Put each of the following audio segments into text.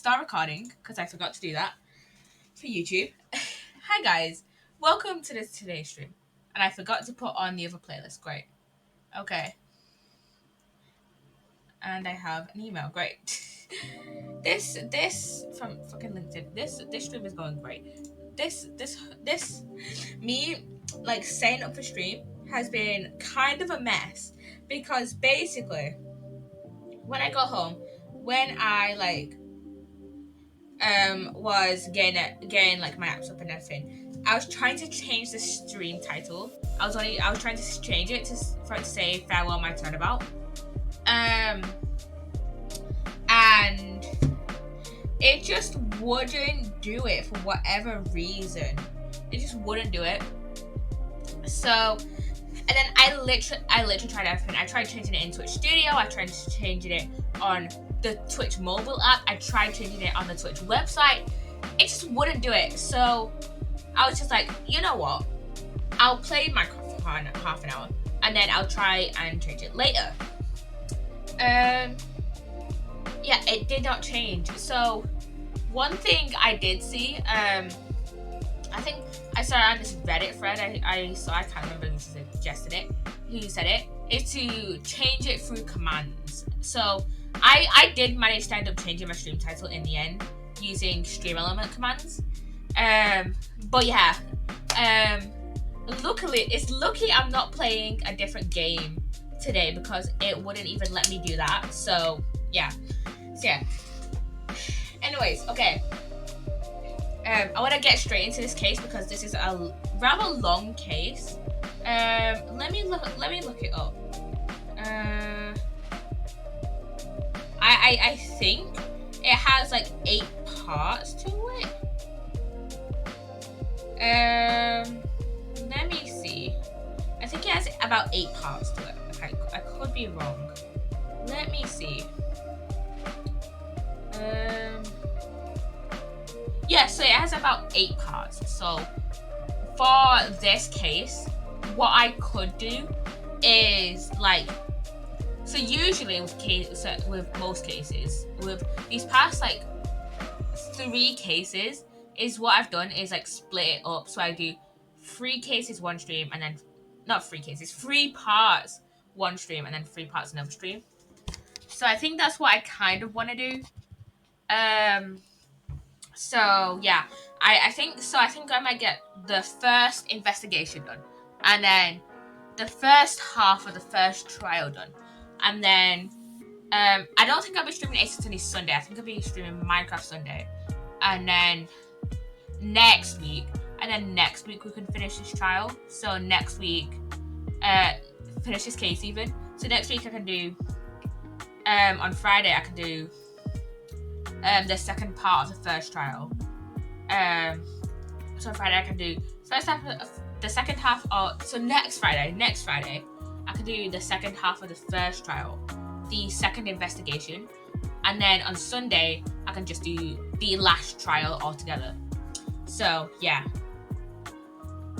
Start recording because I forgot to do that for YouTube. Hi guys, welcome to this today's stream. And I forgot to put on the other playlist. Great. Okay. And I have an email. Great. this from fucking LinkedIn. This stream is going great. This me like setting up for stream has been kind of a mess because basically when I got home, when I was getting like my apps up and everything. I was trying to change the stream title. I was trying to change it for it to say farewell my turnabout. Um and it just wouldn't do it for whatever reason. It just wouldn't do it. So and then I literally tried everything. I tried changing it in Twitch Studio, I tried changing it on the Twitch mobile app, I tried changing it on the Twitch website. It just wouldn't do it. So I was just like, you know what? I'll play Minecraft for half an hour and then I'll try and change it later. Yeah, it did not change. So one thing I did see, I think I saw on this Reddit thread I saw, I can't remember who suggested it, who said it, is to change it through commands. So I did manage to end up changing my stream title in the end using stream element commands. But yeah, luckily, it's lucky I'm not playing a different game today because it wouldn't even let me do that. So yeah. Anyways, okay. I want to get straight into this case because this is a rather long case. Let me look it up. I think it has like 8 parts to it. Let me see. I think it has about 8 parts to it. I could be wrong. Let me see. Yeah, so it has about 8 parts. So for this case, what I could do is like, so usually with most cases, with these past like 3 cases, is what I've done is like split it up. So I do 3 cases one stream and then not 3 cases, 3 parts one stream and then 3 parts another stream. So I think that's what I kind of want to do. So yeah, I think so. I think I might get the first investigation done, and then the first half of the first trial done, and then I don't think I'll be streaming Ace Attorney Sunday. I think I'll be streaming Minecraft Sunday, and then next week, we can finish this trial. So next week, finish this case even. So next week I can do, on Friday I can do, the second part of the first trial. So on Friday I can do first half of the second half of, so next Friday I can do the second half of the first trial, the second investigation, and then on Sunday I can just do the last trial altogether. So yeah.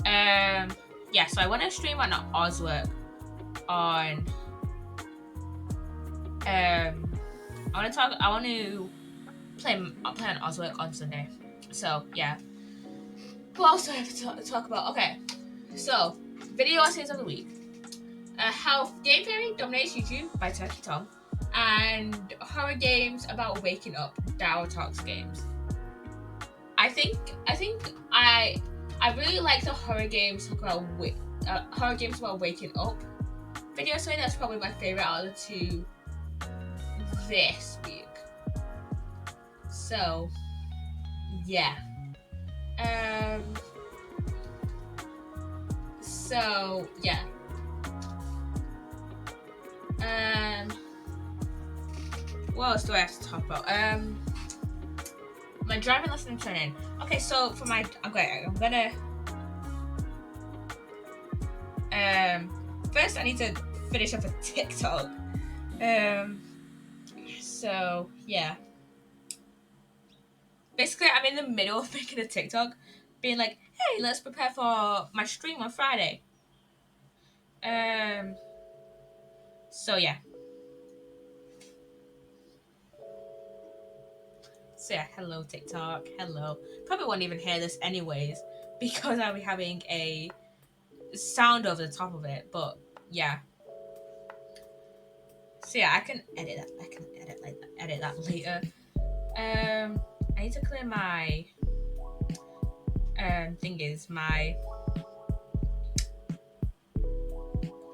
Yeah, so I want to stream on Ozwork on I want to play on Ozwork on Sunday. So yeah. Who else do I have to talk about? Okay, so video essays of the week. How Game Theory Dominates YouTube by Turkey Tom, and horror games about waking up, Dow Talks games. I think I really like the horror games about waking up video essay. That's probably my favorite out of the 2 this week. So yeah. So yeah. What else do I have to talk about? My driving lesson training. Okay, so for my I'm gonna first I need to finish up a TikTok. So yeah. Basically, I'm in the middle of making a TikTok, being like, "Hey, let's prepare for my stream on Friday." So yeah. So yeah, hello TikTok, hello. Probably won't even hear this anyways because I'll be having a sound over the top of it. But yeah. So yeah, I can edit that. I can edit that later. I need to clear my thing is my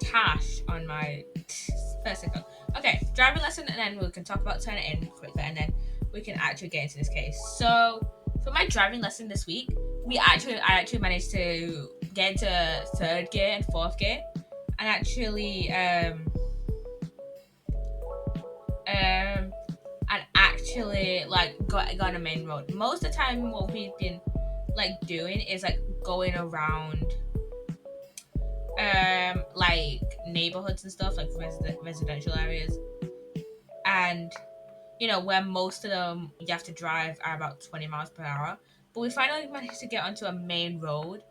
cache on my first account. Okay, driving lesson, and then we can talk about turn it in quickly, and then we can actually get into this case. So for my driving lesson this week, I actually managed to get into third gear and fourth gear, and actually like got on a main road. Most of the time, what we've been like doing is like going around like neighborhoods and stuff, like residential areas, and you know where most of them you have to drive are about 20 miles per hour. But we finally managed to get onto a main road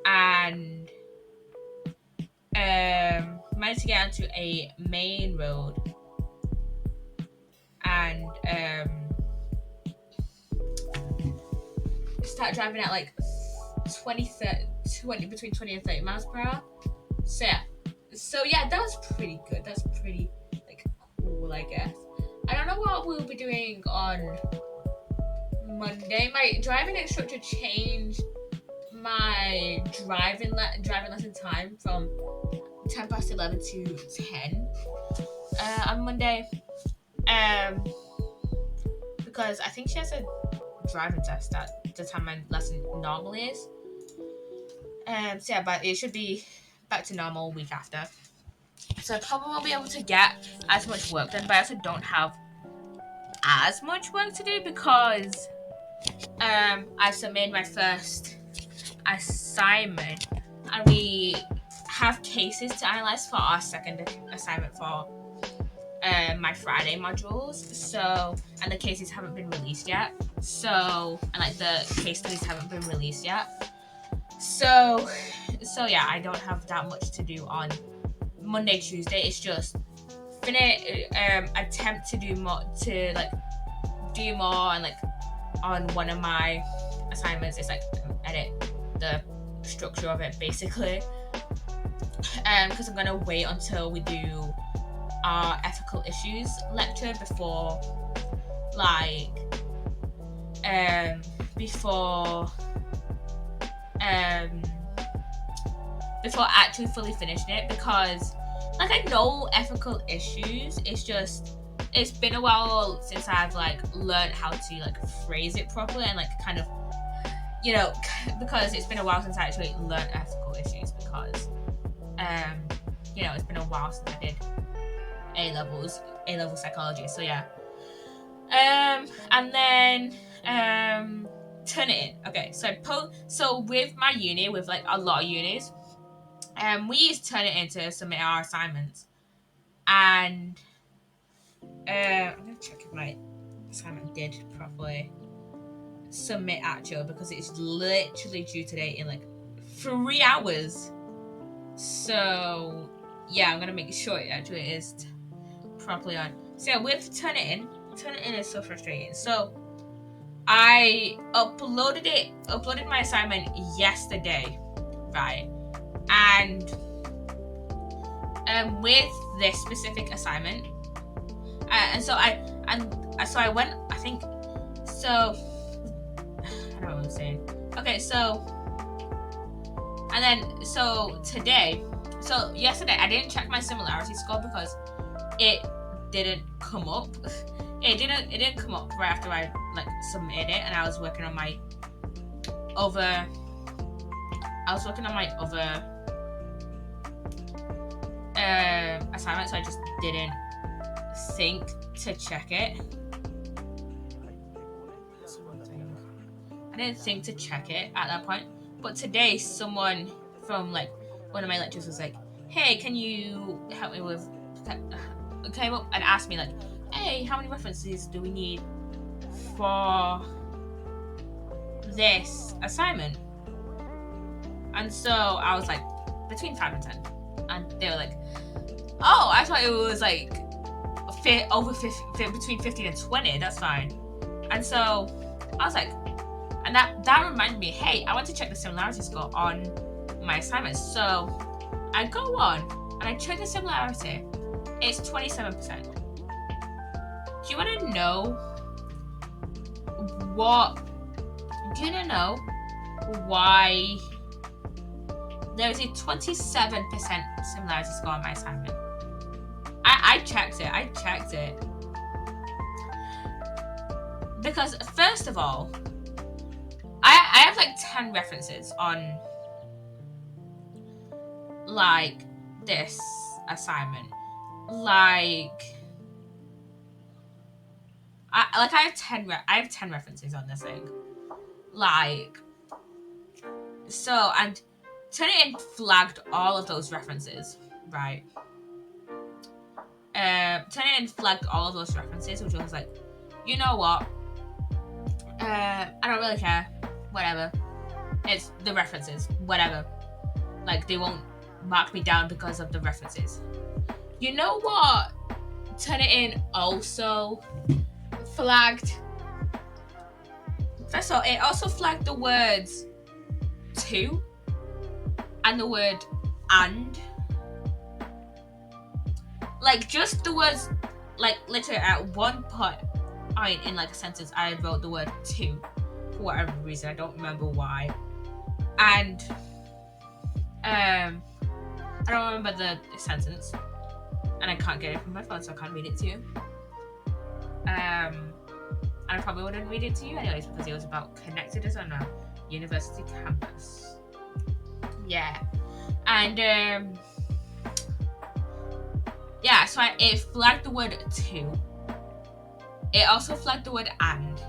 and managed to get onto a main road and start driving at like 20 between 20 and 30 miles per hour. So yeah, that was pretty good. That's pretty like cool, I guess. I don't know what we'll be doing on Monday. My driving instructor changed my driving lesson time from 11 to 10 on Monday. Because I think she has a driving test at the time my lesson normally is. So yeah, but it should be back to normal week after. So I probably won't be able to get as much work done, but I also don't have as much work to do because I submitted my first assignment and we have cases to analyze for our second assignment for my Friday modules. So, and the cases haven't been released yet. So, and like the case studies haven't been released yet. So yeah, I don't have that much to do on Monday, Tuesday. It's just attempt to do more and like on one of my assignments. It's like edit the structure of it basically. Because I'm gonna wait until we do our ethical issues lecture before actually fully finishing it, because like I know ethical issues, it's been a while since I've like learned how to like phrase it properly and like kind of, you know, because it's been a while since I actually learned ethical issues, because you know, it's been a while since I did A-level psychology. So yeah. And then turn it in. Okay, so with my uni, with like a lot of unis, we use Turn It In to submit our assignments. And I'm gonna check if my assignment did properly submit actually, because it's literally due today in like 3 hours. So yeah, I'm gonna make sure it actually is properly on. So yeah, with Turn It In is so frustrating. So I uploaded my assignment yesterday, right? And with this specific assignment, so I went. I think so. I don't know what I'm saying. Okay, so and then so yesterday I didn't check my similarity score because it didn't come up. It didn't come up right after I like submitted it, and I was working on my other assignment, so I just didn't think to check it. I didn't think to check it at that point. But today, someone from like one of my lecturers was like, "Hey, can you help me with?" Came up and asked me like, "Hey, how many references do we need for this assignment?" And so I was like, between 5 and 10, and they were like, "Oh, I thought it was like between 15 and 20. That's fine." And so I was like, and that reminded me, hey, I want to check the similarity score on my assignments. So I go on and I check the similarity. It's 27%. Do you want to know why there is a 27% similarity score on my assignment? I checked it. Because first of all, I have like 10 references on like this assignment. Like I have 10 references on this thing. Like, so, and Turnitin flagged all of those references, right? Turnitin flagged all of those references, which was like, you know what? I don't really care. Whatever. It's the references. Whatever. Like, they won't mark me down because of the references. You know what? Turnitin also flagged. First of all, it also flagged the words to and the word and. Like, just the words, like, literally at one point in like a sentence, I wrote the word to for whatever reason. I don't remember why. And I don't remember the sentence, and I can't get it from my phone, so I can't read it to you. And I probably wouldn't read it to you anyways, because it was about connectedness on a university campus. Yeah. And yeah, so it flagged the word to. It also flagged the word and.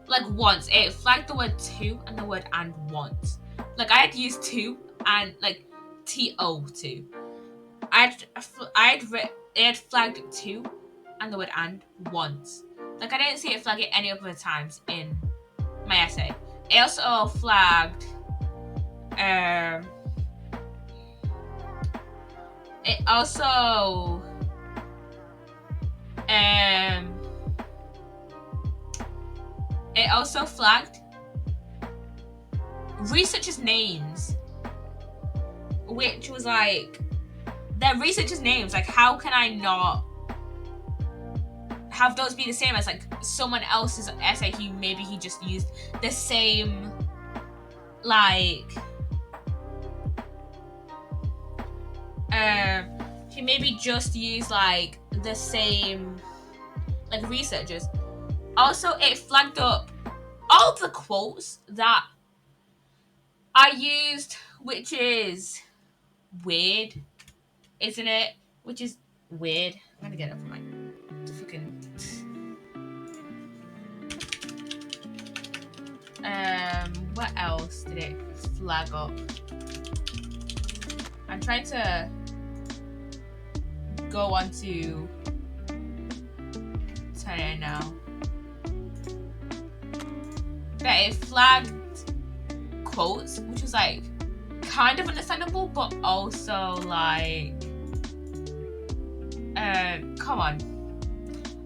Like, once. It flagged the word to and the word and once. Like, I had used to and, like, to. It had flagged to and the word and once. Like, I didn't see it flag it any other times in my essay. It also flagged, it also, flagged researchers' names, which was like, they're researchers' names. Like, how can I not have those be the same as like someone else's essay? Maybe he just used the same, like, he maybe just used like the same like researchers. Also, it flagged up all the quotes that I used, which is weird, isn't it? Which is weird. I'm gonna get up from my fucking. What else did it flag up? I'm trying to go on to Turnitin now. That it flagged quotes, which was like kind of understandable, but also like, come on.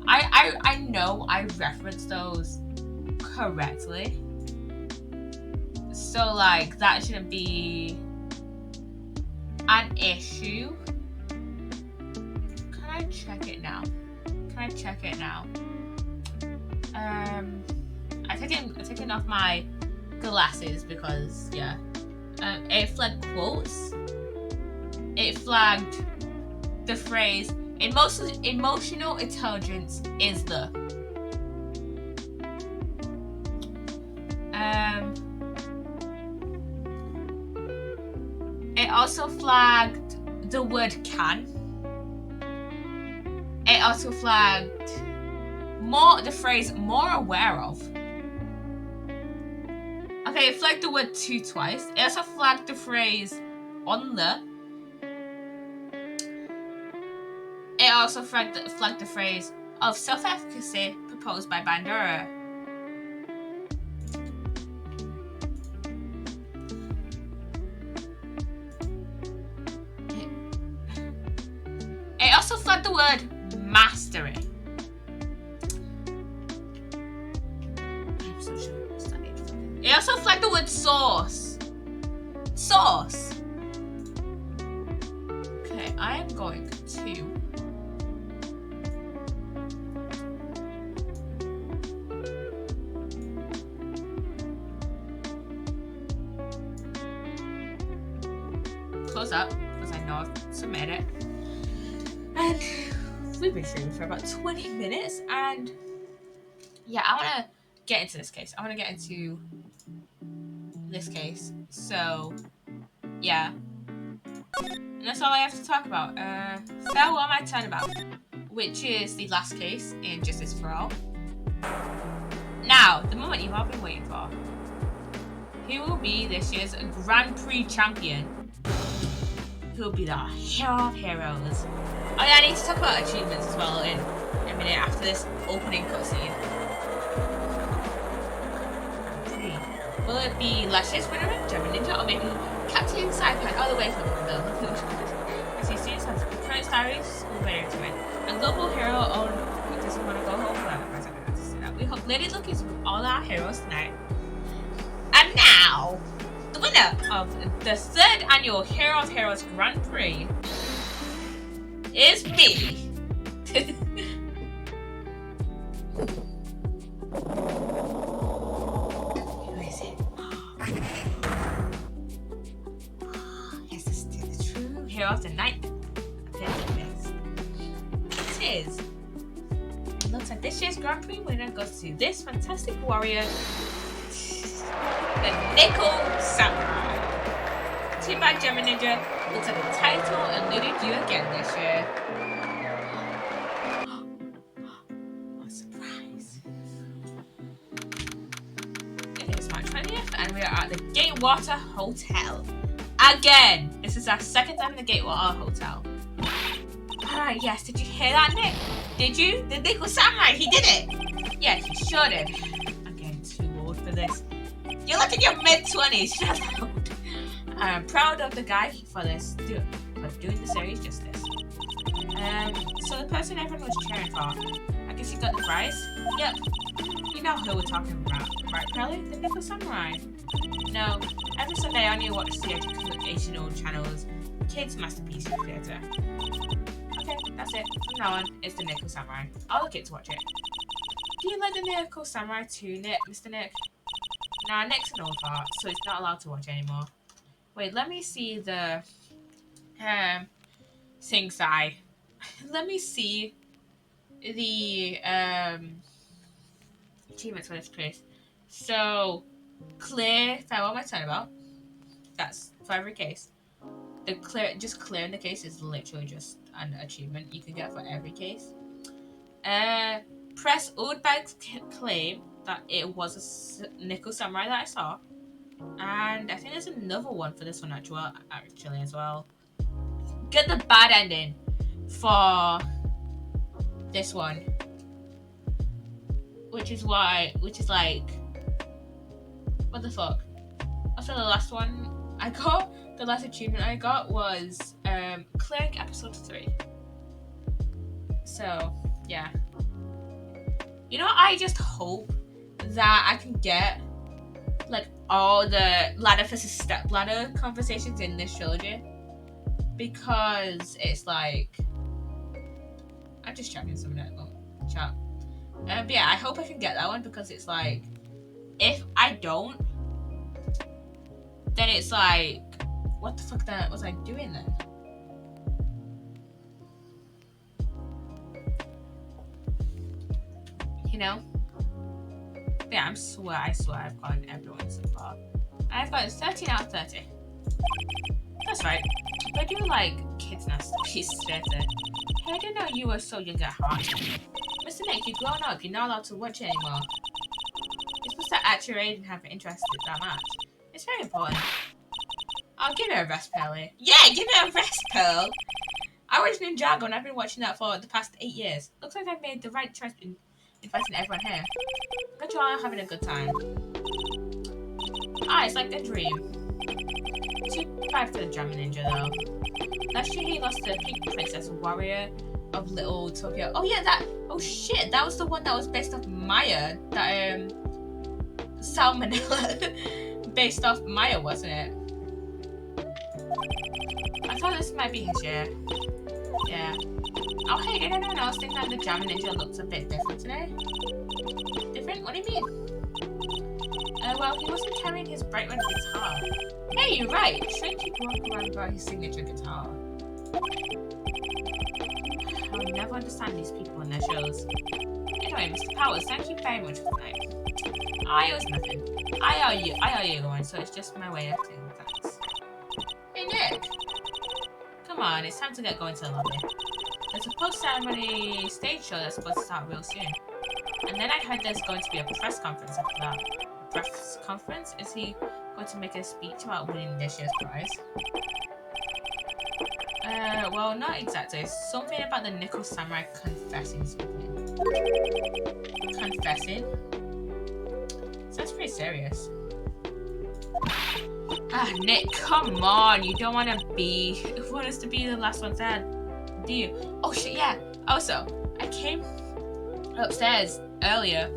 I know I referenced those correctly, so like that shouldn't be an issue. Can I check it now? I'm taking off my glasses because yeah. It flagged quotes. It flagged the phrase emotional intelligence is the. It also flagged the word can. It also flagged the phrase more aware of. Okay, it flagged the word to twice. It also flagged the phrase on the. It also flagged the phrase of self-efficacy proposed by Bandura. It also flagged the word mastery. also should study. It also flagged the word sauce. Sauce. Okay, I am going to close up because I know I've submitted it. And we've been streaming for about 20 minutes, and yeah, I want to get into this case. I want to get into this case. So, yeah. And that's all I have to talk about. Farewell, My Turnabout, which is the last case in Justice for All. Now, the moment you've all been waiting for. Who will be this year's Grand Prix champion? Who will be the hero of heroes? Oh yeah, I need to talk about achievements as well in a minute after this opening cutscene. Will it be last year's winner, German Ninja, or maybe Captain Saipan all the way from the as he students have current diaries, school better to win. A global hero owned who doesn't want to go home without a present. We hope Lady Luck is with all our heroes tonight. And now, the winner of the 3rd annual Hero of Heroes Grand Prix is me. Who is it? Yes, this is the true hero of the night. It is. It looks like this year's Grand Prix winner goes to this fantastic warrior, the Nickel Samurai. Too bad, German Ninja. Looks like the title eluded you again this year. What a surprise. It is March 20th, and we are at the Gatewater Hotel. Again! This is our 2nd time in the Gatewater Hotel. Alright, yes, did you hear that, Nick? Did you? The Nickel Samurai, he did it! Yes, he sure did. I'm getting too old for this. You're like in your mid-20s, shut up. I'm proud of the guy for doing the series justice. So the person everyone was cheering for, I guess you got the prize? Yep. You know who we're talking about, right, Pelly? The Nickel Samurai. No, every Sunday I only watch the educational channel's Kids Masterpiece Theatre. Okay, that's it. From now on, it's the Nickel Samurai. All the kids watch it. Do you like the Nickel Samurai too, Nick, Mr. Nick? Nah, Nick's an old fart, so he's not allowed to watch anymore. Wait, let me see the Sing Sai. Let me see the achievements for this case. So, clear Farewell, My Turnabout. That's for every case. Just clearing the case is literally just an achievement you can get for every case. Press Oldbag's claim that it was a Nickel Samurai that I saw. And I think there's another one for this one actually as well. Get the bad ending for this one. Which is like, what the fuck? Also the last one I got, the last achievement I got was clearing episode 3. So, yeah. You know, I just hope that I can get like all the ladder versus step ladder conversations in this trilogy, because it's like I'm just checking some chat. But yeah, I hope I can get that one, because it's like if I don't, then it's like what the fuck was I doing then? You know? Yeah, I swear I've gotten everyone so far. I've gotten 13 out of 30. That's right. But I do like Kids Masterpiece Theatre. Hey, I didn't know you were so young at heart. Mr. Nick, you've grown up. You're not allowed to watch it anymore. You're supposed to act your age and have interest in that much. It's very important. I'll give it a rest, Pearly. Yeah, give it a rest, Pearl. I watched Ninjago and I've been watching that for the past 8 years. Looks like I've made the right choice in inviting everyone here. But you all are having a good time. Ah, it's like a dream. Too bad for the German Ninja though. Last year he lost the Pink Princess Warrior of Little Tokyo. Oh yeah, oh shit, that was the one that was based off Maya. That salmonella based off Maya, wasn't it? I thought this might be his year. Yeah. Okay, did anyone else think that the Jam Ninja looks a bit different today? Different? What do you mean? Well, he wasn't carrying his bright red guitar. Hey, you're right. Shouldn't he walk around without his signature guitar? I'll never understand these people and their shows. Anyway, Mr. Powers, thank you very much for tonight. It was nothing. I owe you one, so it's just my way of saying thanks. Hey, Nick. Come on, it's time to get going to the lobby. There's a post-ceremony stage show that's supposed to start real soon. And then I heard there's going to be a press conference after that. Press conference? Is he going to make a speech about winning this year's prize? Well, not exactly. Something about the Nickel Samurai confessing something. Confessing? Sounds pretty serious. Nick, come on. You don't want us to be the last one sad, do you? Oh shit, yeah. Also, I came upstairs earlier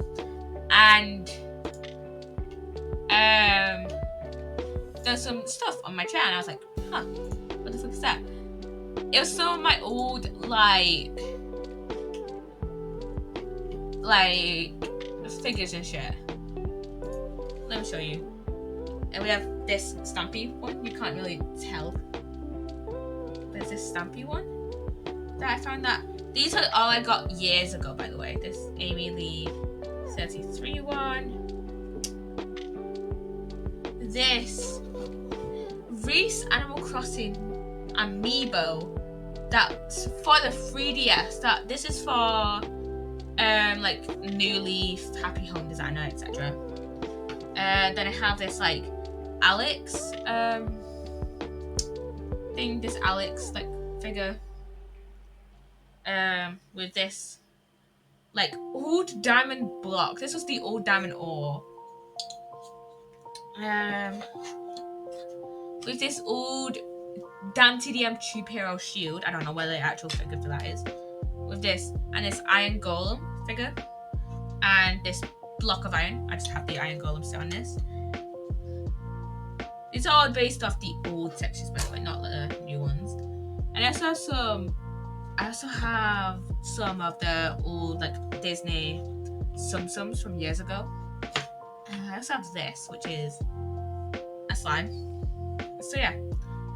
and there's some stuff on my chair and I was like, huh, what the fuck is that? It was some of my old like figures and shit. Let me show you. And we have this Stampy one. You can't really tell. There's this Stampy one that I found that these are all I got years ago, by the way. This Amy Lee 33 one. This Reese Animal Crossing amiibo that's for the 3DS. This is for like New Leaf, Happy Home Designer, etc. Then I have this like Alex thing, this Alex like figure with this like old diamond block. This was the old diamond ore. With this old Dan TDM Tube Hero shield. I don't know where the actual figure for that is. With this and this Iron Golem figure and this block of iron. I just have the Iron Golem sit on this. It's all based off the old textures, by the way, not the new ones. And I also have some of the old like Disney Sums from years ago. And I also have this, which is a slime. So yeah,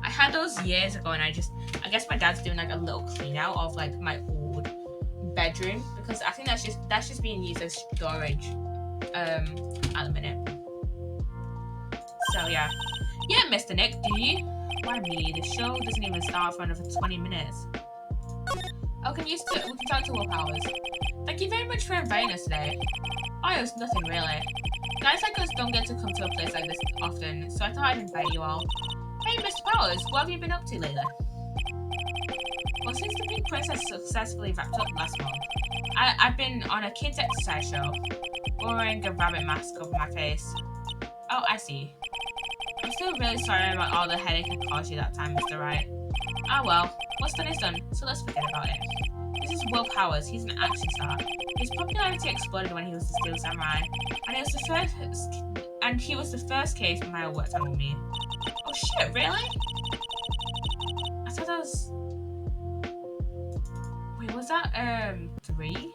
I had those years ago, and I guess my dad's doing like a little clean out of like my old bedroom because I think that's just being used as storage at the minute. So yeah, Mr. Nick, do you? Why me? The show doesn't even start for another 20 minutes. Oh, we can talk to Will Powers. Thank you very much for inviting us today. Oh, it was nothing really. Guys like us don't get to come to a place like this often, so I thought I'd invite you all. Hey, Mr. Powers, what have you been up to lately? Well, since the Pink Princess successfully wrapped up last month, I've been on a kids' exercise show, wearing a rabbit mask over my face. Oh, I see. I'm still really sorry about all the headache I caused you that time, Mr. Wright. Ah well, what's done is done, so let's forget about it. This is Will Powers, he's an action star. His popularity exploded when he was the Steel Samurai, and he was the first case Maya worked on with me. Oh shit, really? I thought that was... Wait, was that 3?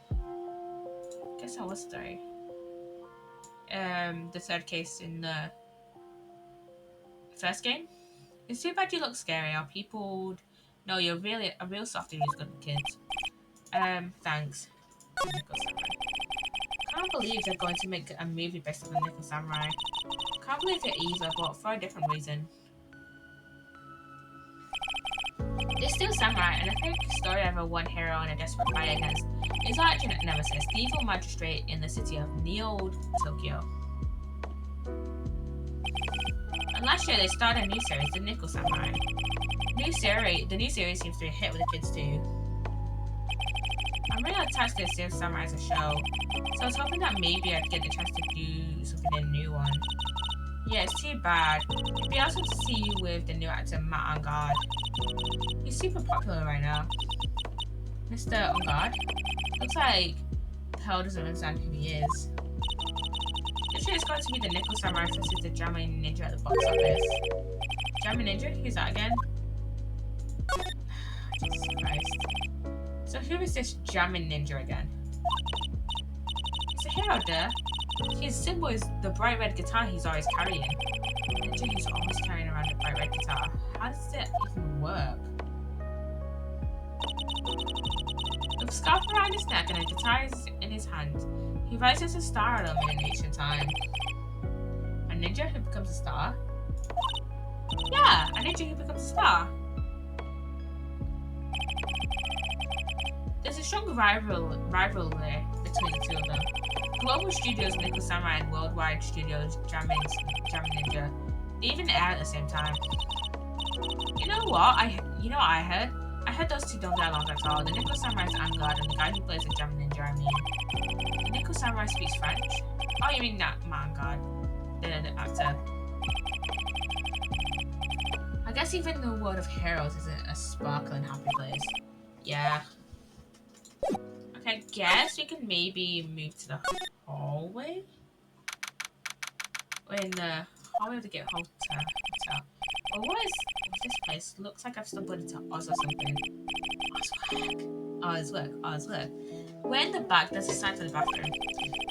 I guess that was 3. The third case in the first game. It's too bad you look scary, or people know you're really a real softie who's good with kids. Thanks. Can't believe they're going to make a movie based on the Nickel Samurai. Can't believe it either, but for a different reason. This Steel Samurai, and a fake story of a one hero and a desperate fight against his arch nemesis, the evil magistrate in the city of Neo Tokyo. And last year they started a new series, the Nickel Samurai. The new series seems to be a hit with the kids too. I'm really attached to the Steel Samurai as a show, so I was hoping that maybe I'd get the chance to do something in a new one. Yeah, it's too bad. It'd be awesome to see you with the new actor Matt Ongard. He's super popular right now. Mr. Ongard? Looks like Pearl doesn't understand who he is. This should is going to be the Nickel Samurai versus the Jammin Ninja at the box office. Jammin Ninja? Who's that again? Jesus Christ. So who is this Jammin Ninja again? It's a hero there. His symbol is the bright red guitar he's always carrying. Ninja who's always carrying around a bright red guitar. How does it even work? With a scarf around his neck and a guitar in his hand, he rises a star at illumination time. A ninja who becomes a star? Yeah, a ninja who becomes a star. There's a strong rivalry between the two of them. Global Studios Nickel Samurai and Worldwide Studios Jammin Ninja. They even air at the same time. You know what I heard? I heard those two don't get along at all. The Nickel Samurai is Angard and the guy who plays the Jammin Ninja, I mean. The Nickel Samurai speaks French? Oh, you mean that Angard, the actor. I guess even the world of heroes isn't a sparkling happy place. Yeah. Okay, I guess we can maybe move to the hallway? We're in the hallway of the Get Hotel. Well, what is this place? Looks like I've stumbled into Oz or something. Oz work. We're in the back, there's a sign for the bathroom.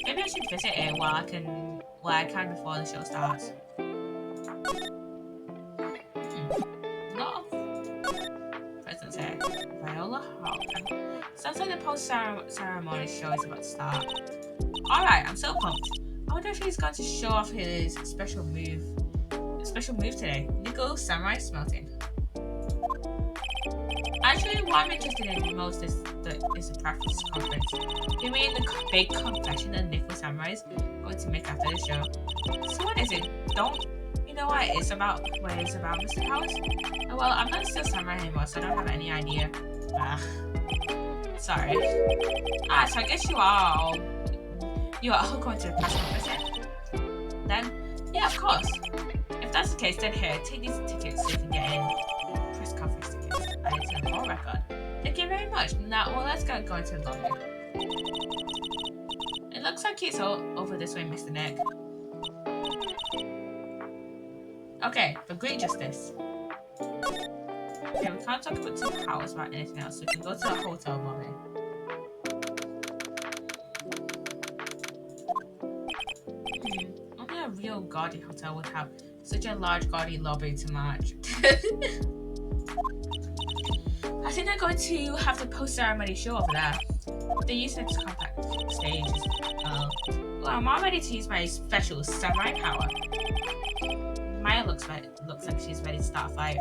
Maybe I should visit it while I can before the show starts. Lot of presents here. Viola Hawk. Sounds like the post-ceremony show is about to start. Alright, I'm so pumped. I wonder if he's going to show off his special move today. Nickel Samurai Smelting. Actually, what I'm interested in most is the practice conference. You mean the big confession that Nickel Samurai is going to make after the show? So what is it? Don't you know what it's about? What it's about, Mr. Powers? Oh, well, I'm not still samurai anymore, so I don't have any idea. Sorry. So I guess you are all going to the press conference then? Yeah, of course. If that's the case, then here, take these tickets so you can get in. Press conference tickets. Added to the whole record. Thank you very much. Now, well, let's go into the lobby. It looks like it's all over this way, Mr. Nick. Okay, for great justice. Okay, we can't talk about 2 Powers about anything else, so we can go to the hotel lobby. Only a real gaudy hotel would have such a large gaudy lobby to match. I think they're going to have the post-ceremony show over there. They use it to compact stage. Well, I'm all ready to use my special samurai power. Maya looks like she's ready to start a fight.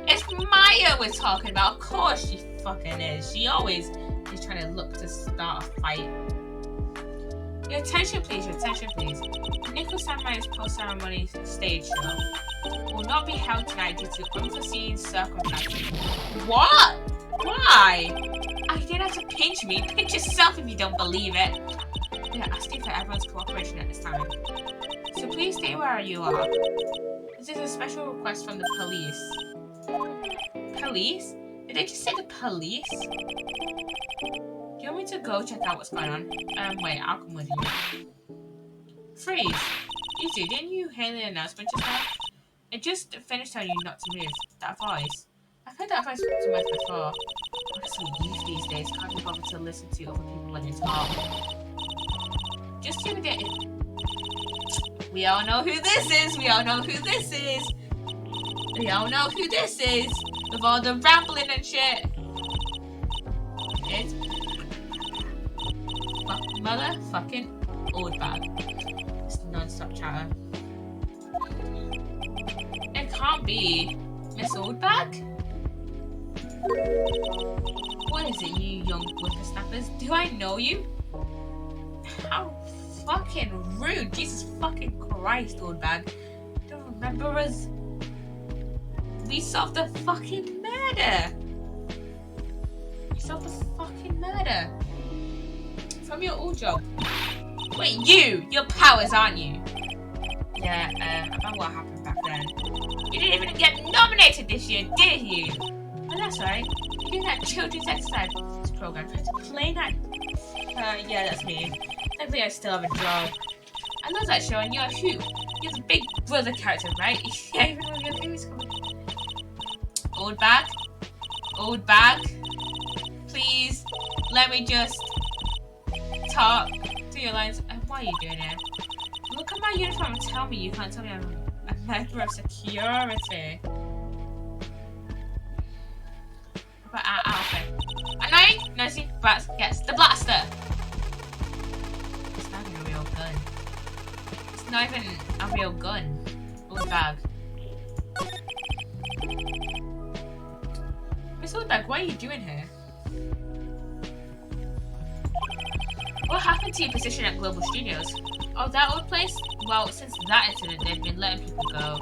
It's Maya we're talking about. Of course she fucking is. She always is trying to look to start a fight. Your attention please. Nickel Samurai's post-ceremony stage show will not be held tonight due to unforeseen circumstances. What? Why? I didn't have to pinch me. Pinch yourself if you don't believe it. We are asking for everyone's cooperation at this time. So please stay where you are. This is a special request from the police. Police? Did they just say the police? Do you want me to go check out what's going on? Wait, I'll come with you. Freeze! You two, didn't you hear the announcement just now? It just finished telling you not to move. That voice. I've heard that voice so much before. I'm so used these days, can't be bothered to listen to other people when they talk. Just do it. We all know who this is. With all the rambling and shit. It's motherfucking old bag. It's non-stop chatter. It can't be Miss Oldbag? What is it, you young whippersnappers? Do I know you? How fucking rude. Jesus fucking Christ, Oldbag. Don't remember us? We solved the fucking murder. From your old job. Wait, your powers, aren't you? Yeah, about what happened back then. You didn't even get nominated this year, did you? Oh, that's right. You're doing that children's exercise program. Trying to play that. Yeah, that's me. Thankfully, I still have a job. I love that show, and you're who? You're the big brother character, right? Yeah, even though your baby's coming. Old bag? Old bag? Please, let me just talk to your lines. Why are you doing it? Look at my uniform and tell me you can't tell me I'm a member of security. But okay. Annoying, nosy brat gets the blaster. It's not even a real gun. It's not even a real gun. Old bag. Miss Oldbag, what are you doing here? What happened to your position at Global Studios? Oh, that old place? Well, since that incident, they've been letting people go.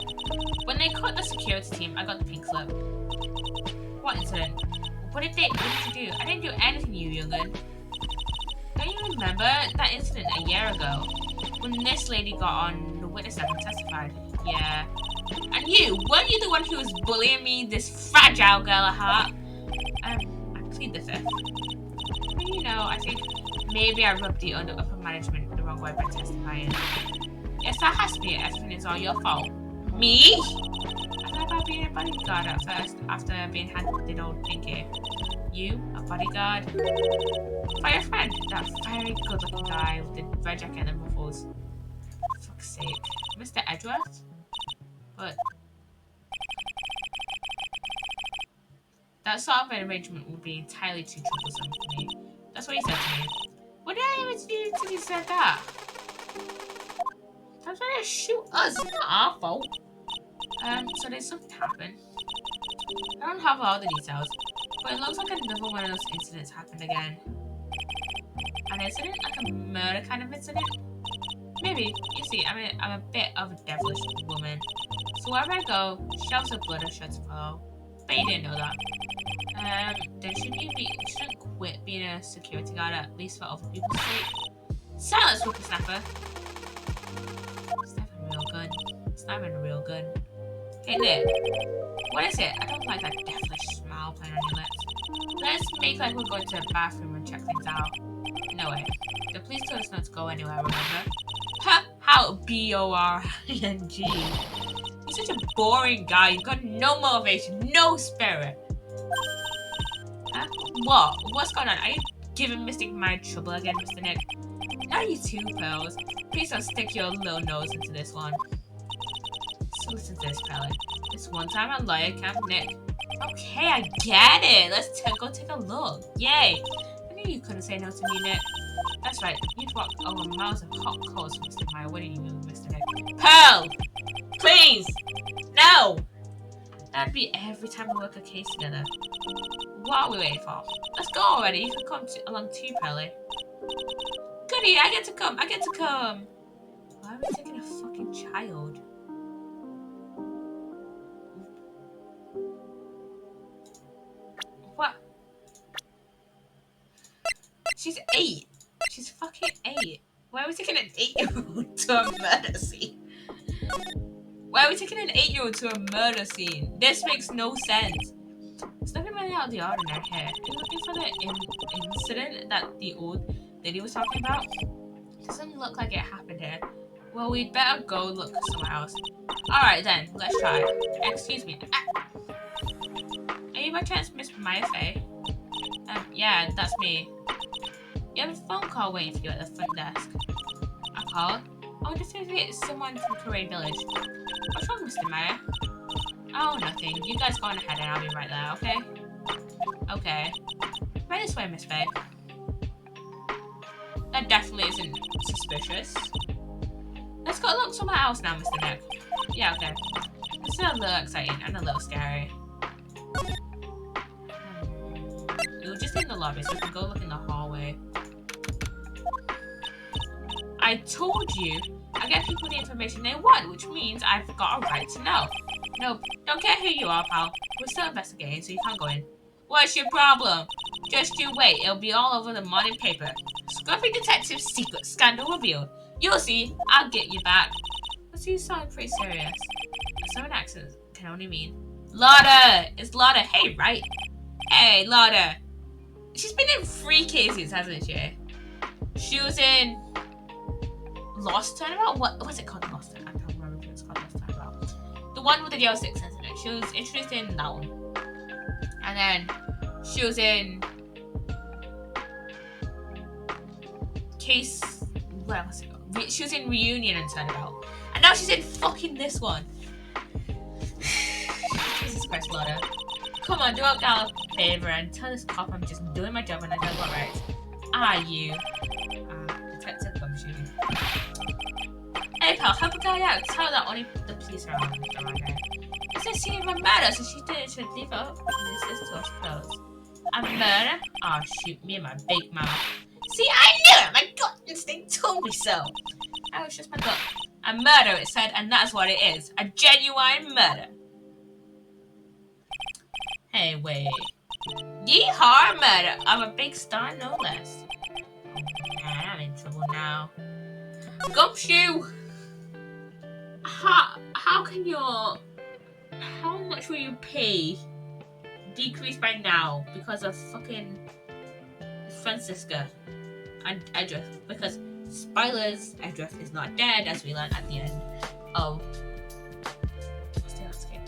When they cut the security team, I got the pink slip. What incident? What did you do? I didn't do anything, you young'un. Don't you remember that incident a year ago? When this lady got on the witness stand and testified? Yeah. And you, weren't you the one who was bullying me, this fragile girl at heart? I plead the fifth. But you know, I think maybe I rubbed the upper management the wrong way by testifying. Yes, that has to be it. Everything is all your fault. Me? I thought about being a bodyguard at first, after being handed old Pinky. You, a bodyguard? For your friend, that very good-looking guy with the red jacket and the ruffles. For fuck's sake. Mr. Edgeworth? But that sort of an arrangement would be entirely too troublesome for me. That's what he said to me. What did I ever do until he said that? That's why they shoot us. It's not our fault. So did something happen? I don't have all the details, but it looks like another one of those incidents happened again. An incident? Like a murder kind of incident? Maybe. You see, I'm a bit of a devilish woman. So wherever I go, shelves of blood are sure to follow. But you didn't know that. Then shouldn't quit being a security guard, at least for other people's sake. Silence, whippersnapper! It's not even a real gun. It's not even a real gun. Hey Nick, what is it? I don't like that devilish smile playing on your lips. Let's make like we're going to the bathroom and check things out. No way. The police told us not to go anywhere, remember? Ha! How B-O-R-I-N-G. You're such a boring guy. You've got no motivation, no spirit. Huh? What? What's going on? Are you giving Mystic Mind trouble again, Mr. Nick? Now you too, Pearls. Please don't stick your little nose into this one. So listen to this, Pelly. This one time at Lawyer Camp Nick. Okay, I get it. Let's go take a look. Yay. I knew you couldn't say no to me, Nick. That's right. You'd walk over miles of hot coals, Mr. Meyer. What do you mean, Mr. Nick? Pearl! Please! No! That'd be every time we work a case together. What are we waiting for? Let's go already. You can come along too, Pearly. Goody, I get to come. I get to come. Why are we taking a fucking child? What? She's 8. She's fucking 8. Why are we taking an 8-year-old to a murder scene? Why are we taking an 8-year-old to a murder scene? This makes no sense. There's nothing really out of the ordinary here. Are you looking for the incident that the old lady was talking about? Doesn't look like it happened here. Well, we'd better go look somewhere else. Alright then, let's try. Excuse me. Are you by chance Miss Maya Faye? Yeah, that's me. You have a phone call waiting for you at the front desk. A call? Oh, just if it's someone from Parade Village. What's wrong, Mr. Meyer? Oh, nothing. You guys go on ahead and I'll be right there, okay? Okay. Right this way, Miss Faye. That definitely isn't suspicious. Let's go look somewhere else now, Mr. Nick. Yeah, okay. This is a little exciting and a little scary. We were just in the lobby, so we can go look in the hallway. I told you, I get people the information they want, which means I've got a right to know. No, don't care who you are, pal. We're still investigating, so you can't go in. What's your problem? Just you wait, it'll be all over the morning paper. Scruffy detective's secret scandal revealed. You'll see, I'll get you back. But you sound pretty serious. Southern accents can only mean Lauder! It's Lauder, hey, right? Hey, Lauder. She's been in 3 cases, hasn't she? She was in Lost Turnabout? What's it called? Lost Turnabout? I can't remember if it's called Lost Turnabout. The one with the girl 6 in it. She was introduced in that one. And then she was in what was it called? She was in Reunion and Turnabout. And now she's in fucking this one. Jesus Christ, Lotta. Come on, do a gal a favor and tell this cop I'm just doing my job and I done what right. Are you? Detective Gumshoe. Hey pal, help a guy out. Tell her that only the police are around here. It's a scene of a murder, so she didn't should leave up. This is to us close. A murder? Oh shoot, me and my big mouth. See, I knew it! My gut instinct told me so. That was just my gut. A murder, it said, and that's what it is. A genuine murder. Hey, wait. Yeehaw, murder of a big star, no less. Man, I'm in trouble now. Gumshoe! How can your... How much will you pay decrease by now because of fucking Francisca and Edric? Because, spoilers, Edric is not dead, as we learned at the end of... What's the last game?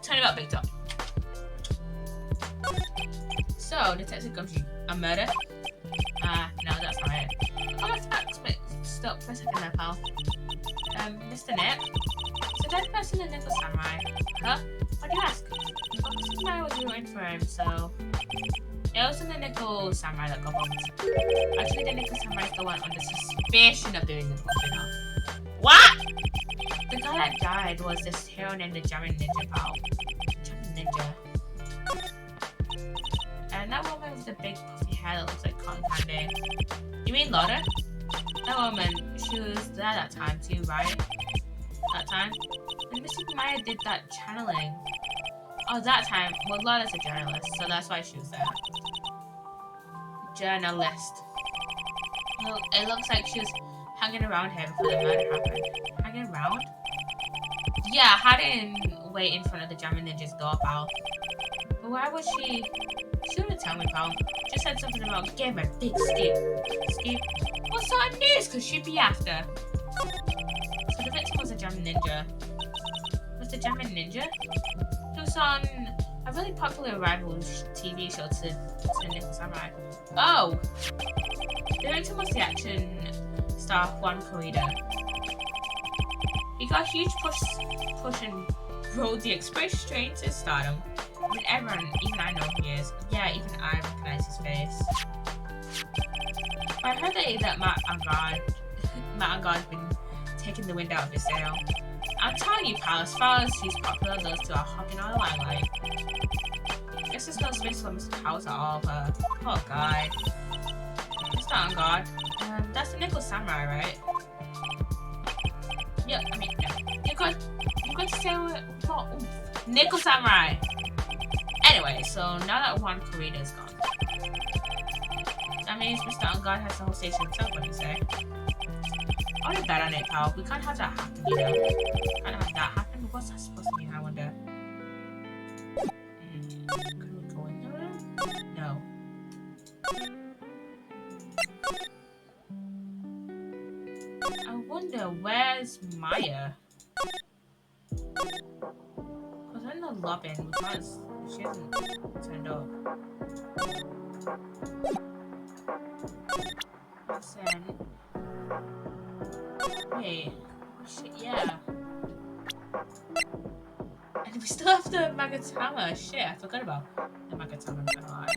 Turnabout Big Top. So, Detective Gumshoe, a murder? No, that's not it. Oh, wait, stop for a second there, pal. Mr. Nick? It's a dead person in Nickel Samurai. Huh? What do you ask? Well, Mr. Samurai was rooting for him, so... It wasn't the Nickel Samurai that got bombed. Actually, the Nickel Samurai is the one under suspicion of doing the bombing. What? The guy that died was this hero named the Jamming Ninja, pal. Jamming Ninja. And that woman with the big puffy hair that looks like cotton candy. You mean Lotta? That woman, she was there that time too, right? That time? When Mr. Maya did that channeling. Oh, that time. Well, Lotta's a journalist, so that's why she was there. Journalist. Well, it looks like she was hanging around here before the murder happened. Hanging around? Yeah, hiding way in front of the Jamming Ninja's door, pal. But why was she... She wouldn't tell me, pal. Just said something about gave her a big scoop. Scoop? What sort of news could she be after? So the victim was a Jamming Ninja. Was the Jamming Ninja? He was on a really popular rival TV show to Nickel Samurai. Oh! The victim was the action star Juan Corrida. He got a huge push and rode the express train to stardom. I mean, everyone, even I know who he is. Yeah, even I recognize his face. But I heard that Matt Angard's been taking the wind out of his sail. I'm telling you, pal, as far as he's popular, those two are hopping on the limelight. Guess there's no space for Mr. House at all, but poor guy. Mr. Angard, that's the Nickel Samurai, right? Yeah, I mean, yeah. I'm going to say what? Nickel Samurai! Anyway, so now that Juan Corrida's gone, that means Mr. Angard has the whole station himself, what do you say? I want to bet on it, pal. We can't have that happen, you know? Can't have that happen? What's that supposed to mean, I wonder? Can we go in the room? No. I wonder, where's Maya? Because I'm in the lobby because she hasn't turned up. Listen. Wait. Shit, yeah. And we still have the Magatama. Shit, I forgot about the Magatama, I'm gonna lie.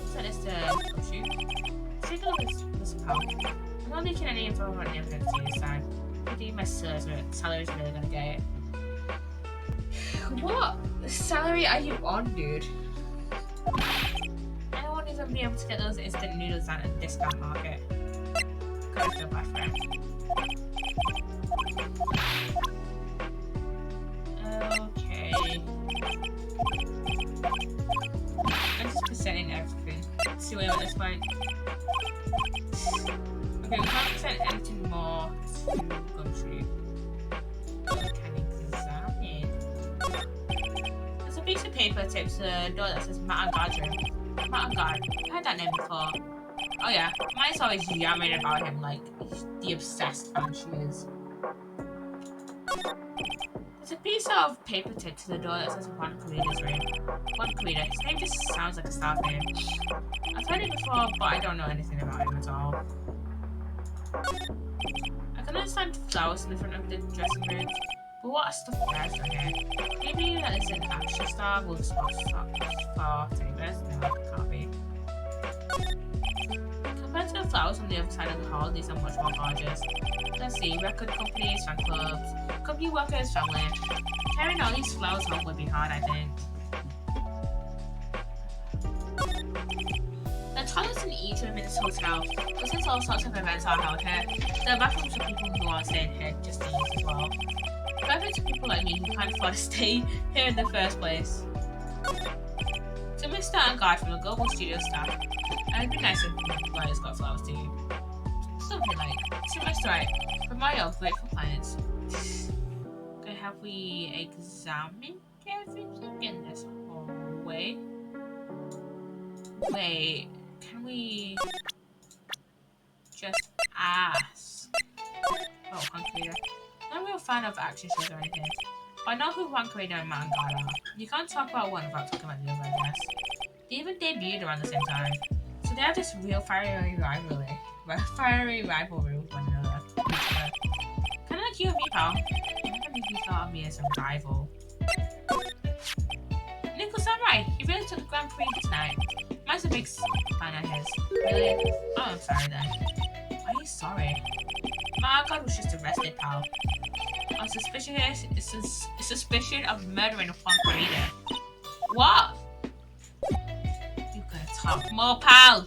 Set this to shoot. Take a look at this pal. I'm not making any info on the evidence to this time. I think my salary's really gonna get it. What salary are you on, dude? I won't even be able to get those instant noodles at a discount market. Gotta feel bad for him. Okay. I'm just presenting everything. Let's see where at this point. Okay, we can't present anything more to Gumshoe. Can examine. There's a piece of paper taped to the door that says Matt Angard room. Matt Angard. I've heard that name before. Oh yeah, mine's always yammering about him like the obsessed fan she is. There's a piece of paper taped to the door that says Juan Carita's room. Juan Carita. His name just sounds like a staff name. I've heard it before, but I don't know anything about him at all. I can understand flowers in the front of the dressing room, but what are stuffed bears down here? Maybe that is an action star with spots for teddy bears? No, it can't be. Compared to the flowers on the other side of the hall, these are much more gorgeous. Let's see, record companies, fan clubs, company workers, family. Carrying all these flowers home would be hard, I think. The toilets in each room in this hotel, but since all sorts of events are held here, there are bathrooms for people who aren't staying here just to use as well. Perfect to people like me who can't afford to stay here in the first place. To Mr. and God from the Global Studio staff, it'd be nice if employers got flowers too. Something like, to Mr. Right, for my own grateful clients. Okay, have we examined everything in this hallway? Wait, can we just ask? Oh, Juan Carita. I'm not a real fan of action shows or anything, but I know who Juan Carita and Matt and God are. You can't talk about one without talking about the other, I guess. They even debuted around the same time, so they have this real fiery rivalry with one another. Kind of like you and me, pal. I never knew you thought of me as a rival. Nicholas Samurai, he really took the Grand Prix tonight. Mine's a big fan of his. Really? Oh, I'm sorry then. Why are you sorry? My God was just arrested, pal. On suspicion of murdering Juan Carita. What? You gotta talk more, pal.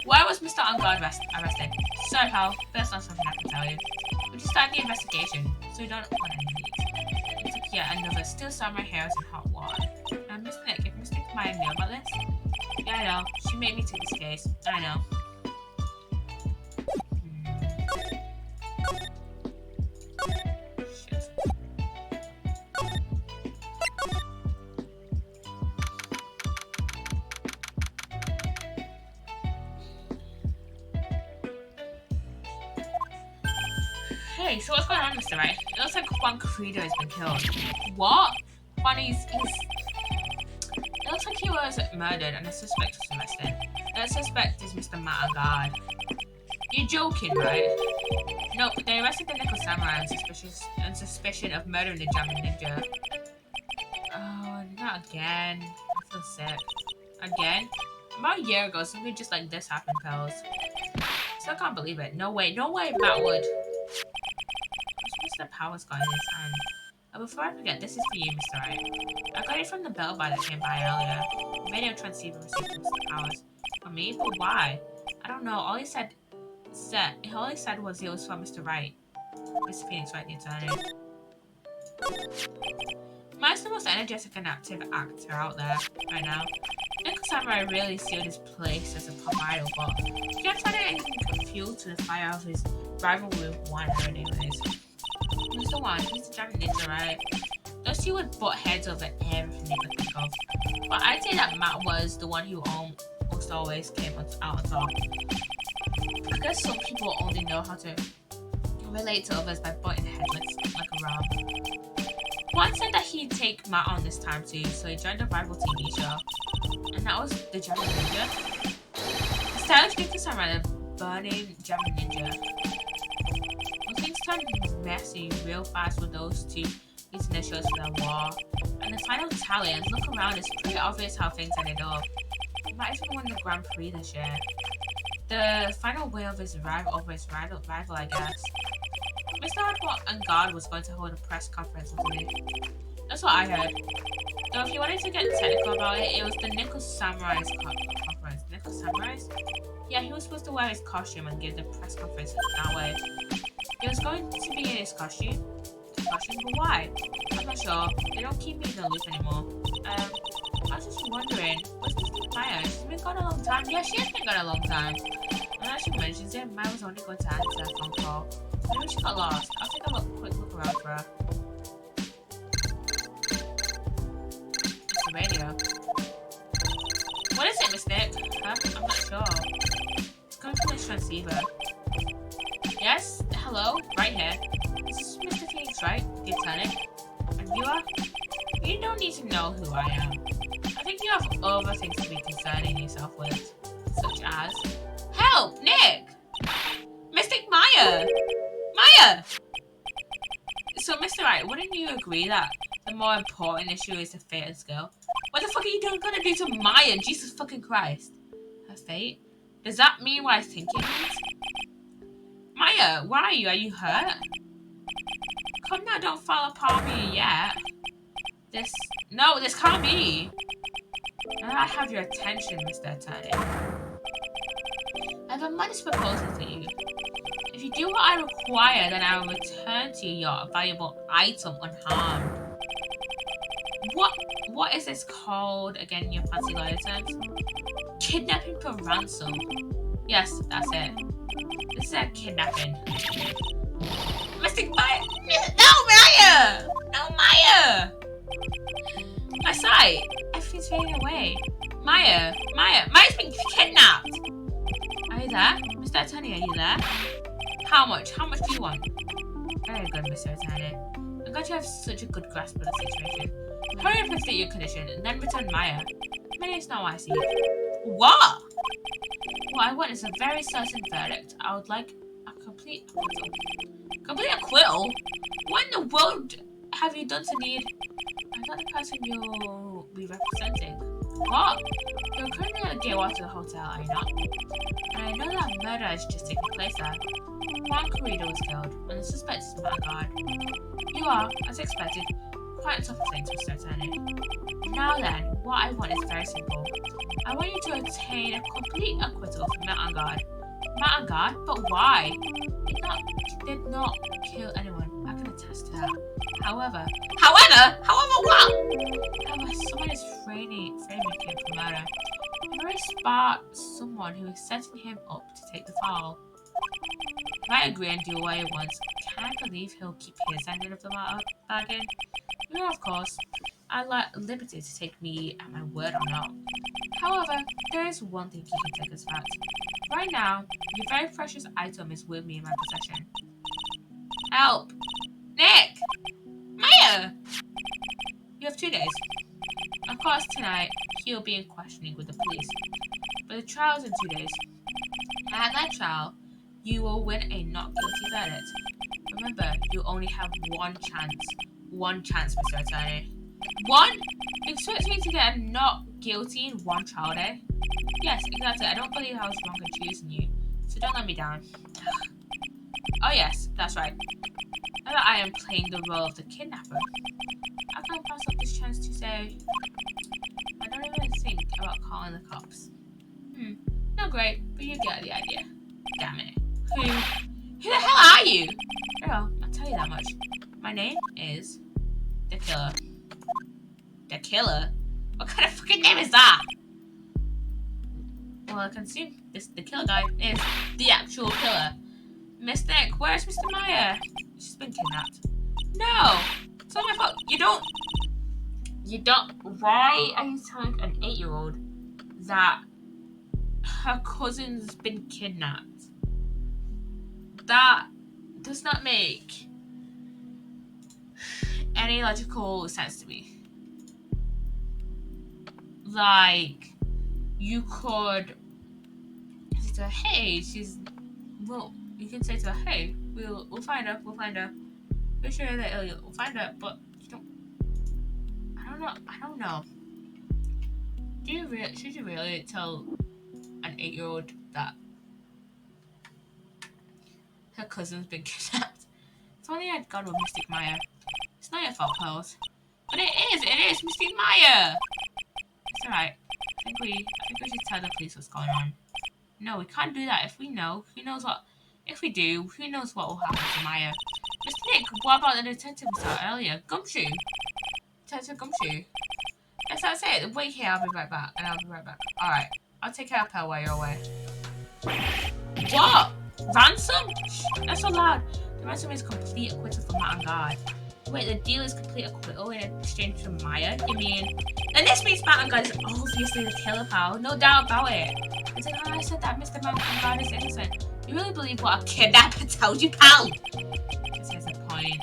Why was Mr. Ungard arrested? Sorry, pal. That's not something I can tell you. We just started the investigation, so we don't want any leads. It took yet another Steel Samurai Heroes in hot water. And Miss Nick, if Miss Nick might know about this? Yeah, I know. She made me take this case. I know. Shit. Hey, so what's going on, Mr. Right? It looks like Juan Carita has been killed. What? It looks like he was murdered and the suspect was arrested. That suspect is Mr. Matagard. You're joking, right? Nope, they arrested the Nickel Samurai on suspicion of murdering the Jamming Ninja. Oh, not again. I feel sick. Again? About a year ago, something just like this happened, pals. Still can't believe it. No way, Matt would. What's Mr. Powers got in his hand? Oh, before I forget, this is for you, Mr. Wright. I got it from the bell buy that came by earlier. Radio transceiver received from Mr. Powers. For me? But why? I don't know. All he said was it was for Mr. Wright. Mr. Phoenix Wright, the attorney. Mine's the most energetic and active actor out there right now. Nickel Samurai really sealed his place as a pop idol, but he can't find anything fuel to the fire of his rivalry with Juan anyways. Mr. Juan, he's the Jamming Ninja, right? Those two would butt heads over everything they could think of. But I'd say that Matt was the one who almost always came out on top. I guess some people only know how to relate to others by butting heads like a ram. Juan said that he'd take Matt on this time too, so he joined a rival TV show. And that was the Jamming Ninja. The stylish Nickel Samurai, the burning Jamming Ninja. Things turned messy real fast with those two using their shows for their war. And the final tally, and look around, it's pretty obvious how things ended up. He might even won the Grand Prix this year. The final win of his rival over his rival, I guess. Mr. Hardball and God was going to hold a press conference with me. That's what I heard. Though if you wanted to get technical about it, it was the Nickel Samurai's conference. Nickel Samurai's? Yeah, he was supposed to wear his costume and give the press conference that way. He was going to be in his costume, but why? I'm not sure. They don't keep me in the loop anymore. I was just wondering, what's this Maya? She's been gone a long time. Yeah, she has been gone a long time. And as she mentions it, Maya was only going to answer a phone call. Maybe she got lost. I'll take a quick look around for her. It's the radio. What is it, Miss Nick? Huh? I'm not sure. It's coming from this transceiver. Yes? Hello? Right here. This is Mr. Phoenix, right? The attorney? And you are? You don't need to know who I am. I think you have other things to be concerning yourself with. Such as... Help! Nick! Mystic Maya! Maya! So, Mr. Wright, wouldn't you agree that the more important issue is the fate of this girl? What the fuck are you gonna do to Maya? Jesus fucking Christ. Her fate? Does that mean what I think it means? Maya, where are you? Are you hurt? Come now, don't fall apart me yet. No, this can't be. Now I have your attention, Mr. Attorney. I have a modest proposal for you. If you do what I require, then I will return to you your valuable item unharmed. What is this called again in your fancy lawyer terms? Kidnapping for ransom. Yes, that's it. This is a kidnapping. Mystic Maya! No, Maya! No, Maya! My sight! Everything's fading away. Maya's been kidnapped! Are you there? Mr. Attorney, are you there? How much? How much do you want? Very good, Mr. Attorney. I'm glad you have such a good grasp of the situation. Hurry up and state your condition, and then return Maya. Maya is not what I see. What? What I want is a very certain verdict. I would like a complete acquittal. Complete acquittal? What in the world have you done to need? I'm not the person you'll be representing. What? You're currently at the gateway to the hotel, are you not? And I know that murder has just taken place there. Juan Corrido was killed, and the suspect is my guard. You are, as expected, quite a tough thing to Mr. Attorney. Now then, what I want is very simple. I want you to obtain a complete acquittal from Matt and Guard. Matt and Guard? But why? He did not kill anyone. I can attest to that. However what? However, someone is framing him for murder. A very smart someone who is setting him up to take the fall. If I agree and do what he wants, can I believe he'll keep his end of the bargain? No, of course. I'd like liberty to take me at my word or not. However, there is one thing you can take as fact. Right now, your very precious item is with me in my possession. Help! Nick! Maya! You have 2 days. Of course, tonight, he'll be in questioning with the police. But the trial's in 2 days. At that trial, you will win a not guilty verdict. Remember, you only have one chance. One chance, Mr. Attorney. One? You expect me to get a not guilty in one trial day? Yes, exactly. I don't believe I was wrong in choosing you. So don't let me down. Oh yes, that's right. Now that I am playing the role of the kidnapper, I can't pass up this chance to say I don't even think about calling the cops. Not great, but you get the idea. Damn it. Who the hell are you? Girl, I'll tell you that much. My name is The Killer. The Killer? What kind of fucking name is that? Well, I can see the killer guy is the actual killer. Miss Nick, where's Mr. Maya? She's been kidnapped. No! It's not my fault. You don't. Why are you telling an 8-year-old that her cousin's been kidnapped? That does not make any logical sense to me. Like, you could say to her, hey, you can say to her, hey, we'll find her. We're sure that we'll find her, but you don't. I don't know. Should you really tell an 8-year-old that her cousin's been kidnapped? If only I'd gone with Mystic Maya. It's not your fault, Pearls. But it is Mystic Maya! It's alright. I think we should tell the police what's going on. No, we can't do that. If we know, who knows what... If we do, who knows what will happen to Maya. Mr. Nick, what about the detective we saw earlier? Gumshoe? Detective Gumshoe? Yes, that's it. Wait here, I'll be right back. Alright. I'll take care of Pearl while you're away. What? Ransom? Shh, that's so loud. The ransom is complete acquittal from Matt and Guard. Wait, the deal is complete acquittal in exchange for Maya? You mean? And this means Mountain God is obviously the killer, pal. No doubt about it. It's like, oh, I said that Mr. Mountain God is innocent. You really believe what a kidnapper tells you, pal? This is the point.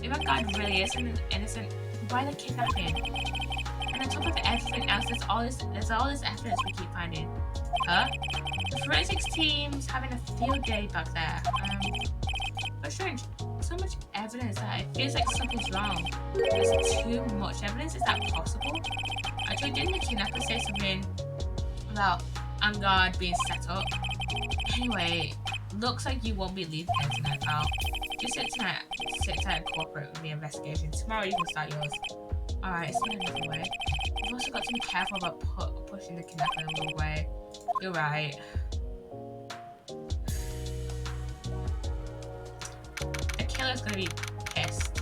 If a God really is innocent, why the kidnapping? And on top of everything else, there's all this evidence we keep finding. Huh? The forensics team's having a field day back there. But strange. So much evidence that it feels like something's wrong. There's too much evidence. Is that possible? Actually, didn't the kidnapper say something about Angard being set up? Anyway, looks like you won't be leaving here tonight, pal. Just sit tight and cooperate with the investigation. Tomorrow you can start yours. Alright, it's not another way. You've also got to be careful about pushing the kidnapper the wrong way. You're right. The killer's gonna be pissed.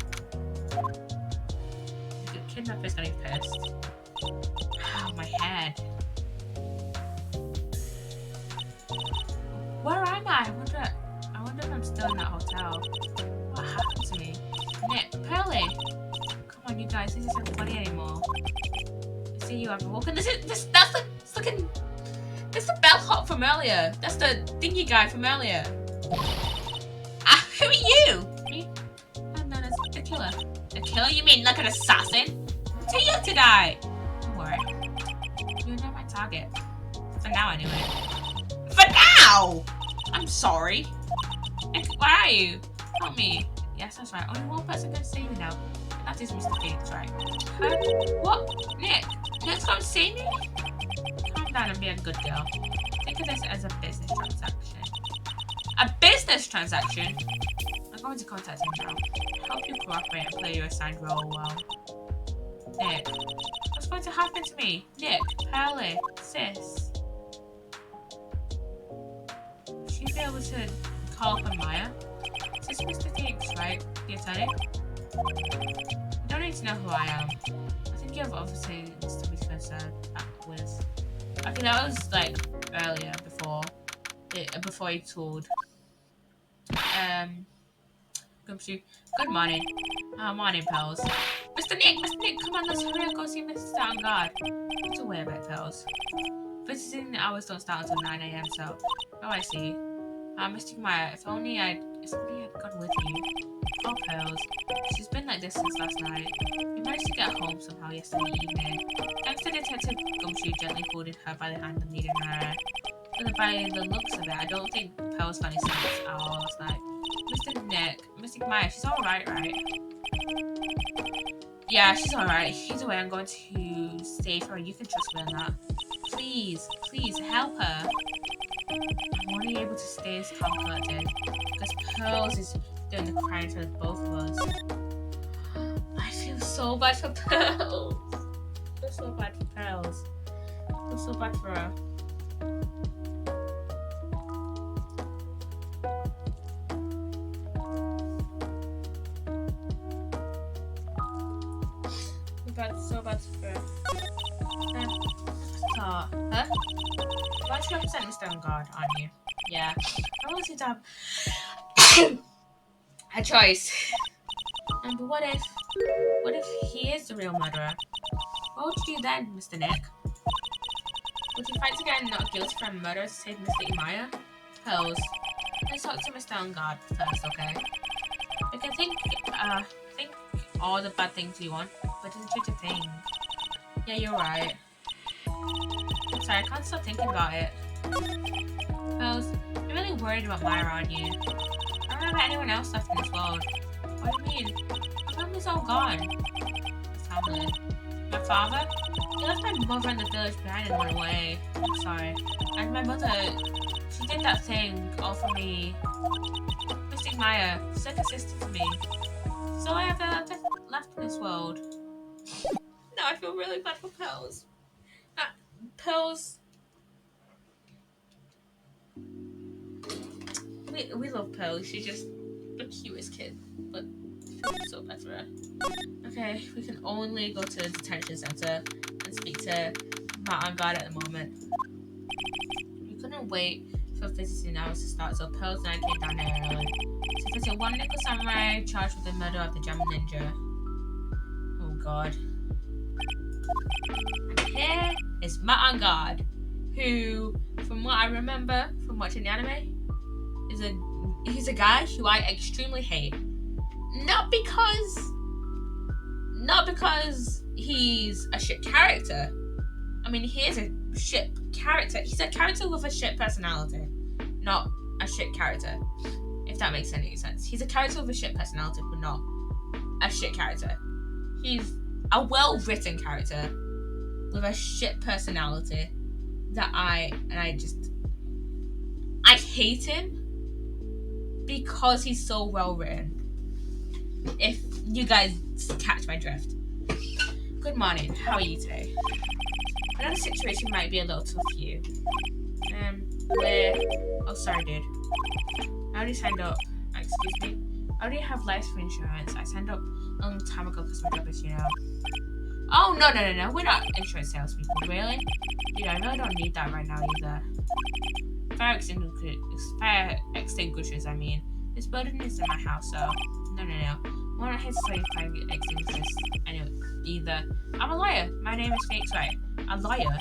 The kidnapper's gonna be pissed. Ow, my head. Where am I? I wonder if I'm still in that hotel. What happened to me? Nick, Pearly! Come on, you guys, this isn't funny anymore. I see you haven't woken. That's the bellhop from earlier. That's the thingy guy from earlier. Ah, who are you? Me? I'm known as the killer. The killer? You mean like an assassin? To you to die. Don't worry. You're not my target. For now, anyway. For now! I'm sorry. Nick, where are you? Help me. Yes, that's right. Only one person can save me now. And that is Mr. Phoenix, right? What? Nick? Nick's come see me? Calm down and be a good girl. Think of this as a business transaction. A business transaction? I'm going to contact him now. Help you cooperate and play your assigned role well. Nick. What's going to happen to me? Nick, Pearly, Sis. Should you be able to call up on Maya? Is this Mr. Phoenix, right? The attorney? You don't need to know who I am. I think you have other things to be concerned with. I think that was like earlier before he told. Good morning. Morning, pals. Mr. Nick, come on, let's hurry and go see Mr. On guard. What's away about, pals? Visiting hours don't start until 9 AM, so. Oh, I see. Mr. Maya, if only I'd gone with you. Oh, pals. She's been like this since last night. We managed to get home somehow yesterday evening. Thanks to Detective Gumshoe gently holding her by the hand and leading her. But by the looks of it, I don't think Pearl's got any sense at all last night. Mr. Maya, she's alright, right? Yeah, she's alright. Either way, I'm going to save her. You can trust me on that. Please, help her. I'm only able to stay as calm and collected because Pearls is doing the crying for both of us. I feel so bad for Pearls. I feel so bad for Pearls. I feel so bad for her. So bad for her. Huh? Why should you represent Mr. On guard, aren't you? Yeah. I want you to have a choice. But what if he is the real murderer? What would you do then, Mr. Nick? Would you fight to get not guilty for murder to save Mr. Maya? Pearls. Let's talk to Mr. On guard first, okay? You can think all the bad things you want, but it's just a thing. Yeah, you're right. I'm sorry, I can't stop thinking about it. Pearls, you're really worried about Maya, aren't you? I don't remember anyone else left in this world. What do you mean? My family's all gone. Family. My father? He left my mother in the village behind and went away. I'm sorry. And my mother, she did that thing all for me. Missing Maya, she's like a sister to me. So I have left in this world. Now I feel really bad for Pearls. Pearls. We love Pearls. She's just the cutest kid. But I feel so bad for her. Okay, we can only go to the detention center and speak to Matt on guard at the moment. We couldn't wait for visiting hours to start, so Pearls and I came down there early. To visit one nickel samurai charged with the murder of the German ninja. Oh god. And here is Matt on guard, who, from what I remember from watching the anime, he's a guy who I extremely hate. Not because he's a shit character. I mean, he is a shit character. He's a character with a shit personality, not a shit character. If that makes any sense. He's a character with a shit personality, but not a shit character. He's a well-written character with a shit personality that I hate him because he's so well-written. If you guys catch my drift. Good morning. How are you today? I know the situation might be a little tough for you. Oh, sorry, dude. I already signed up. Excuse me. I already have life insurance. I signed up a long time ago because my job is, Oh, no. We're not insurance salespeople, really. Dude, I really don't need that right now either. Fire extinguishers, I mean. This building is in my house, so... No. We're not here to sell fire extinguishers anyway, either. I'm a lawyer. My name is Phoenix Wright. A lawyer?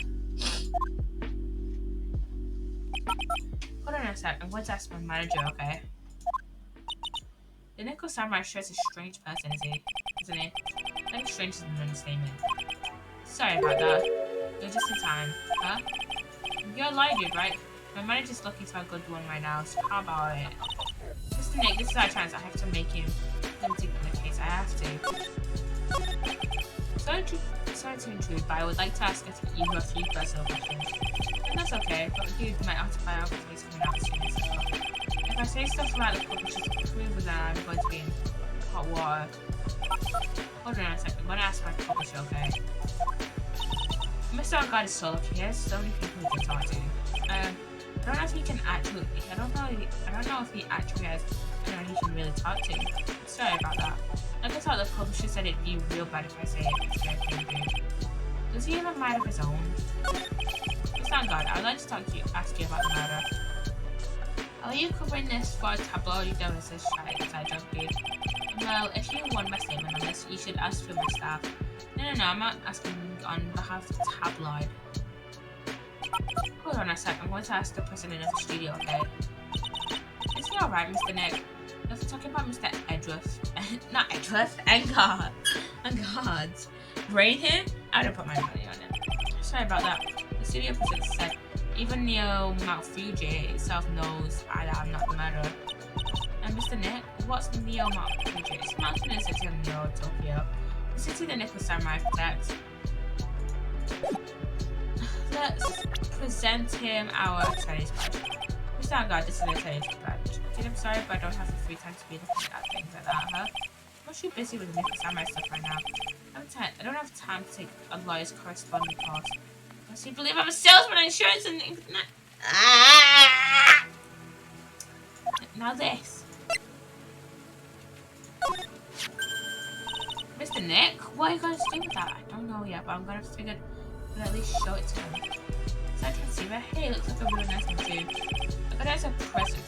Hold on a sec. I'm going to ask my manager, okay? The Nickel Samurai sure is a strange person, isn't he? I think strange is an understatement. Sorry about that. You're just in time. Huh? You're a lawyer, dude, right? My manager's looking for a good one right now, so how about it? Mr. Nick, this is our chance. I have to make him take the case. I have to. Sorry to intrude, but I would like to ask you a few personal questions. And that's okay, but you might have to buy out with me something else soon, so. If I say stuff about the publishers approval, then I'm going to be in hot water. Hold on a second. I'm going to ask my publisher, okay? Mr. God is so lucky. He has so many people he can talk to. I don't know if he can actually. I don't know if he actually has anyone he can really talk to. Sorry about that. I can tell the publisher said it'd be real bad if I say it. Does he have a mind of his own? Mr. God, I would like to ask you about the murder. Are you covering this for a tabloid? You don't insist, inside job, dude. Well, if you want my statement on this, you should ask for my staff. No, I'm not asking on behalf of the tabloid. Hold on a sec, I'm going to ask the president of the studio, okay? Is he alright, Mr. Nick? If we're talking about Mr. Edgeworth, not Edgeworth, Engard. Brain here? I don't put my money on it. Sorry about that. The studio president said, even Neo Mount Fuji itself knows I'm not the murderer. And Mr. Nick, what's Neo Mount Fuji? It's a mountain in the city of Neo, Tokyo. The city the Nickel Samurai protects. Let's present him our attorney's badge. Mr. Engard, this is an attorney's badge. Dude, I'm sorry, but I don't have the free time to be looking at things like that, huh? I'm too busy with the Nickel Samurai stuff right now. I don't have time to take a lawyer's correspondence course. So you believe I'm a salesman insurance and now this. Mr. Nick, what are you going to do with that? I don't know yet, but I'm going to figure at least show it to him. So I can see that. Hey, it looks like a really nice one too. I got it as a present.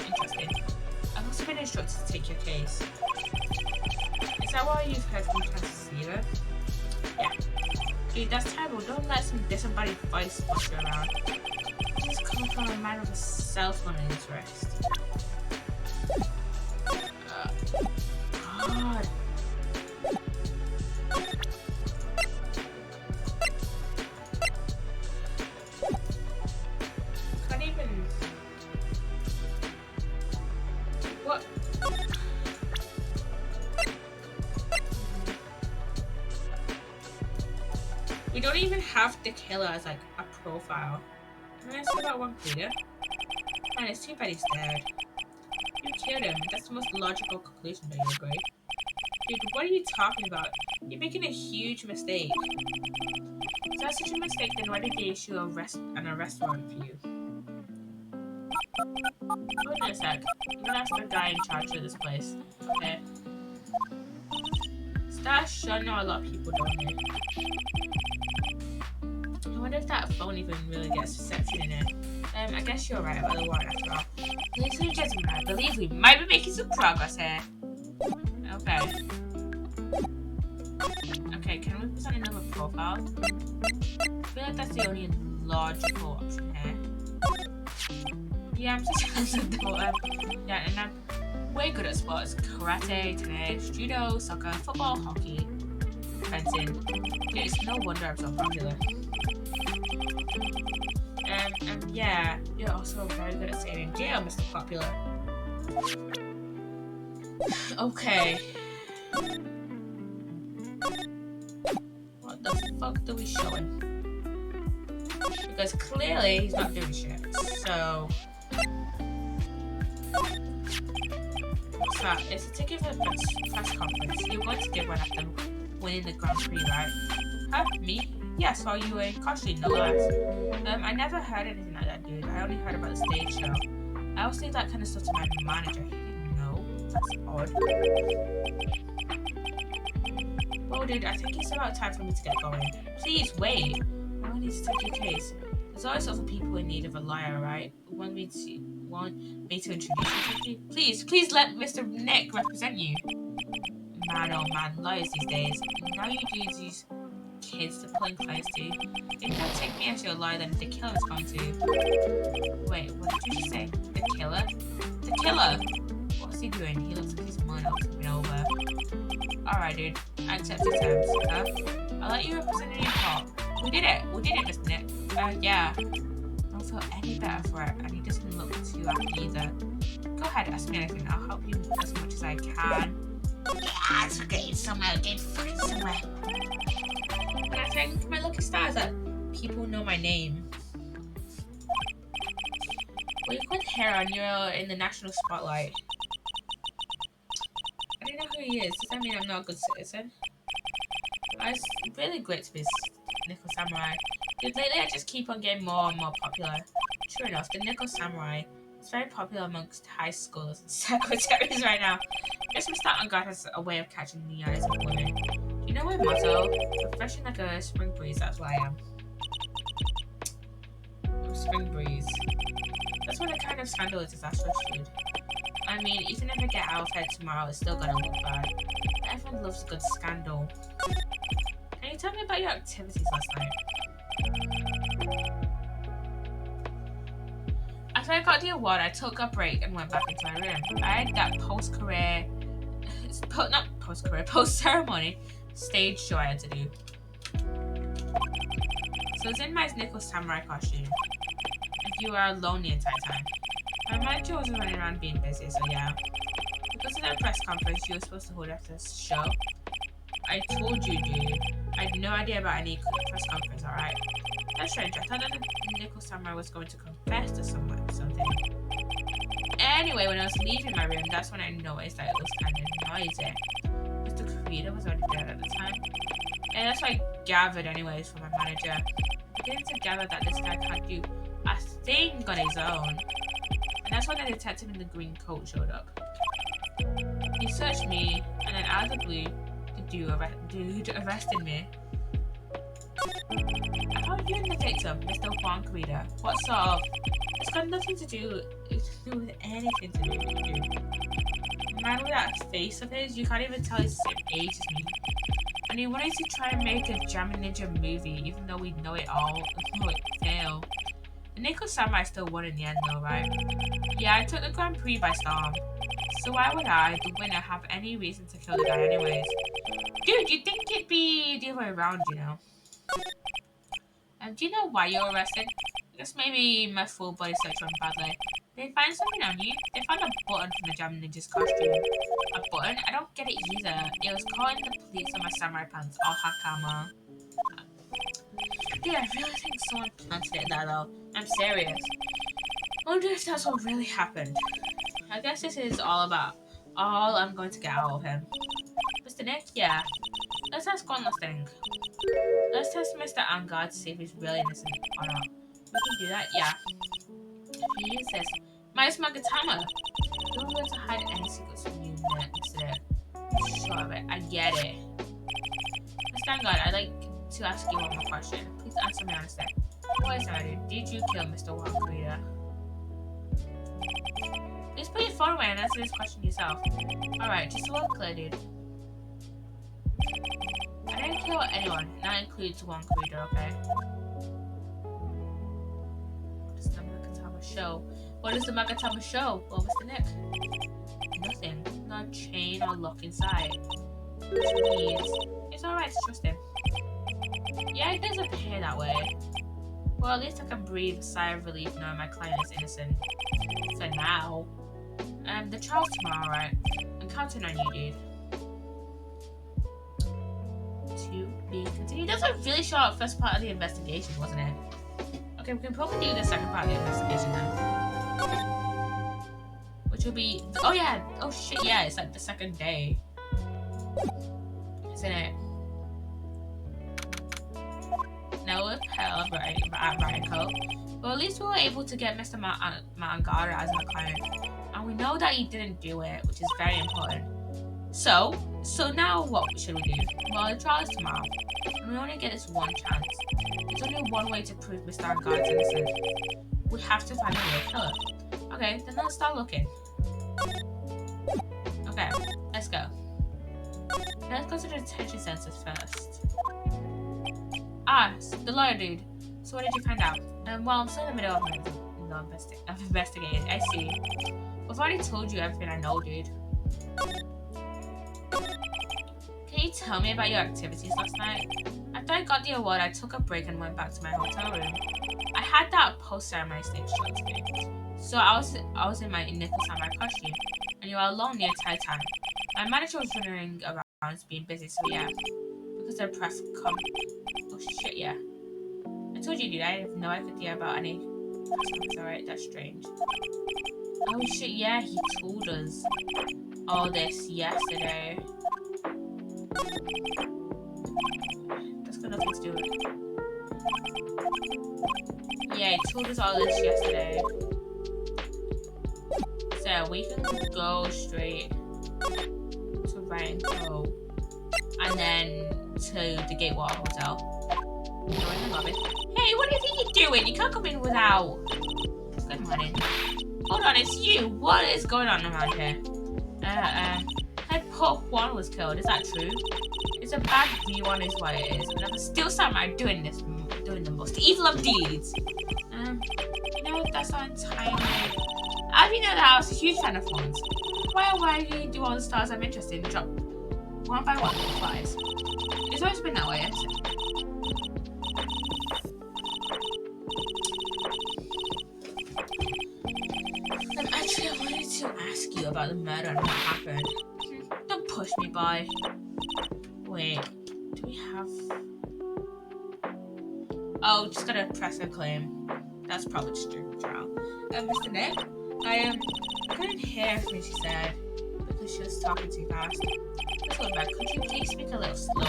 Interesting. I've also been instructed to take your case. Is that why you've heard from Transceiver? Yeah. Dude, that's terrible. Don't let some disembodied voice boss you around. This is coming from a man with a cell-phone interest. God. Can't even. What? We don't even have the killer as like a profile. Can I say that one clear? Man, it's too bad he's dead. You killed him. That's the most logical conclusion, do you agree? Dude, what are you talking about? You're making a huge mistake. If that's such a mistake, then why did they issue an arrest warrant for you? Hold on a sec. I'm gonna ask the guy in charge of this place. Okay. Stash, I know a lot of people don't know. I wonder if that phone even really gets reception in it. I guess you're right about the warrant after all. Ladies and gentlemen, I believe we might be making some progress here. Okay. Okay, can we put on another profile? I feel like that's the only logical option here. Yeah, I'm just yeah, and I'm way good at sports. Karate, tennis, judo, soccer, football, hockey, fencing. It's no wonder I'm so popular. Yeah, you're also very good at staying in jail, Mr. Popular. Okay. What the fuck do we show him? Because clearly he's not doing shit. So what's that? It's a ticket for the press conference. You're going to give one after winning the Grand Prix, right? Huh? Me? Yes, while you were in costume, no less. I never heard anything like that, dude. I only heard about the stage show. I always leave that kind of stuff to my manager. He didn't know. That's odd. Well, dude, I think it's about time for me to get going. Please, wait. I need to take your case. There's always other people in need of a lawyer, right? Want me to introduce you? Please let Mr. Nick represent you. Man, oh man, lawyers these days. Now you do these kids to pulling close to. If you don't take me as your lawyer, then the killer's going to. Wait, what did you just say? The killer? The killer? What's he doing? He looks like he's mulling something over. Alright, dude. I accept the terms. Huh? I'll let you represent in your court. We did it, Mr. Nick. Yeah. I don't feel any better for it, and he doesn't look too happy either. Go ahead, ask me anything. I'll help you as much as I can. Yeah, it's getting somewhere. Getting fucking somewhere. And I think my lucky star is that people know my name. Well, you got hair on. You're in the national spotlight. I don't know who he is. Does that mean I'm not a good citizen? It's really great to be Nickel Samurai. Dude, lately I just keep on getting more and more popular. Sure enough, the Nickel Samurai is very popular amongst high schools and secretaries right now. I guess Mr. Angad has a way of catching the eyes of women. Do you know my motto? Refreshing like a spring breeze, that's what I am. Spring breeze. That's what a kind of scandal is disastrous, dude. I mean, even if I get out of head tomorrow, it's still gonna look bad. Everyone loves a good scandal. Can you tell me about your activities last night? After I got the award, I took a break and went back into my room. I had that post-ceremony stage show I had to do. So I was in my Nickel Samurai costume. If you were alone the entire time. My manager was running around being busy, so yeah. Because of that press conference you were supposed to hold after the show, I told you, dude. I had no idea about any press conference, alright? That's strange. I thought that the Nickel Samurai was going to confess to something. Anyway, when I was leaving my room, that's when I noticed that it was kind of noisy. Mr. Creator was already there at the time. And that's what I gathered anyways from my manager. I began to gather that this guy can't do a thing on his own. And that's when the detective in the green coat showed up. He searched me, and then out of the blue, the dude arrested me. How are you in the victim, Mr. Juan Carida? What sort of? It's got nothing to do with anything to do with you. The man with that face of his, you can't even tell he's the same age as me. And he wanted to try and make a Jammin' Ninja movie, even though we know it failed. The Nickel Samurai still won in the end though, right? Yeah, I took the Grand Prix by storm. So why would I, the winner, have any reason to kill the guy anyways? Dude, you'd think it'd be the other way around, you know? Do you know why you're arrested? I guess maybe my full body search went badly. Did they find something on you? They found a button from the Jammin' Ninja's costume. A button? I don't get it either. It was caught in the pleats on my samurai pants. Oh, Hakama. Dude, I really think someone planted it there though. I'm serious. I wonder if that's what really happened. I guess this is all I'm going to get out of him. Mr. Nick? Yeah. Let's ask one last thing. Let's test Mr. Angad to see if he's really innocent or not. We can do that? Yeah. If he is this, minus Magatama. You won't be able to hide any secrets from you, Mr. Nick. Sure of it. I get it. Mr. Angad, I'd like to ask you one more question. Please answer me honestly. What is that, dude? Did you kill Mr. Walker? Just put your phone away and answer this question yourself. Alright, just so we're clear, dude. I didn't kill anyone. That includes one creator, okay? What is the Magatama show? What is the Magatama show? Well, Mr. Nick. Nothing. Not a chain or lock inside. Which means it's alright to trust him. Yeah, it does appear that way. Well, at least I can breathe a sigh of relief knowing my client is innocent. For now. The trial's tomorrow, right? I'm counting on you, dude. To be continued. That's a really short first part of the investigation, wasn't it? Okay, we can probably do the second part of the investigation then. Which will be... Oh, yeah. Oh, shit, yeah. It's like the second day. Isn't it? Now we're at Ryan Coat. But at least we were able to get Mr. Mangara as our client. And we know that he didn't do it, which is very important. So now what should we do? Well, the trial is tomorrow. And we only get this one chance. There's only one way to prove Mr. Mangara's innocent. We have to find a real killer. Okay, then let's start looking. Okay, let's go. Let's go to the detention centers first. Ah, the lawyer dude. So what did you find out? Well, I'm still in the middle of investigating. I see. I've already told you everything I know, dude. Can you tell me about your activities last night? After I got the award, I took a break and went back to my hotel room. I had that post-ceremony stage show today. So I was in my nickel samurai costume, and you were alone the entire time. My manager was running around being busy, so yeah. Because the press come. Oh shit, yeah. I told you, dude, I have no idea about any. Alright, that's strange. Oh shit, yeah, he told us all this yesterday. That's got nothing to do with it. Yeah, he told us all this yesterday. So we can go straight to Ranko and then to the Gatewater Hotel. Hey, what do you think you're doing? You can't come in without. Good morning. Hold on, it's you. What is going on around here? Head Pork 1 was killed. Is that true? It's a bad view on is what it is. And I'm still samurai doing the most evil of deeds. You know, that's not entirely. How do you know that I was a huge fan of phones? Why do you do all the stars I'm interested in drop one by one flies? It's always been that way, hasn't it? Actually, I wanted to ask you about the murder and what happened. Don't push me, boy. Wait, do we have... Oh, just gotta press a claim. That's probably just during the trial. Mr. Nick, I couldn't hear everything she said because she was talking too fast. Let's go back. Could you please speak a little slower?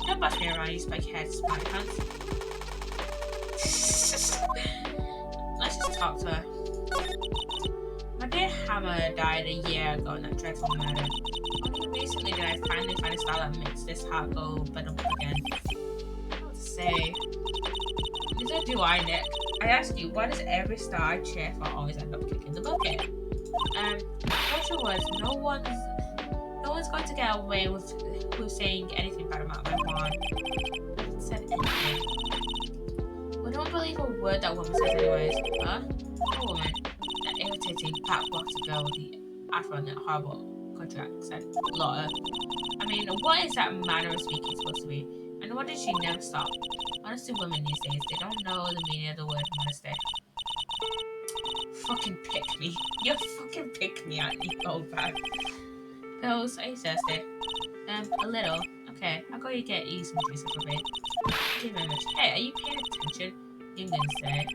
Don't boss me around, you spike heads, my pants. Let's just talk to her. My dear Hammer died a year ago in that dreadful murder. Only recently did I finally find a style that makes this heart go bedum again. What to say? Neither do I, Nick. I ask you, why does every star I cheer for always end up kicking the bucket? What's your words? No one's going to get away with saying anything bad about my mom. I haven't said anything. We don't believe a word that woman says anyways. Huh? A woman? That irritating backwater girl with the afro and that horrible contract said Laura. I mean, what is that manner of speaking supposed to be? And what did she never stop? Honestly, women these days, they don't know the meaning of the word honesty. Fucking pick me. You fucking pick me, aren't you, old bag? Pills, are you thirsty? A little. Okay, I'll go get you some juice for me. Thank you very much. Hey, are you paying attention? You didn't say.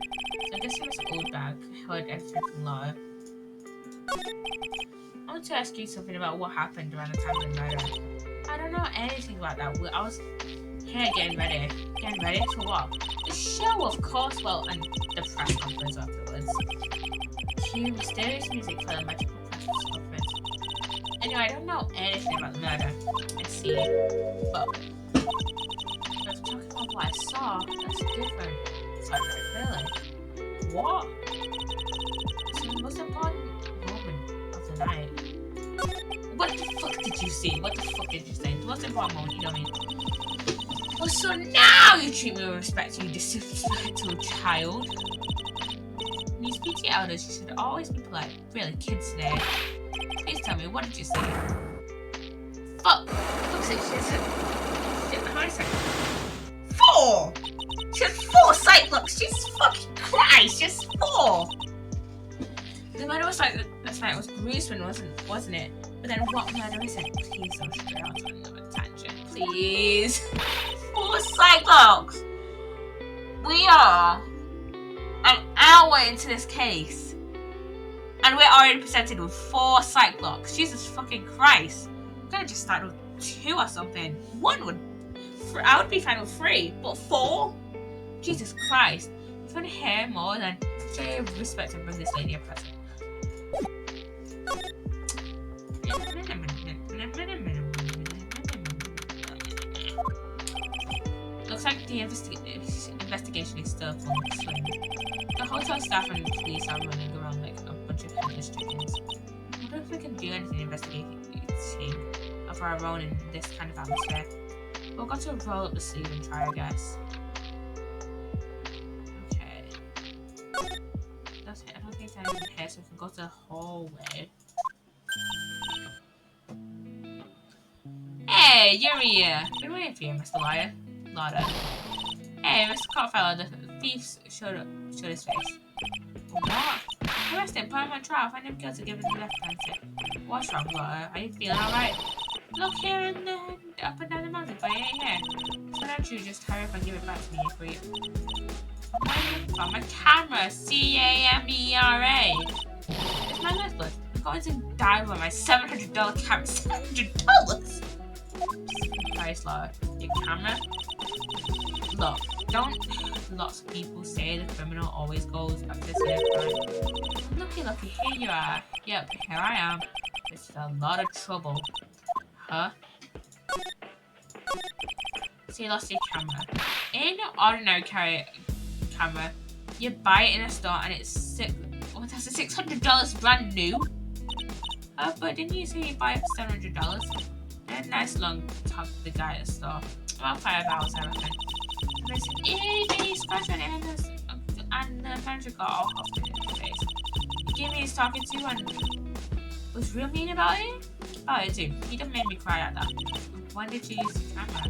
So I guess you was old bag. Heard everything from Laura. I want to ask you something about what happened around the time of the murder. I don't know anything about that. I was here getting ready. Getting ready for what? The show, of course. Well, and the press conference afterwards. Cue mysterious music for the magical press conference. Anyway, I don't know anything about the murder. I see. But if talking about what I saw, that's different. Sorry, clearly. What? So the most important moment of the night. What the fuck did you say? What the fuck did you say? The most important moment, you know what I mean? Oh, so now you treat me with respect, you disrespectful child. When you speak to your elders, you should always be polite. Really, kids today. Please tell me, what did you say? Fuck! Looks like she has how many seconds? 4! She has 4 Cyclops! Jesus fucking Christ! She has 4! The murder was like last night was Bruceman, wasn't it? But then what murder is it? Please don't stray on another tangent. Please. 4 Cyclops! We are an hour into this case. And we're already presented with 4 Cyclops. Jesus fucking Christ. I'm gonna just start with 2 or something. 1 would... I would be fine with 3. But 4? Jesus Christ. If you want to hear more, then show your respect and bring this lady a present. Looks like the investigation is still full of swing. The hotel staff and police are running around like a bunch of headless chickens. I wonder if we can do anything investigating of our own in this kind of atmosphere. We've got to roll up the sleeve and try, I guess. Okay. I don't think there's anything here, so we can go to the hallway. Hey, you're here. Been waiting for you, Mr. Lauder. Hey, Mr. Cotfellow, the thief showed his face. What? Arrest him, put him on trial, find him guilty, give him the death penalty. What's wrong, Lauder? Are you feeling alright? Look here in the up and down the mountain, but I ain't here. So don't you just hurry up and give it back to me for you. What are you looking for? My camera, C-A-M-E-R-A. It's my lifeblood. I'm going to die with my $700 camera. $700? Christ, Laura. Your camera? Look, don't lots of people say the criminal always goes back to their crime. Looky, here you are. Yep, here I am. It's a lot of trouble. Huh? So you lost your camera. It ain't no ordinary camera. You buy it in a store and it's that's $600 brand new. But didn't you say you buy it for $700? A nice long talk to the guy at the store. About 5 hours, I reckon. And they said, hey, scratch on it, and the manager got all huffed in his face. He gave me his talking to and was real mean about it. Oh, too. He done made me cry at that. When did you use the camera?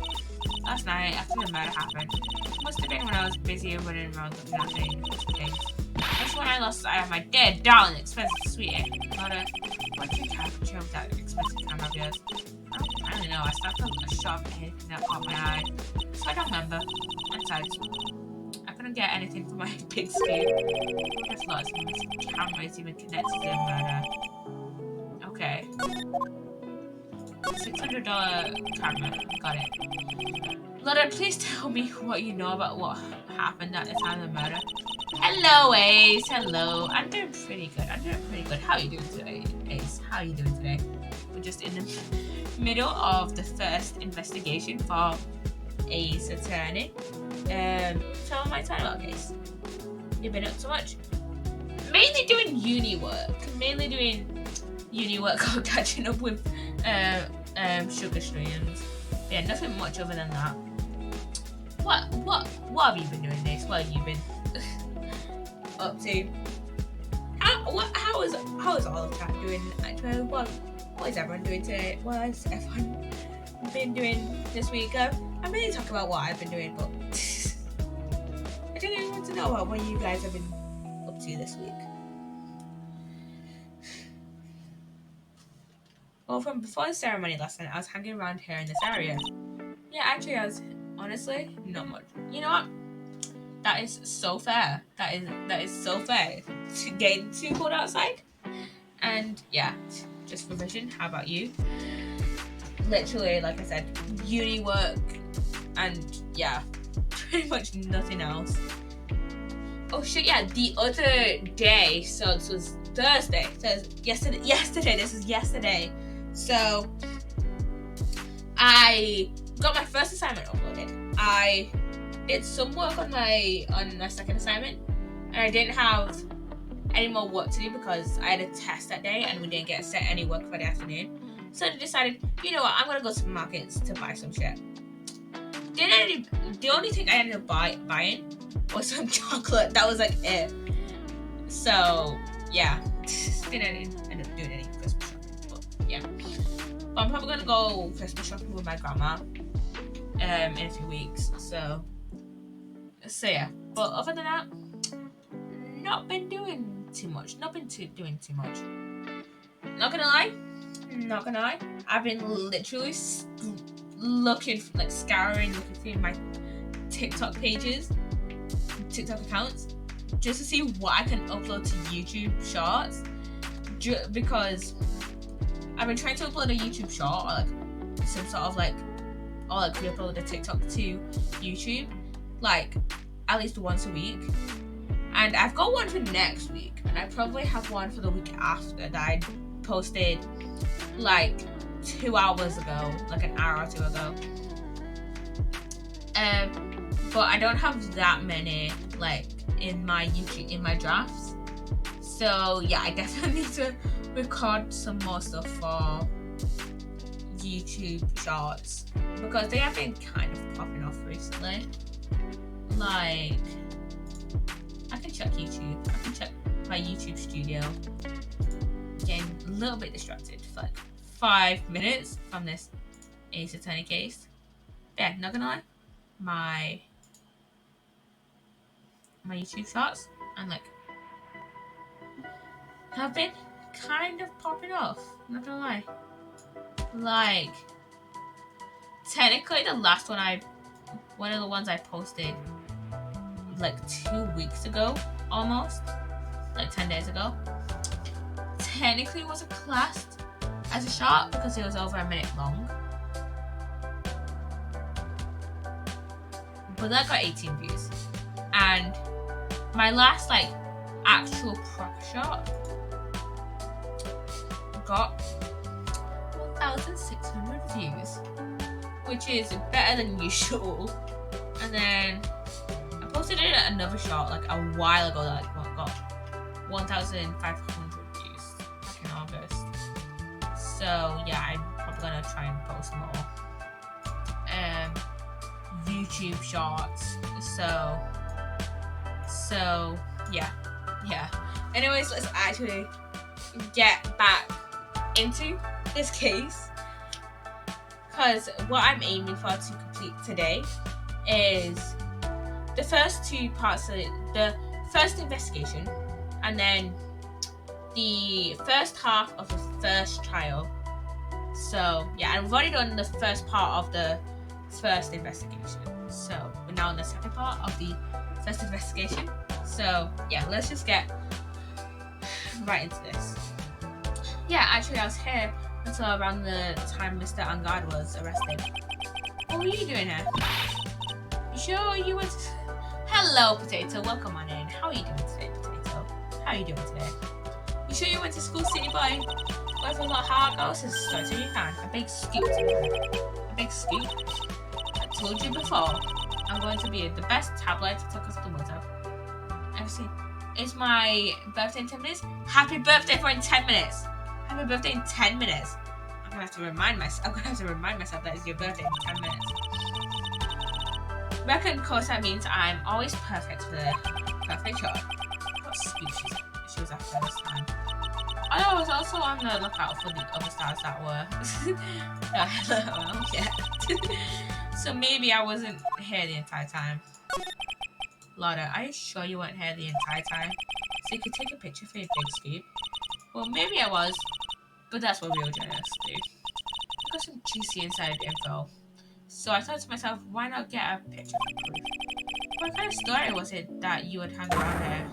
Last night, after the murder happened. Must have been when I was busy running around looking at things. That's when I lost sight of my dead, darling, expensive sweetie. What did you capture with that expensive camera of yours? I don't know. I stopped a shop and anything that caught my eye. So I don't remember. Besides, I couldn't get anything from my big screen. There's lots of cameras even connected to the murder. Okay. $600 camera. Got it. Lotta, please tell me what you know about what happened at the time of the murder. Hello, Ace. Hello. I'm doing pretty good. How are you doing today, Ace? How are you doing today? We're just in the middle of the first investigation for Ace attorney. So my turnabout case. You've been up to much? Mainly doing uni work or catching up with sugar streams. Yeah, nothing much other than that. What have you been doing, Ace? What have you been up to? How is all of that doing? Actually, what is everyone doing today? What has everyone been doing this week? I'm really talking about what I've been doing, but I don't even want to know about what you guys have been up to this week. Well, from before the ceremony last night, I was hanging around here in this area. Yeah, actually, I was honestly not much. You know what? That is so fair. That is so fair. To get too cold outside. And yeah, just revision. How about you? Literally, like I said, uni work, and yeah, pretty much nothing else. Oh shit! Yeah, the other day. So this was Thursday. So yesterday. This was yesterday. So I got my first assignment uploaded. I did some work on my second assignment, and I didn't have any more work to do because I had a test that day and we didn't get set any work for the afternoon. So I decided, you know what, I'm gonna go to supermarkets to buy some shit. The only thing I ended up buying was some chocolate. That was like it. So yeah, didn't end up doing any Christmas shopping. But yeah, but I'm probably gonna go Christmas shopping with my grandma in a few weeks. So yeah. But other than that, not been doing too much. Doing too much. Not gonna lie. I've been literally looking through my TikTok accounts, just to see what I can upload to YouTube Shorts. Because I've been trying to upload a YouTube Short or like some sort of like, or like re-upload a TikTok to YouTube, like at least once a week. And I've got one for next week, and I probably have one for the week after that I posted like 2 hours ago, like an hour or two ago. But I don't have that many like in my drafts. So yeah, I definitely need to record some more stuff for YouTube Shorts because they have been kind of popping off recently. Like, I can check YouTube. I can check my YouTube studio. Getting a little bit distracted for like 5 minutes from this Ace Attorney case. Yeah, not gonna lie, my YouTube Shorts and like have been kind of popping off. Not gonna lie. Like, technically the last one of the ones I posted like 2 weeks ago, almost, like 10 days ago, technically wasn't classed as a short because it was over a minute long. But that got 18 views. And my last like actual proper shot got 1,600 views, which is better than usual. And then I posted it at another shot like a while ago that like got 1,500 views back in August. So yeah, I'm probably gonna try and post more YouTube Shorts. So yeah. Anyways, let's actually get back into this case, because what I'm aiming for to complete today is the first 2 parts of the first investigation and then the first half of the first trial. So yeah, I've already done the first part of the first investigation, so we're now on the second part of the first investigation. So yeah, let's just get right into this. Yeah, actually I was here until around the time Mr. Angad was arrested. What were you doing here? You sure you went to... Hello, Potato, welcome on in. How are you doing today, Potato? How are you doing today? You sure you went to school, City Boy? Whether or not how it goes is so you can. A big scoop. A big scoop. I told you before, I'm going to be the best tablet to take us to the woods of. Ever seen? It's my birthday in 10 minutes. Happy birthday for in 10 minutes. Happy birthday in 10 minutes. I'm gonna have to remind myself that it's your birthday in 10 minutes. Reckon, of course, that means I'm always perfect for the birthday shot. What scoop she was after this time. I was also on the lookout for the other stars that were so maybe I wasn't here the entire time. Lotta, are you sure you weren't here the entire time? So you could take a picture for your big scoop? Well, maybe I was, but that's what real journalists do. I got some juicy inside info. So I thought to myself, why not get a picture for proof? What kind of story was it that you would hang around here?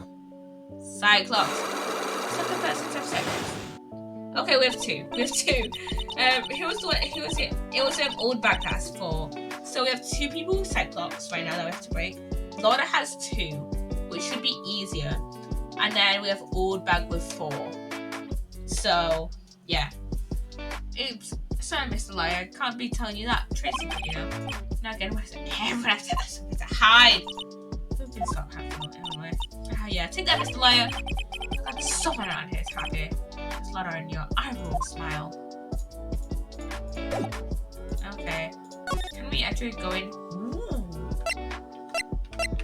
Cyclops. Second person to have seconds. Okay, we have two. It was an old bag task for. So we have 2 people with Cyclops right now that we have to break. Lotta has 2, which should be easier. And then we have old bag with 4. So yeah. Oops. Sorry, Mr. Liar, I can't be telling you that. Tracy, you know. Now again, everyone has to have something to hide. Who can stop happening anyway? Yeah, take that, Mr. Liar. Got someone around here is happy. Flutter in your eyebrow smile. Okay. Can we actually go in? Ooh.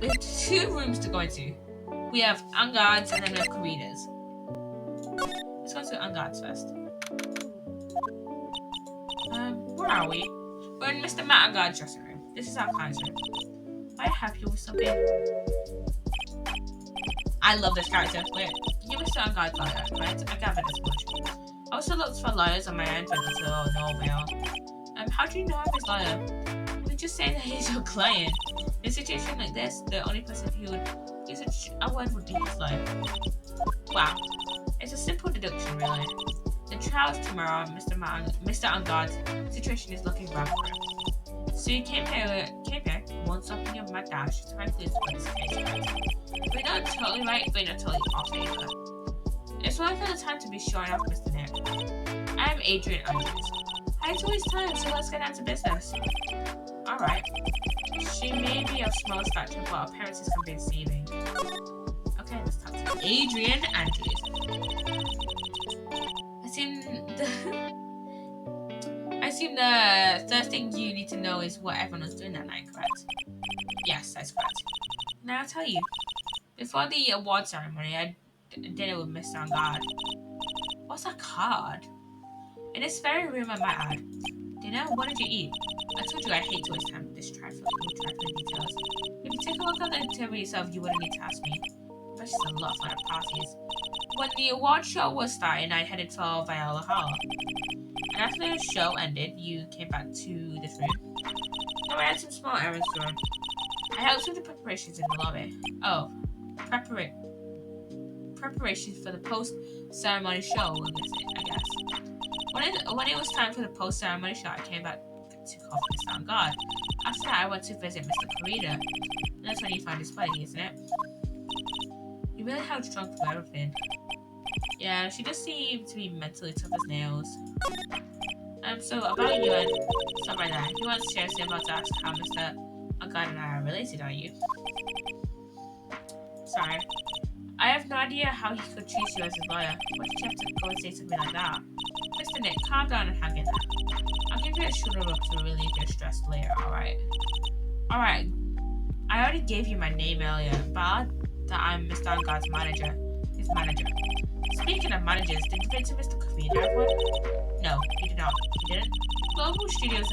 We have 2 rooms to go into. We have Unguards and then we have Corridas. Let's go to Unguards first. Where are we? We're in Mr. Matt Unguard's dressing room. This is our client's room. Might I help you with something? I love this character. Wait, you're Mr. Unguard's lawyer, right? I gathered as much. I also looked for lawyers on my end, but until no avail. How do you know I'm his lawyer? We just say that he's your client. In a situation like this, the only person who would use a word would be his lawyer. Wow. It's a simple deduction, really. The trial's tomorrow, Mr. Unguard's situation is looking rough for him. So you came here, won't stop in your mad dash to find clues for this case, right? We're not totally right, but you're not totally off either. It's worth the time to be showing off, Mr. Nick. I'm Adrian Andrews. It's always time, so let's get down to business. Alright. She may be of small stature, but appearances can be deceiving. Okay, let's talk to Adrian Andrews. I assume the first thing you need to know is what everyone was doing that night, correct? Yes, that's correct. Now I'll tell you. Before the award ceremony, I had dinner with Mr. Unguard. What's a card? In this very room, I might add. Dinner? What did you eat? I told you I hate to waste time with this trifling details. If you take a look at the table yourself, you wouldn't need to ask me. That's just a lot of fun at parties. When the award show was starting, I headed for Viola Hall. And after the show ended, you came back to this room. Now I had some small errands to run. I helped with the preparations in the lobby. Oh, preparations for the post-ceremony show, I guess. When it was time for the post-ceremony show, I came back to coffee Mr. Unguard. After that, I went to visit Mr. Corrida. And that's when you find his body, isn't it? You really held drunk for everything. Yeah, she does seem to be mentally tough as nails. So about you and stuff like that. You weren't seriously about to ask how Mr. Unguard and I are related, are you? Sorry. I have no idea how he could choose you as his lawyer. Why did you have to go and say something like that? Mr. Nick, calm down and hang in there. I'll give you a shoulder rub to relieve your stress later, alright? Alright. I already gave you my name earlier, but that I'm Mr. Unguard's manager. His manager. Speaking of managers, did you visit Mr. Kavita have one? No, he did not. He didn't? Global Studios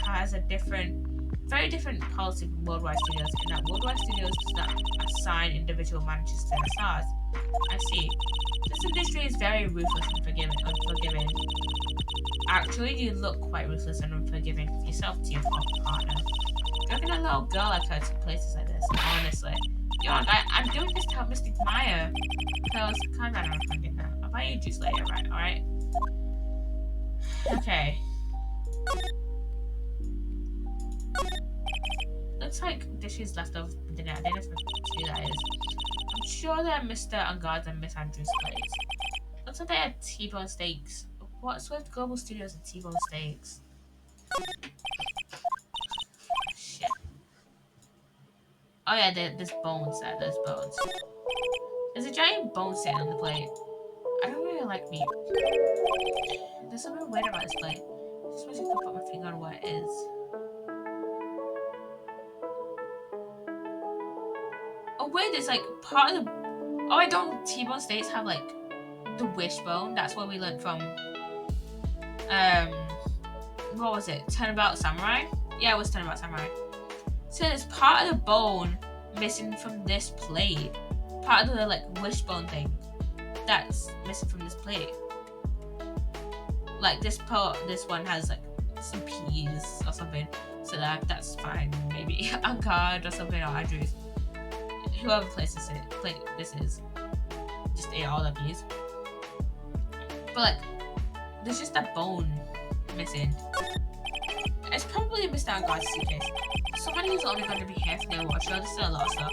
has a very different policy from Worldwide Studios in that Worldwide Studios does not assign individual managers to their stars. I see. This industry is very ruthless and unforgiving. Actually, you look quite ruthless and unforgiving yourself to your partner. Driving a little girl like her to places like this, honestly. Young, I'm doing this to help Mr. Meyer. Calm down and hang now. I'll buy you juice later, right? Alright? Okay. Looks like dishes left over from dinner. I don't know who that is. I'm sure they're Mr. Unguard and Miss Andrews' plates. Looks like they had T-bone steaks. What's with Global Studios and T-bone steaks? Shit. Oh yeah, there's bones there. There's bones. There's a giant bone sitting on the plate. I don't really like meat. There's something weird about this plate. I just wish I could put my finger on what it is. Oh wait, there's like part of the... Oh, I don't... T-bone steaks have like the wishbone. That's what we learned from... What was it? Turnabout Samurai? Yeah, it was Turnabout Samurai. So there's part of the bone missing from this plate. Part of the like wishbone thing that's missing from this plate. Like this one has like some peas or something. So that's fine. Maybe Unguard or something, or Andrews. Whoever plays this is just ate all the peas. But like there's just a bone missing. It's probably Mr. Unguard's suitcase. Somebody who's only going to be here for their watch show. There's still a lot of stuff.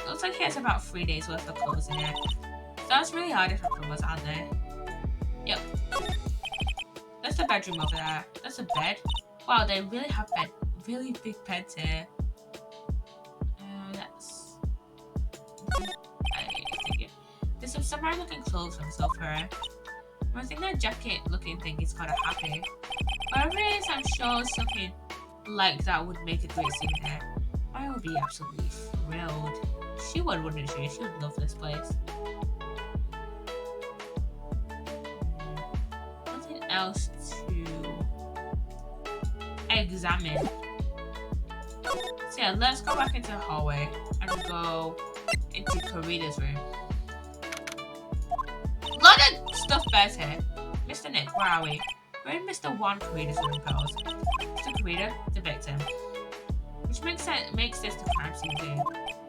Looks like he has about 3 days worth of clothes in there. That's really hard different from us, aren't they? Yep. That's the bedroom over there. That's a bed. Wow, they really have really big beds here. That's... There's some summer looking clothes on the sofa. I think that jacket looking thing is kind of happy. Whatever it is, I'm sure something like that would make a great scene there. I would be absolutely thrilled. She would, wouldn't she? She would love this place. Nothing else to examine. So yeah, let's go back into the hallway and go into Karina's room. Look at stuffed bears here. Mr. Nick, where are we? We're in Mr. Juan Karina's room, pals. Mr. Karina, the victim. Which makes this the crime scene too.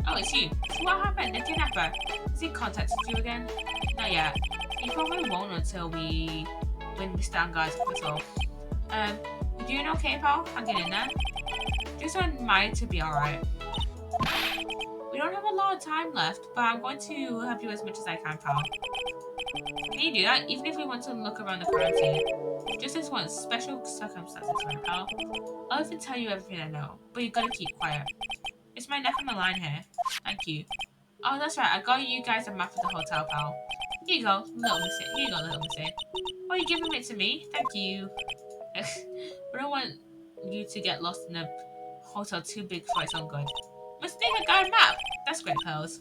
Oh, it's you. So what happened? The kidnapper. Has he contacted you again? Not yet. He probably won't until we win Mr. Angar's acquittal. You doing okay, pal? Hanging in there? Just on mine to be alright. We don't have a lot of time left, but I'm going to help you as much as I can, pal. Can you do that? Even if we want to look around the crime scene. Just this one special circumstances, right, pal? I'll even tell you everything I know, but you gotta keep quiet. It's my neck on the line here. Thank you. Oh, that's right. I got you guys a map of the hotel, pal. Here you go, little missy. Here you go, little missy. Oh, you're giving it to me? Thank you. I don't want you to get lost in a hotel too big for its own good. Mr. Nick, I got a map. That's great, pals.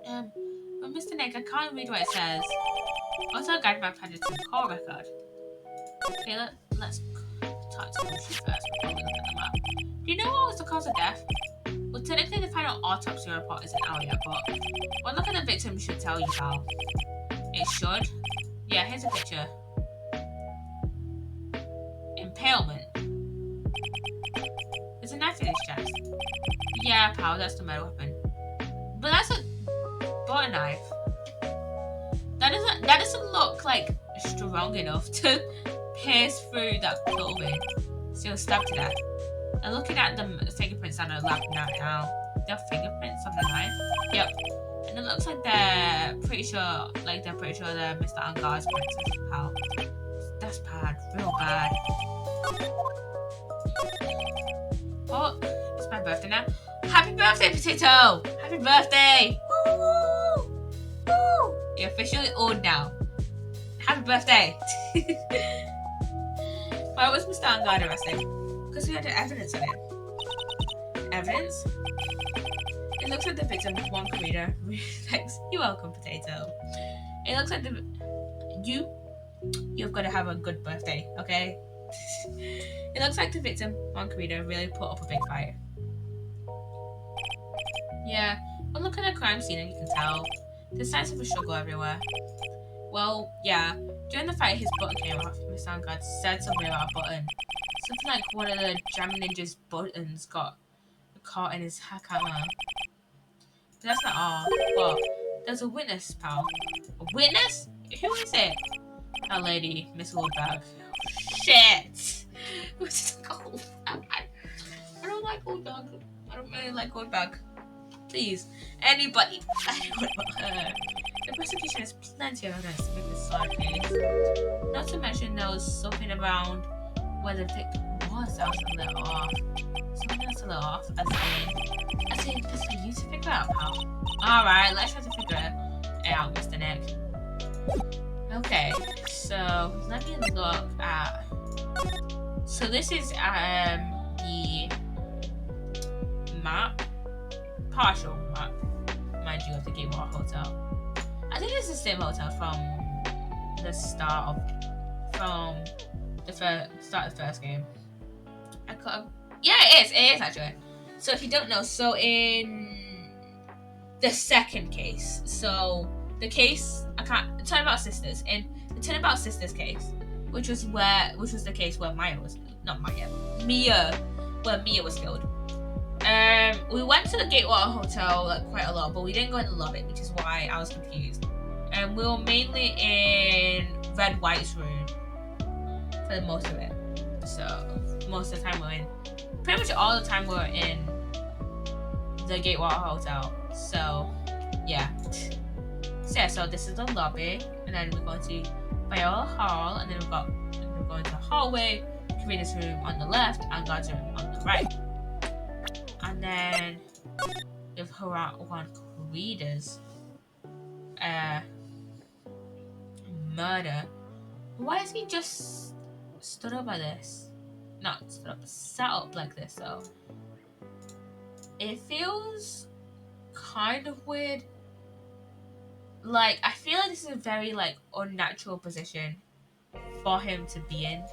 But Mr. Nick, I can't read what it says. Also, guide map added to the call record. Okay, let's talk to Lucy first before we look at the map. Do you know what was the cause of death? Well, technically the final autopsy report isn't out yet, but one look at the victim should tell you, pal. It should? Yeah, here's a picture. Impalement. There's a knife in his chest. Yeah, pal, that's the murder weapon. But that's a butter knife. That doesn't look like strong enough to pierce through that clothing. So you're stabbed to death. And looking at the fingerprints on the lab now, there are fingerprints on the knife. Yep. And it looks like they're pretty sure they're Mr. Angar's prints, pal. That's bad, real bad. Oh, it's my birthday now. Happy birthday, Potato! Happy birthday! Woo! Woo! You're officially old now. Happy birthday! Why was Mr. Angar arrested? Because we had evidence on it. Evidence? It looks like the victim was one creator. Thanks. You're welcome, Potato. It looks like you've got to have a good birthday, okay? It looks like the victim, one creator, really put up a big fight. Yeah, but look at the crime scene and you can tell. There's signs of a struggle everywhere. Well, yeah, during the fight his button came off. Mr. Angar said something about a button. Something like one of the jamming ninja's buttons got caught in his hammer. But that's not all. What? There's a witness, pal. A witness? Who is it? That lady, Miss Goldberg. Shit! I don't like Goldberg. I don't really like Goldberg. Please, anybody but her. The prosecution has plenty of evidence to make this sort of case. Not to mention there was something around where the victim was that was a little off. Something that's a little off, as in, that's for you to figure out, pal. Alright, let's try to figure it out, Mr. Nick. Okay, so let me look at. So this is the map, partial map, mind you, of the Gatewater Hotel. I think it's the same hotel from the start of the first game. Yeah, it is actually. So if you don't know, so in the second case, so the case Turnabout Sisters, in the Turnabout Sisters case, which was the case where Mia was killed. We went to the Gatewater Hotel quite a lot, but we didn't go in the lobby, which is why I was confused. We were mainly in Red White's room for most of it. So most of the time pretty much all the time we were in the Gatewater Hotel. So yeah. So this is the lobby, and then we're going to Viola Hall, and then we've got go into the hallway, Karina's room on the left, and God's room on the right. And then with one Karina's murder, why is he just stood up like this? Not stood up, sat up like this though. It feels kind of weird. Like, I feel like this is a very like unnatural position for him to be in.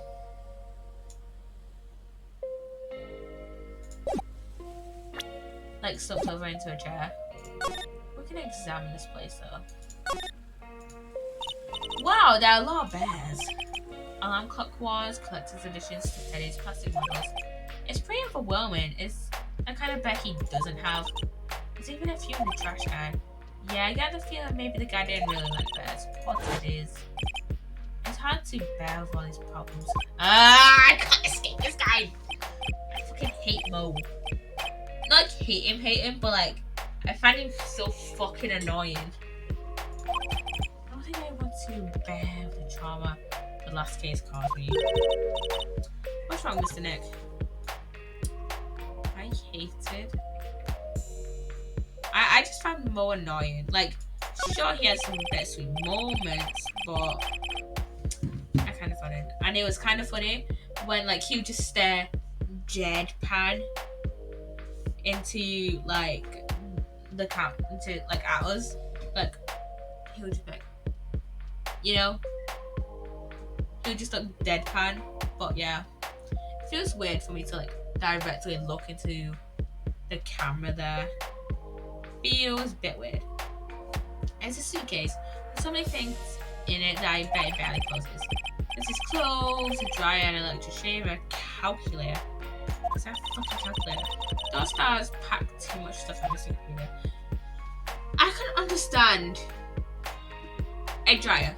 Like slumped over into a chair. We can examine this place though. Wow, there are a lot of bears. Alarm clock wars, collector's editions to Teddy's plastic models. It's pretty overwhelming. It's the kind of bear he doesn't have. There's even a few in the trash can. Yeah, I get the feeling maybe the guy didn't really like bears. Poor Teddy's. It's hard to bear with all these problems. I can't escape this guy! I fucking hate Mo. Not like hate him, but like, I find him so fucking annoying. I don't think I want to bear the trauma the last case caused me. What's wrong, Mr. Nick? I hated. I just found Mo annoying. Like, sure, he has some bittersweet moments, but I kind of found it. And it was kind of funny when, like, he would just stare deadpan into, like, the camp, into, like, at us. Like, he would just be like, you know? He would just look deadpan. But, yeah. It feels weird for me to, like, directly look into the camera there. Feels a bit weird. It's a suitcase with so many things in it that I bet it barely closes. This is clothes, a dryer, an electric shaver, a calculator. Is that a fucking calculator? Those stars pack too much stuff in this computer. I can understand a dryer,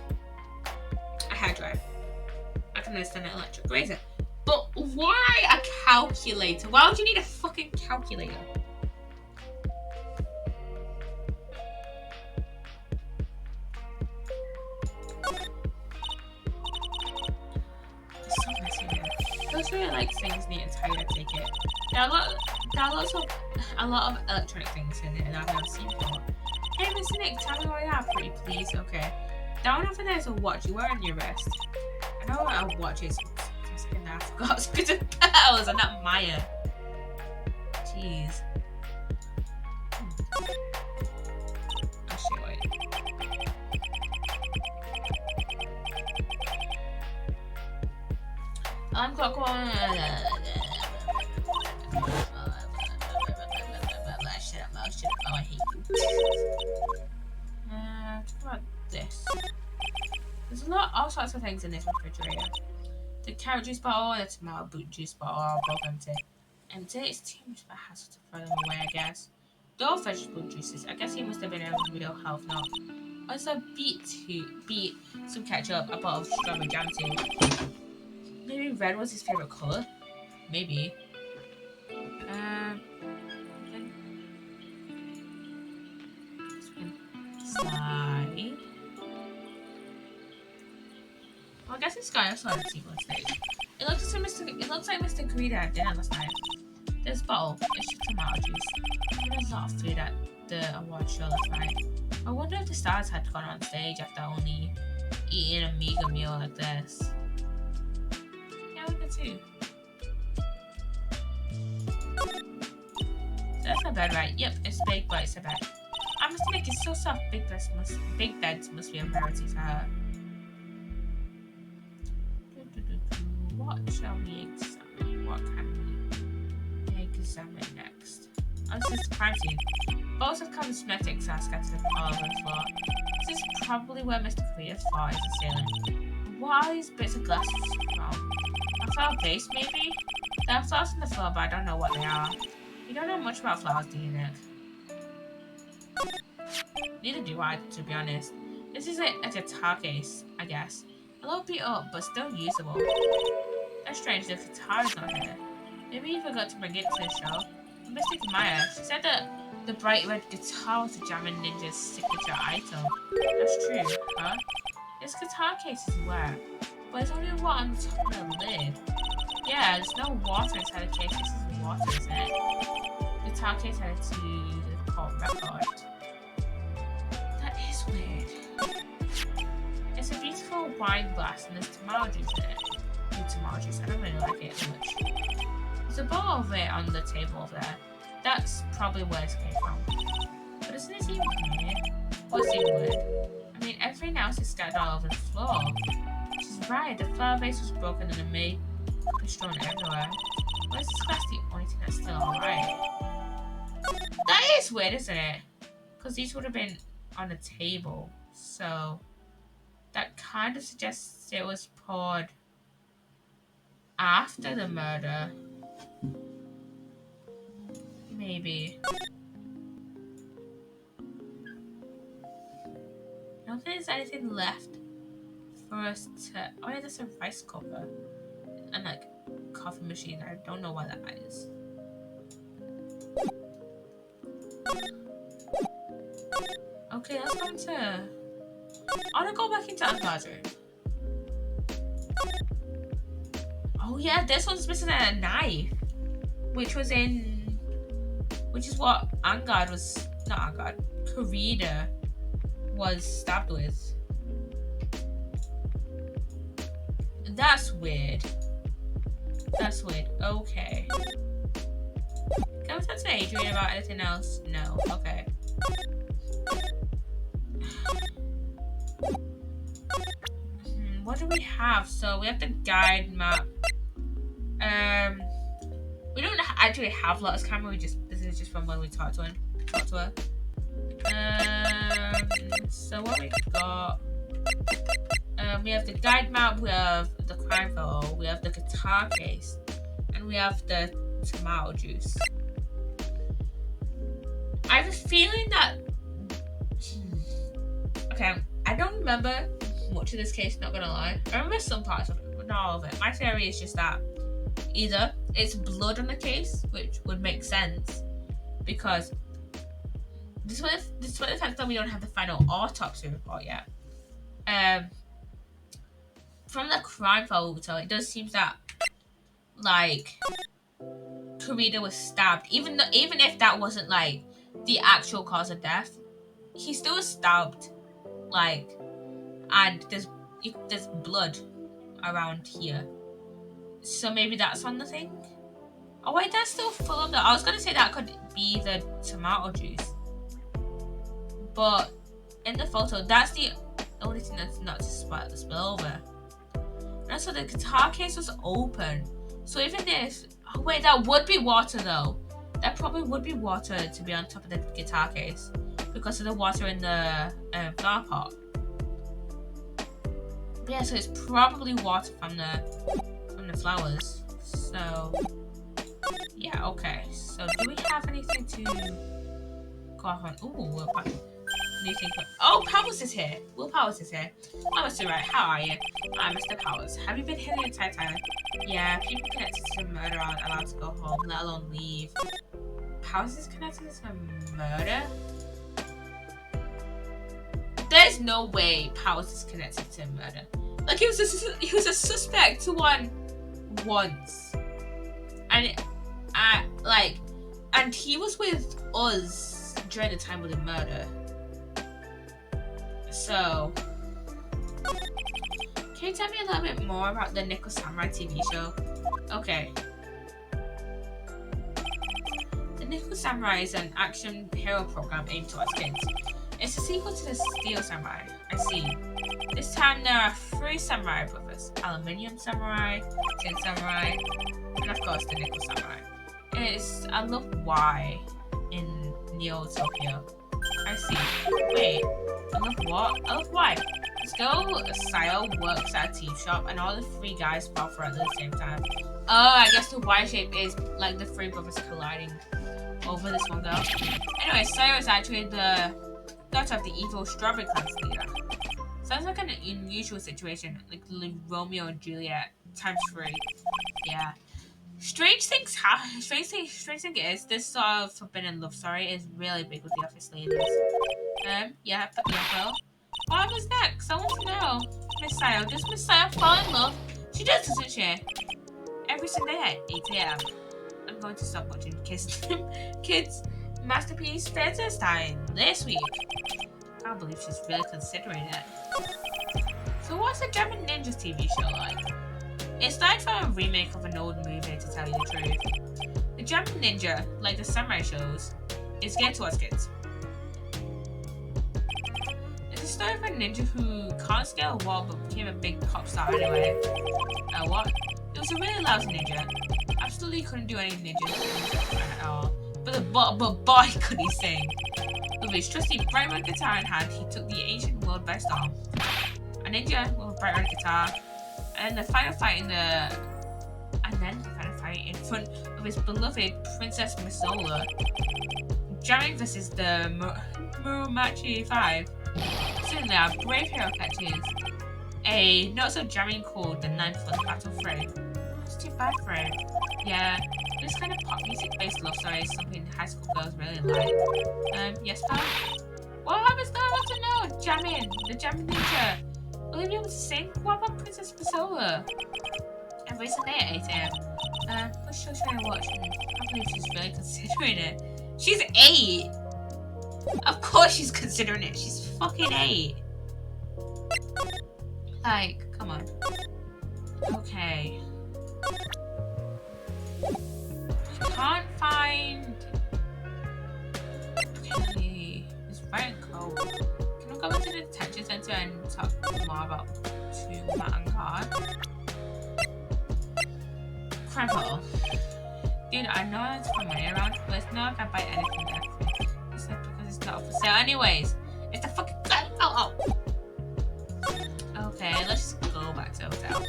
a hair dryer. I can understand an electric razor. But why a calculator? Why would you need a fucking calculator? Those really like things neat and tidy, I take it. There are a lot of electronic things in it that I've never seen before. Hey, Mr. Nick, tell me where you are, pretty please. Okay. Down over there is a watch. You were on your rest. I know what a watch is. For a second there, I forgot. It's because of bells and not Maya. Jeez. Oh shit, wait. Alarm clock one. Shut up, I hate you. Talk about this. There's all sorts of things in this refrigerator. The carrot juice bottle and the tomato boot juice bottle are both empty. Empty? It's too much of a hassle to throw them away, I guess. They're vegetable juices. I guess he must have been a real health nut. Also, beet, some ketchup, a bottle of strawberry jam too. Maybe red was his favorite color. Maybe. Slide. Well, I guess this guy also had a sequel stage. It looks like Mr. Greed had dinner last night. This bottle is just tomato juice. There's a lot of food at the award show last night. I wonder if the stars had gone on stage after only eating a meager meal like this. Yeah, we could too. So that's a bed, right? Yep, it's big, but it's a bed. I must make it so soft. Big beds must be a rarity for her. What shall we examine? What can we examine next? Oh, this is the crime scene. Bottles of cosmetics are scattered all over the floor. This is probably where Mr. Clear's fart is assailing. What are these bits of glass from? A flower base, maybe? There are flowers on the floor, but I don't know what they are. You don't know much about flowers, do you, Nick? Neither do I, to be honest. This is a guitar case, I guess. A little beat up, but still usable. That's strange, the guitar is not here. Maybe you forgot to bring it to the show. Mystic Maya, she said that the bright red guitar was the Jammin' Ninja's signature item. That's true, huh? This guitar case is rare, But it's only water on the top of the lid. Yeah, there's no water inside the case. This is water, isn't it? The top case added to the court record. That is weird. It's a beautiful wine glass and there's tomato juice in it. Ooh, tomato juice. I don't really like it as much. There's a bottle of it on the table over there. That's probably where it came from. But isn't it even weird? What's even weird? I mean, everything else is scattered all over the floor. She's right, the flower vase was broken and the may be strewn everywhere. Why is this glass the only thing that's still alright? That is weird, isn't it? Because these would have been on a table. So, that kind of suggests it was poured after the murder. Maybe. I don't think there's anything left for us to... Oh yeah, there's a rice cooker. And like, coffee machine. I don't know why that is. Okay, let's go into... I want to go back into Angar's room. Oh yeah, this one's missing a knife. Which was in... Which is what Angard was... Not Angard. Karida was stabbed with. That's weird. That's weird. Okay. Can we talk to Adrian about anything else? No. Okay. What do we have? So we have the guide map. We don't actually have Lotta's camera. This is just from when we talked to her. So what we got? We have the guide map. We have the crime photo. We have the guitar case, and we have the tomato juice. I have a feeling that. Okay, I don't remember much of this case. Not gonna lie, I remember some parts of it, but not all of it. My theory is just that either it's blood on the case, which would make sense because despite the fact that we don't have the final autopsy report yet, from the crime photo, it does seem that like Karida was stabbed, even if that wasn't like the actual cause of death, he still was stabbed, like, and there's blood around here, so maybe that's on the thing. Oh wait, that's still full of that. I was gonna say that could be the tomato juice, but in the photo, that's the only thing that's not to spill over. And so the guitar case was open, so even this. Oh wait, that would be water though. That probably would be water to be on top of the guitar case because of the water in the flower pot. But yeah, so it's probably water from the flowers. So yeah, okay. So do we have anything to go off on? Ooh, we're back. Oh, Powers is here. Will Powers is here. Oh, Mr. Right, how are you? I'm Mr. Powers. Have you been here the entire time? Yeah, people connected to the murder aren't allowed to go home, let alone leave. Powers is connected to the murder? There's no way Powers is connected to murder. Like, he was a suspect to one once. And and he was with us during the time of the murder. So, can you tell me a little bit more about the Nickel Samurai TV show? Okay. The Nickel Samurai is an action hero program aimed towards kids. It's a sequel to the Steel Samurai. I see. This time there are 3 samurai brothers. Aluminium Samurai, Tin Samurai, and of course the Nickel Samurai. It's I love Y in Neo Tokyo. I see. Wait. I love what? I love why. This girl, Sayo, works at a tea shop and all the 3 guys fall for it at the same time. Oh, I guess the Y shape is like the 3 brothers colliding over this one girl. Anyway, Sayo is actually the daughter of the evil Strawberry Clan's leader. Sounds like an unusual situation, like Romeo and Juliet times 3. Yeah. Strange thing is, this sort of forbidden love story is really big with the office ladies. Yeah, well, what happens next? I want to know. Messiah. Does Messiah fall in love? She does, doesn't she? Every Sunday at 8 a.m. I'm going to stop watching Kids Masterpiece Princess Time this week. I can't believe she's really considering it. So what's the German Ninjas TV show like? It's like from a remake of an old movie, to tell you the truth. The German Ninja, like the samurai shows, is geared towards kids. It's a story of a ninja who can't scale a wall but became a big pop star anyway. What? It was a really lousy ninja. Absolutely couldn't do any ninja things at all. But boy could he sing. With his trusty bright red guitar in hand, he took the ancient world by storm. A ninja with a bright red guitar, and the final fight in front of his beloved Princess Masola. Jamming versus the Muromachi 5. Soon there are brave hero catches a not so jamming called the Ninth for the Battle Frame. It's too bad for him. Yeah, this kind of pop music based love story is something high school girls really like. Yes, pal? What happens now? I want to know. Jamming, the jamming ninja. Will he be able to sing? What about Princess Masola? Every Sunday at 8 a.m. What show should I watch? I can't believe she's really considering it. She's 8! Of course she's considering it. She's fucking 8. Like, come on. Okay. I can't find... Okay. It's right and cold. Can we go into the detention center and talk more about Matt and God? Crumple. Dude, I know it's for money around, but it's not if I buy anything there. It's not because it's not for sale. Anyways, it's the fucking... Oh! Okay, let's just go back to the hotel.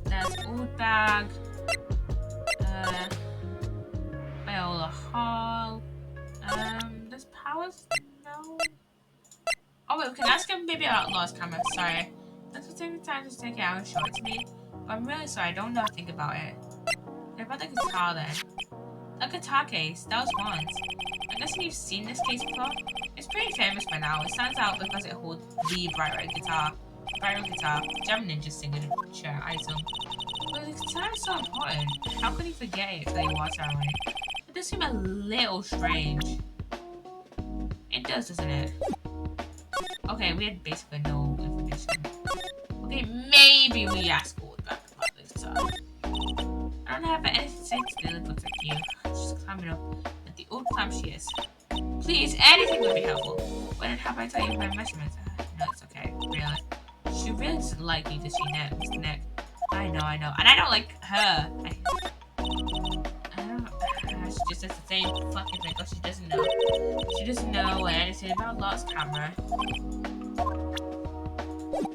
There's Old Bag. Viola Hall. There's Powers? No. Oh wait, we can ask him maybe about Lost Camera. Sorry. Thanks for taking the time to take it out and show it to me. But I'm really sorry, I don't know how to think about it. What about the guitar then? A guitar case, that was once. I'm guessing you've seen this case before? It's pretty famous by now. It stands out because it holds the bright red guitar. Bright red guitar, German Ninja signature item. But the guitar is so important. How could you forget it till you watch it away? It does seem a little strange. It does, doesn't it? Okay, we had basically no information. Okay, maybe we ask Old Back about this guitar. I don't have anything to say today that looks like you. Just climbing up at the old clamp she is. Please, anything would be helpful. When and how about I tell you my measurements? No, it's okay. Really. She really doesn't like you, does she, Mr. Nick? I know. And I don't like her. She just says the same fucking thing because she doesn't know. She doesn't know anything about Lost Camera.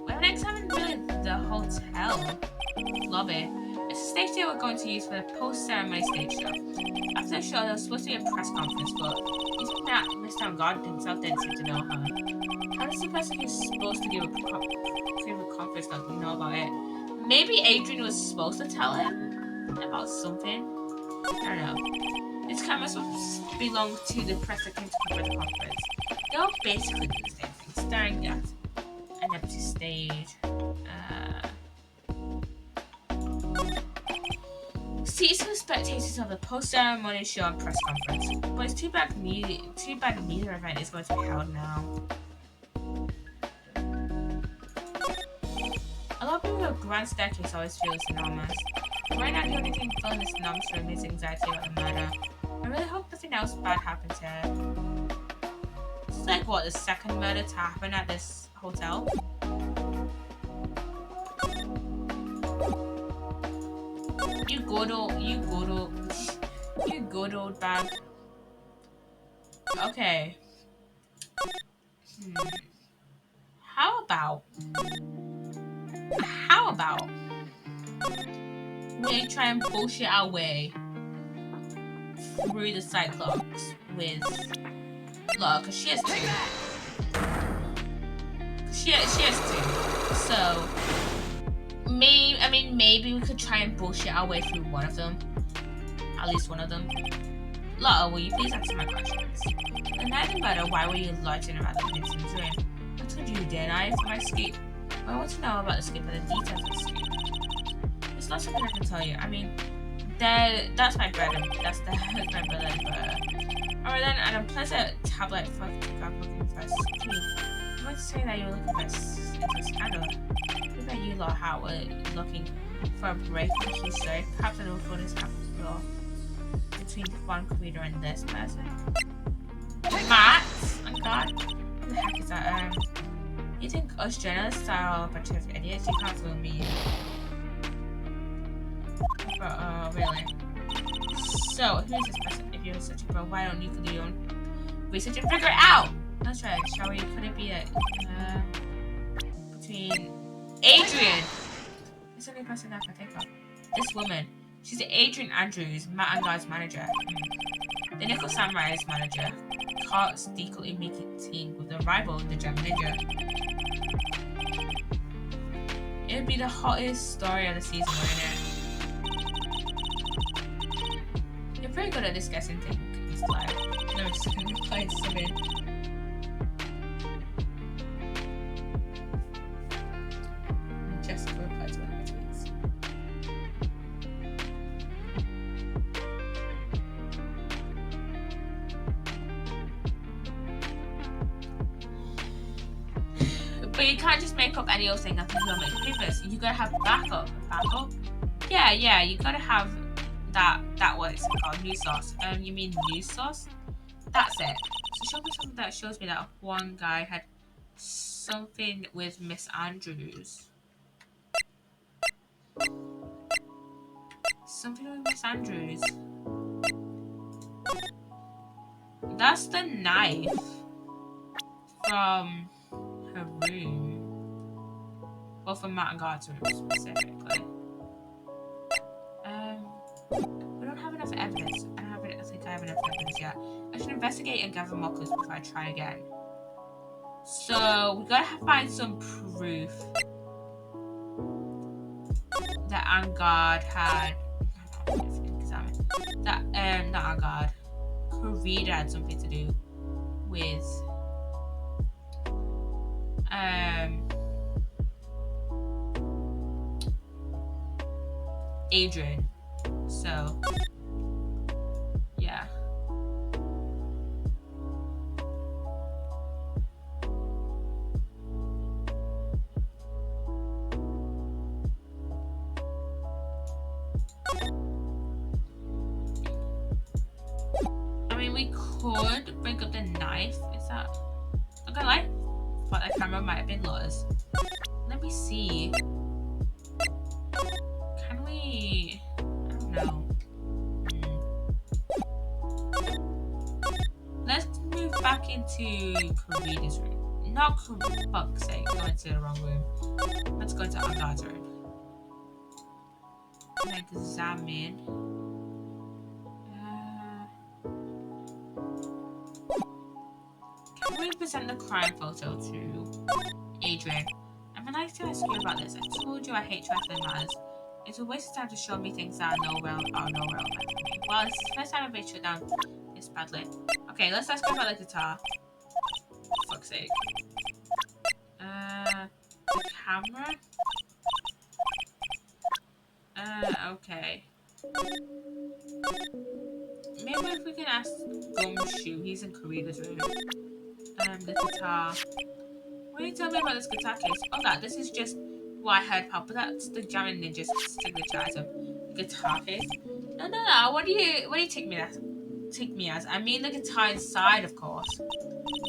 We haven't examined really the hotel lobby. It's a stage they were going to use for the post-ceremony stage show. After the show, there was supposed to be a press conference, but Mr. God himself didn't seem to know her. How does the person who's supposed to give a private conference not know about it? Maybe Adrian was supposed to tell him about something. I don't know. These cameras belong to the press that came to cover the conference. They all basically do the same thing, staring at an empty stage. Seats for spectators of the post-ceremony show and press conference. But it's too bad neither event is going to be held now. A lot of people with a grand staircase always feel it's enormous. Right now, the only thing filling this enormous room is anxiety about the murder. I really hope nothing else bad happens here. This is like, what, the second murder to happen at this hotel? You good old bag. Okay. How about we try and bullshit our way through the Cyclops with Laura, because she has two. She has two. So maybe we could try and bullshit our way through one of them. At least one of them. Laura, will you please answer my questions? And neither matter why were you lodging around the Vincent's room? I told you, didn't I, for my escape? I want to know about the escape and the details of the escape. It's not something I can tell you. I mean, that's my bread and that's my bread and butter. Alright then, an unpleasant tablet for looking for a scheme. I'm going to say that you're looking for a scandal. I bet you lot how we're looking for a break from the story. Perhaps an awful is happening between one reader and this person. Matt? Oh god. Who the heck is that? You think us journalists are all a bunch of idiots? You can't fool me. But, really? So, who is this person? If you're such a pro, why don't you do your own research and figure it out? That's right, shall we? Could it be between Adrian? It's the only person I can think of. This woman. She's Adrian Andrews, Matt and Guy's manager. The Nickel Samurai's manager. Caught secretly making team with the rival, the Gem Ninja. It would be the hottest story of the season, wouldn't it? You're pretty good at this guessing thing, Mr. Live. No, it's going to play Simon. Jessica replied to one of my tweets. But you can't just make up any old thing and think you'll make papers. You gotta have backup. Backup? Yeah, you gotta have that what's called news source. You mean news source? That's it. So show me something that shows me that one guy had something with Miss Andrews. Something with Miss Andrews. That's the knife from her room. Well, from Matt and God's room specifically. We don't have enough evidence. I think I have enough evidence yet. I should investigate and gather more clues before I try again. So we gotta find some proof that Angard had. That not Angard. Karida had something to do with Adrian. So yeah. I mean, we could bring up the knife. Is that not gonna lie? But the camera might have been lost. Let me see. Can we? I don't know. Let's move back into Karida's room. Not for fuck's sake, going to the wrong room. Let's go to Angard's room. Examine. Can we present the crime photo to Adrian? I'm nice to ask you about this. I told you I hate trifling matters. It's a waste of time to show me things that are no relevant to me. Well, it's the first time I've been shut down this badly. Okay, let's ask her about the guitar. For fuck's sake. The camera? Okay. Maybe if we can ask Gumshoe, he's in Karida's room. The guitar. What do you tell me about this guitar case? Oh, this is just what I heard about, but that's the Jamming Ninja's signature item. The guitar case? No. What do you take me as? I mean the guitar inside, of course.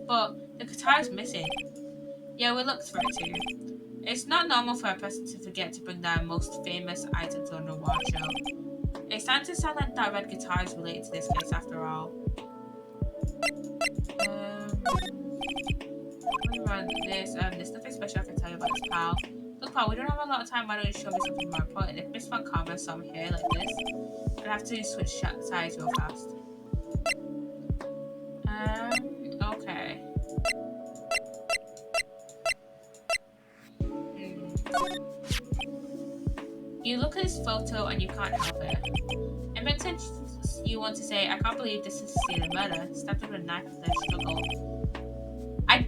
But the guitar is missing. Yeah, we looked for it too. It's not normal for a person to forget to bring their most famous item to an award show. It's starting to sound like that red guitar is related to this case after all. There's nothing special I can tell you about this, pal. Look, pal, we don't have a lot of time. Why don't you show me something more important? If Miss Van Carmen saw me here like this, I'd have to switch sides real fast. Okay. You look at this photo and you can't help it. It makes sense you want to say, I can't believe this is a scene of murder. Stabbed with a knife with a struggle. I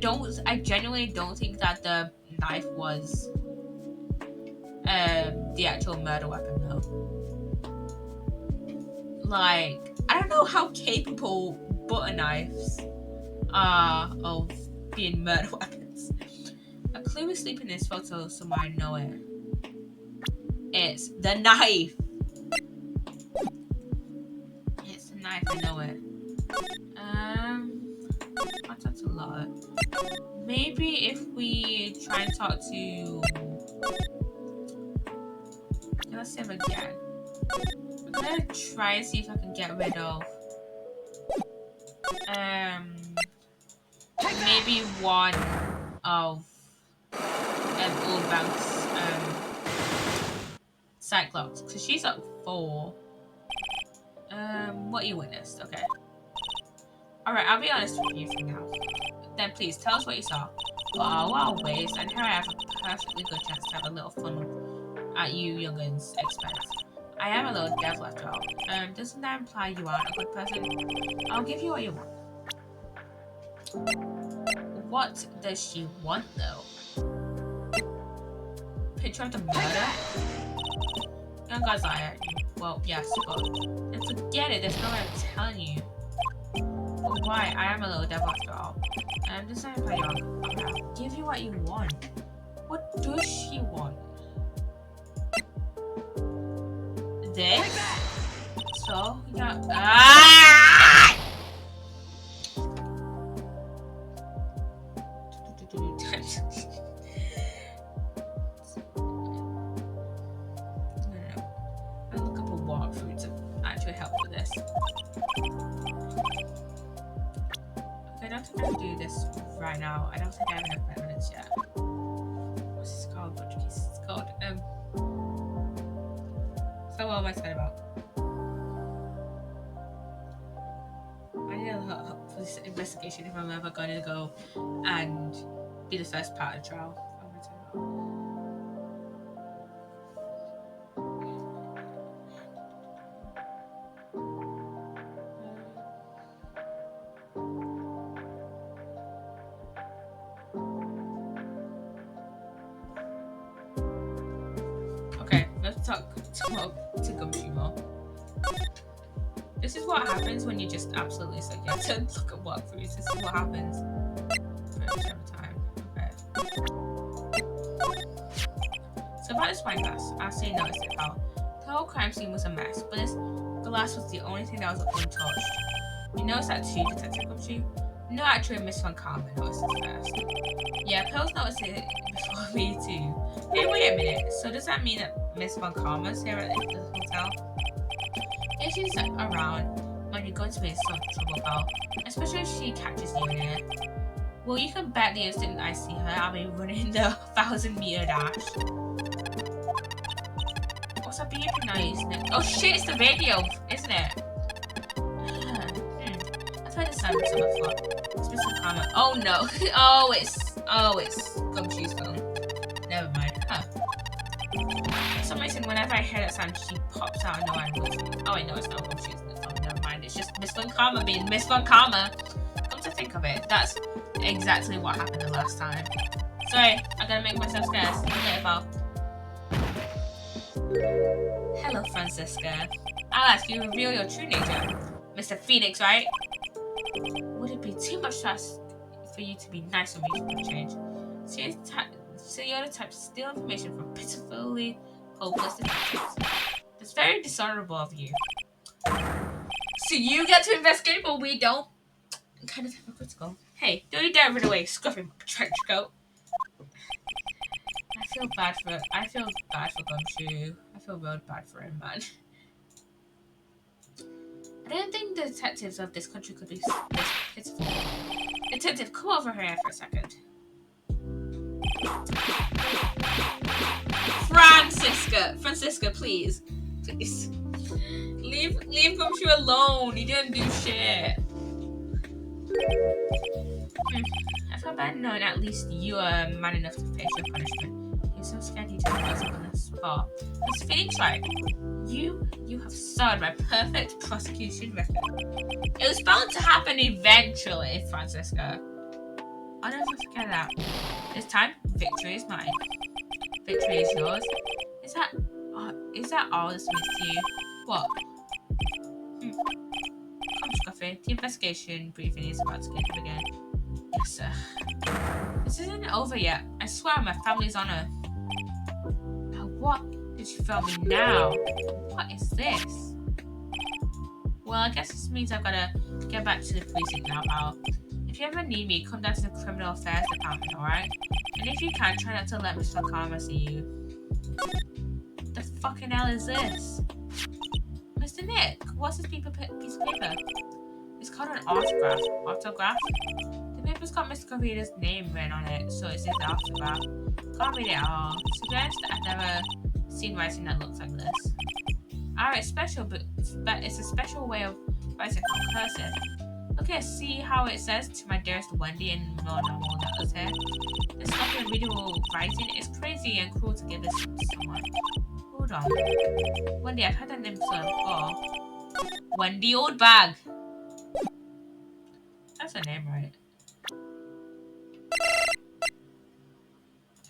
I genuinely don't think that the knife was the actual murder weapon though. Like, I don't know how capable butter knives are of being murder weapons. A clue is sleeping in this photo somewhere, I know it. It's the knife. It's the knife, I know it. That's a lot. Maybe if we try and talk to... Let's save again. I'm gonna try and see if I can get rid of... maybe one of Old Bounce Cyclops, because she's at 4. What you witnessed, okay. Alright, I'll be honest with you for now. Then please, tell us what you saw. Well, I'll wait, and here I have a perfectly good chance to have a little fun at you young'uns' expense. I am a little devil after all. Doesn't that imply you aren't a good person? I'll give you what you want. What does she want, though? Picture of the murder? Young guys lie at you. Well, yes, but... And forget it, there's no way I'm telling you. But why? I am a little devil after all. Doesn't that imply you aren't? I'll give you what you want. What does she want? This? So, yeah. Ah! I'll look up a walkthrough to actually help with this. Okay, I don't think I can do this right now. I don't think I have enough evidence yet. What's this called? Which case is it called? So what am I saying about? I need a lot of help for this investigation if I'm ever going to go and be the first part of the trial. Okay, let's talk to Gumshoe more. This is what happens when you just absolutely suck. You have to look at walkthroughs. This is what happens pretty much every time. Okay. So about this wine glass, I actually noticed it how the whole crime scene was a mess, but this glass was the only thing that was untouched. You noticed that too, Detective Gumshoe? No, actually, Miss Von Karma noticed it first. Yeah, Pearls noticed it before me too. Hey, wait a minute. So does that mean that Miss Von Karma's here at the hotel? If she's around when you're going to be in some trouble, pal, especially if she catches you in it. Well, you can bet the instant I see her, I'll be running the 1,000-meter dash. What's that beeping noise, isn't it? Oh shit, it's the radio, isn't it? I've heard the sound of someone before. It's Miss Von Karma. Oh no. Oh, it's Gumshoe's phone. Never mind. Huh. For some reason, whenever I hear that sound, she pops out of nowhere and looks at me. Oh wait, no, it's not Gumshoe's phone. Never mind. It's just Miss Von Karma being Miss Von Karma. Come to think of it, that's exactly what happened the last time. Sorry, I gotta make myself scarce. See you later, pal. Hello, Francisca. I'll ask you to reveal your true nature. Mr. Phoenix, right? Would it be too much to ask for you to be nice on me for a change? So you're the type to steal information from pitifully hopeless detectives. That's very dishonorable of you. So you get to investigate, but we don't? Kind of hypocritical. Hey, don't you dare run away, scruffy trench coat. I feel bad for Gumshoe. I feel real bad for him, man. I don't think the detectives of this country could be this pitiful. Detective, come over here for a second. Francisca, please. Please. Leave Gumshoe alone. He didn't do shit. I feel bad knowing at least you are man enough to face your punishment. You're so scared you just wasn't on the spot. It's Phoenix, right? You have starred my perfect prosecution record. It was bound to happen eventually, Francisca. I'll never forget that. This time, victory is mine. Victory is yours. Is that all this means to you? What? Come, Scruffy. The investigation briefing is about to begin. Yes, sir. This isn't over yet. I swear on my family's honor. Now what did you fail me now? What is this? Well, I guess this means I've gotta get back to the precinct now, pal. If you ever need me, come down to the Criminal Affairs Department, alright? And if you can, try not to let Mr. Karma see you. What the fucking hell is this? Mr. Nick, what's this piece of paper? It's called an autograph. Autograph? The paper's got Mr. Corrida's name written on it, so it's his autograph. Can't read it at all. To be honest, I've never seen writing that looks like this. Alright, special, but it's a special way of writing from cursive. Okay, see how it says to my dearest Wendy and more normal letters here? This fucking readable writing is crazy and cruel to give this to someone. Hold on. Wendy, I've had that name before. Wendy Oldbag. That's her name, right?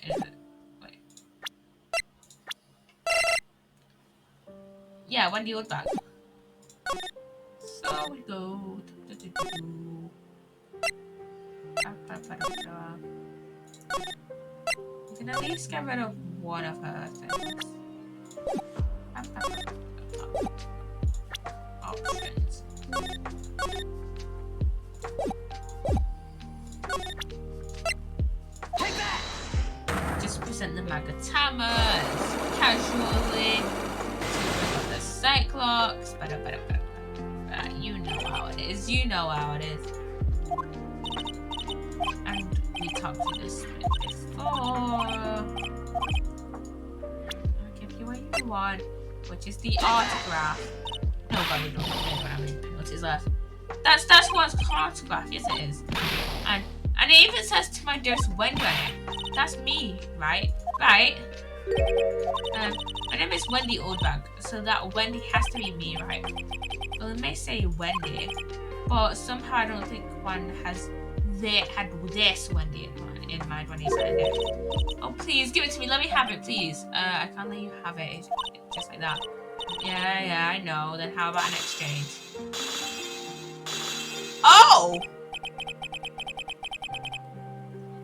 Is it? Wait. Yeah, Wendy Oldbag. So we go. We can at least get rid of one of her things. Options. Take that! Just present the Magatamas casually. The Cyclops. You know how it is. You know how it is. And we talked to this before. I'll give you what you want, which is the autograph. No, but we don't have any penalties left. That's one's autograph. Yes, it is. And it even says to my dearest Wendy. That's me, right? Right. My name is Wendy Oldbag, so that Wendy has to be me, right? Well, it may say Wendy, but somehow I don't think one had this Wendy in mind when he signed it. Oh, please give it to me. Let me have it, please. I can't let you have it just like that. Yeah, I know. Then how about an exchange? Oh!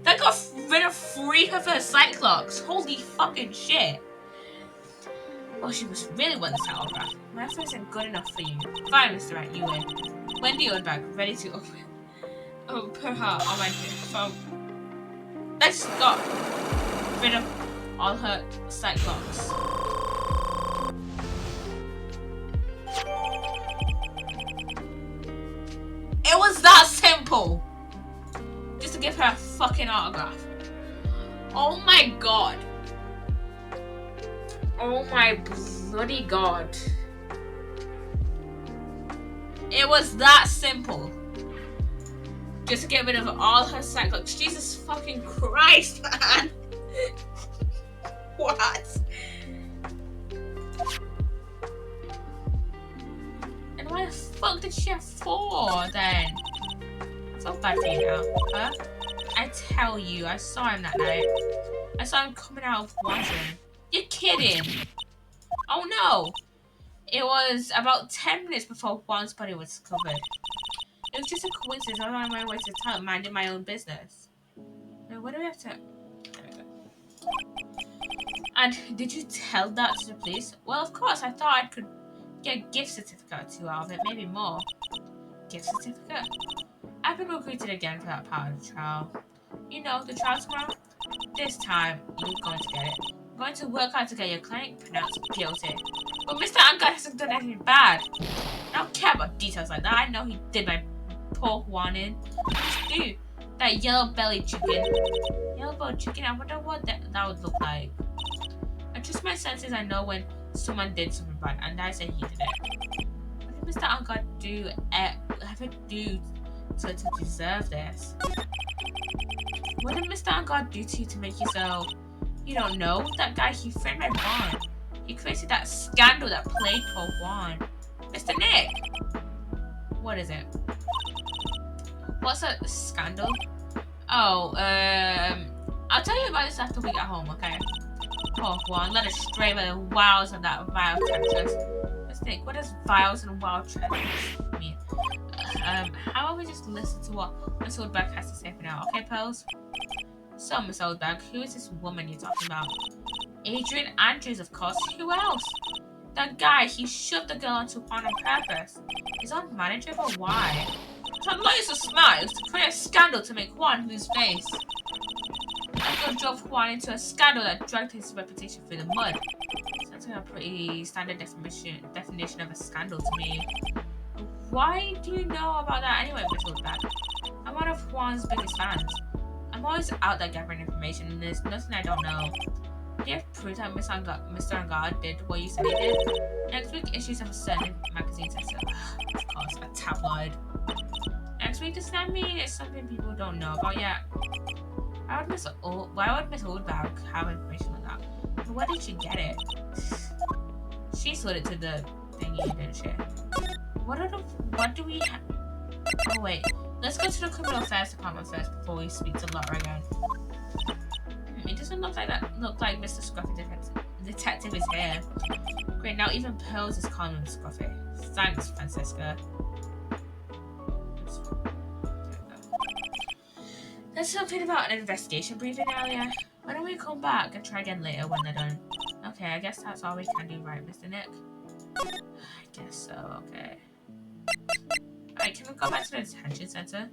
That got rid of 3 of her Cyclops. Holy fucking shit. Well, she must really want this autograph. My effort isn't good enough for you. Fine, Mr. Right, you win. Wendy Oldbag, ready to open. Put her on my phone. Let's got rid of all her Cyclops. It was that simple! Just to give her a fucking autograph. Oh my god. Oh my bloody god. It was that simple. Just to get rid of all her Cyclops. Jesus fucking Christ, man. What? And why the fuck did she have 4 then? I feel bad for you now, huh? I tell you, I saw him that night. I saw him coming out of washroom. You're kidding! Oh no! It was about 10 minutes before Juan's body was discovered. It was just a coincidence. I was on my way to the toilet, minding my own business. Now, what do we have to... There we go. And did you tell that to the police? Well, of course. I thought I could get a gift certificate or 2 out of it, maybe more. Gift certificate? I've been recruited again for that part of the trial. You know, the trial tomorrow? This time, you're going to get it. I'm going to work hard to get your client pronounced guilty. But Mr. Angad hasn't done anything bad. I don't care about details like that. I know he did my pork warning. I just do. That yellow-bellied chicken. Yellow-bellied chicken? I wonder what that would look like. I trust my senses. I know when someone did something bad, and I say he did it. What did Mr. Angad do to deserve this? What did Mr. Angad do to you to make you so... You don't know? That guy, he framed my bond. He created that scandal that plagued poor Juan. Mr. Nick! What is it? What's a scandal? Oh, I'll tell you about this after we get home, okay? Oh, Juan, let us stray by the wiles of that vile treacherous. Let's think, what does vials and wild treacherous mean? How about we just listen to what Miss Oldback has to say for now, okay, Pearls? So, Miss Oldback, who is this woman you're talking about? Adrian Andrews, of course. Who else? That guy, he shoved the girl onto Juan on purpose. His own manager, but why? To loads of smiles to create a scandal to make Juan lose face. That girl drove Juan into a scandal that dragged his reputation through the mud. Sounds like a pretty standard definition of a scandal to me. Why do you know about that anyway, Miss Oldback? I'm one of Juan's biggest fans. I'm always out there gathering information, and there's nothing I don't know. Do you have proof that Mr. Angard did what you said he did? Next week, issues of a certain magazine says so. Of course, a tabloid. Next week, does that mean it's something people don't know about yet? Why would Miss Oldback have information like that? But where did she get it? She sold it to the thingy, didn't she? What do we have? Oh wait, let's go to the criminal affairs department first before we speak to Laura again. It doesn't look like Mr. Scruffy detective is here. Great, now even Pearls is calling him Scruffy. Thanks, Francisca. There's something about an investigation briefing earlier. Why don't we come back and try again later when they're done? Okay, I guess that's all we can do, right, Mr. Nick? I guess so, okay. Alright, can we go back to the detention center?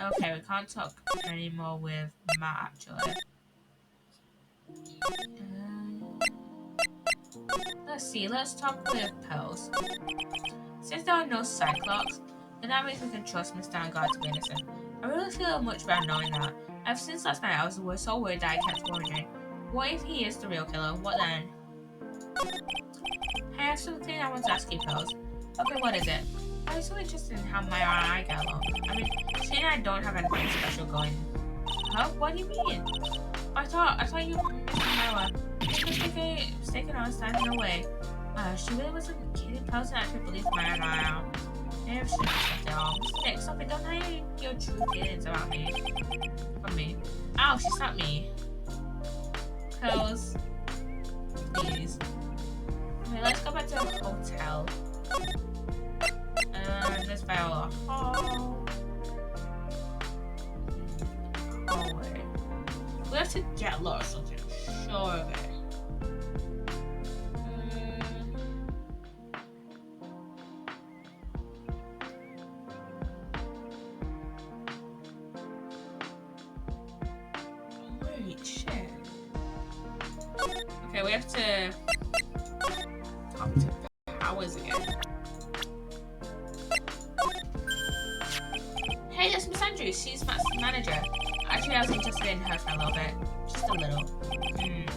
Okay, we can't talk anymore with Matt, actually. Let's see, let's talk with Pearls. Since there are no Cyclops, then that means we can trust Mr. Angard to be innocent. I really feel much better knowing that. Ever since last night, I was so worried that I kept wondering, what if he is the real killer? What then? I have something I want to ask you, Pearls. Okay, what is it? I'm so interested in how Maya and I get along. I mean, she and I don't have anything special going. Huh? What do you mean? I thought you missed Maya. She was mistaken on standing away. She really wasn't kidding. Pearls and actually believe Maya and I are. Maybe I should have stepped down. Nick, stop it. Don't hide your true feelings about me. From me. Ow, she slapped me. Pearls. Please. Okay, let's go back to the hotel. Let's Viola Hall. Hallway. We have to get Laura something. Sure of it. Wait, shit. Okay, we have to talk to Powers again. Hey, that's Miss Andrews. She's Matt's manager. Actually, I was interested in her for a little bit. Just a little.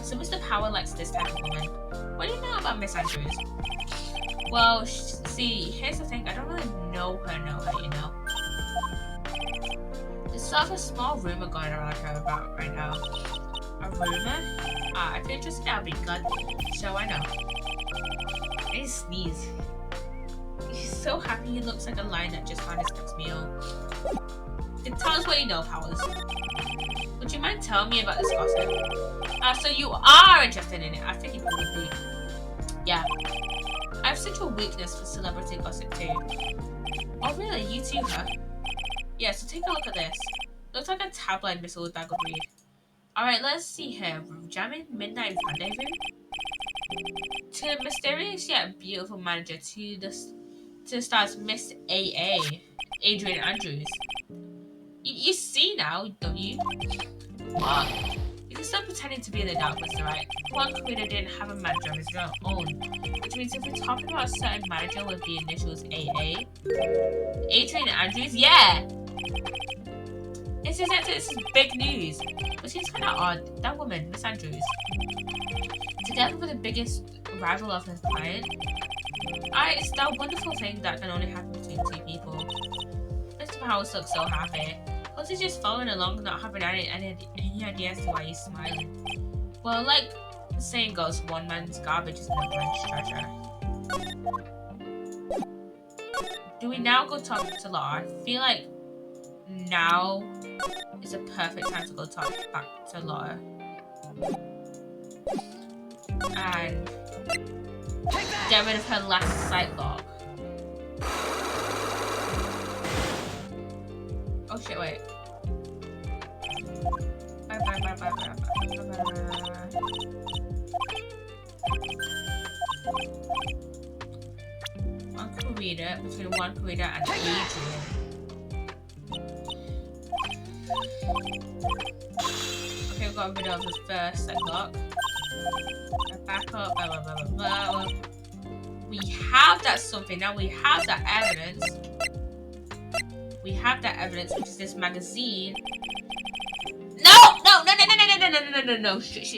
So Mr. Power likes this type of woman. What do you know about Miss Andrews? Well, see, here's the thing. I don't really know her, you know? There's sort of a small rumor going around her about right now. A rumor? If you're interested, that would be good. So I know. I need to sneeze. He's so happy he looks like a lion that just found his next meal. Tell us what you know, Powers. Would you mind telling me about this gossip? So you are interested in it. I think you would be. Yeah. I have such a weakness for celebrity gossip too. Oh really? You too, huh? Yeah, so take a look at this. Looks like a tabloid Miss Oldbag would read. Alright, let's see here. Jamming Midnight Rendezvous. To the mysterious yet beautiful manager to the stars Miss AA, Adrian Andrews. You see now, don't you? What? You can stop pretending to be in the dark, Mr. Right. One creator didn't have a manager of his own, which means if we're talking about a certain manager with the initials AA, Adrian Andrews, yeah! This is big news, but seems kind of odd. That woman, Miss Andrews, together with the biggest rival of her client, it's that wonderful thing that can only happen between two people. Mr. Powers looks so happy. Plus he's just following along, not having any idea as to why he's smiling. Well, like the saying goes, one man's garbage is another man's treasure. Do we now go talk to Laura? I feel like now it's a perfect time to go back to Laura. And get rid of her last sight log. Oh shit, wait. Bye. One Karita, between one Karita and Adrian. Okay, we got rid of the first sight log. Back up, blah. We have that something. Now we have that evidence. We have that evidence, which is this magazine. No! Shit.